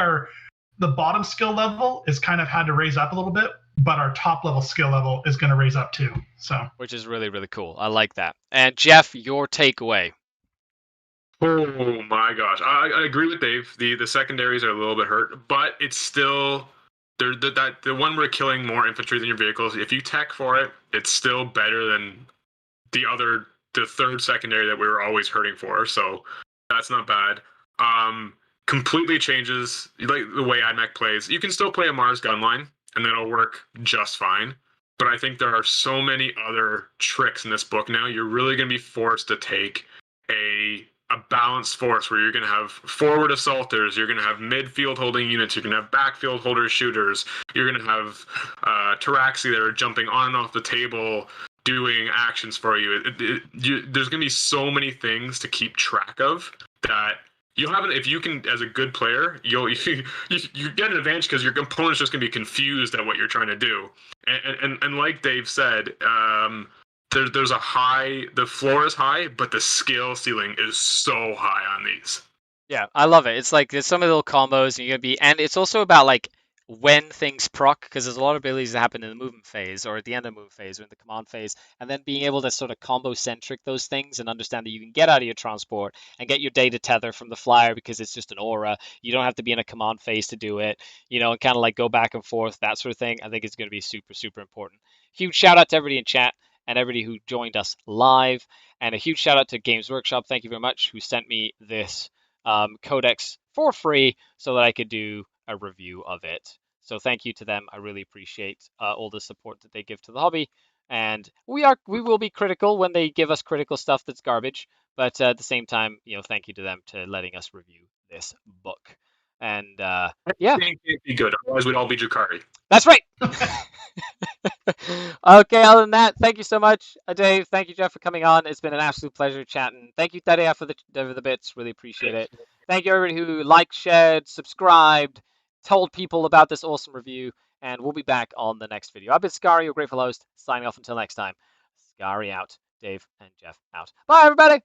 the bottom skill level is kind of had to raise up a little bit, but our top level skill level is going to raise up too. So, which is really, really cool. I like that. And Jeff, your takeaway. Oh my gosh, I agree with Dave. The secondaries are a little bit hurt, but it's still the one where killing more infantry than your vehicles. If you tech for it, it's still better than the third secondary that we were always hurting for. So that's not bad. Completely changes like the way AdMech plays. You can still play a Mars gunline, and that'll work just fine. But I think there are so many other tricks in this book now. You're really going to be forced to take a balanced force where you're going to have forward assaulters, you're going to have midfield holding units, you're going to have backfield holder shooters, you're going to have Taraxi that are jumping on and off the table doing actions for you. There's going to be so many things to keep track of that you'll have if you can, as a good player, you get an advantage because your opponent's just going to be confused at what you're trying to do. And like Dave said, there's the floor is high, but the skill ceiling is so high on these. Yeah, I love it. It's like there's some little combos, and you're gonna be, and it's also about like when things proc, because there's a lot of abilities that happen in the movement phase or at the end of the movement phase or in the command phase, and then being able to sort of combo centric those things and understand that you can get out of your transport and get your data tether from the flyer because it's just an aura. You don't have to be in a command phase to do it, and kind of like go back and forth, that sort of thing. I think it's going to be super, super important. Huge shout out to everybody in chat and everybody who joined us live, and a huge shout out to Games Workshop. Thank you very much, who sent me this codex for free so that I could do a review of it. So thank you to them. I really appreciate all the support that they give to the hobby. And we will be critical when they give us critical stuff that's garbage. But at the same time, thank you to them to letting us review this book. And yeah, it can't be good. Otherwise, we'd all be Drukhari. That's right. Okay, other than that, thank you so much, Dave. Thank you, Jeff, for coming on. It's been an absolute pleasure chatting. Thank you, Tadea, for the bits. Really appreciate it. Thank you, everybody who liked, shared, subscribed, told people about this awesome review, and we'll be back on the next video. I've been Skary, your grateful host, signing off until next time. Skary out. Dave and Jeff out. Bye, everybody.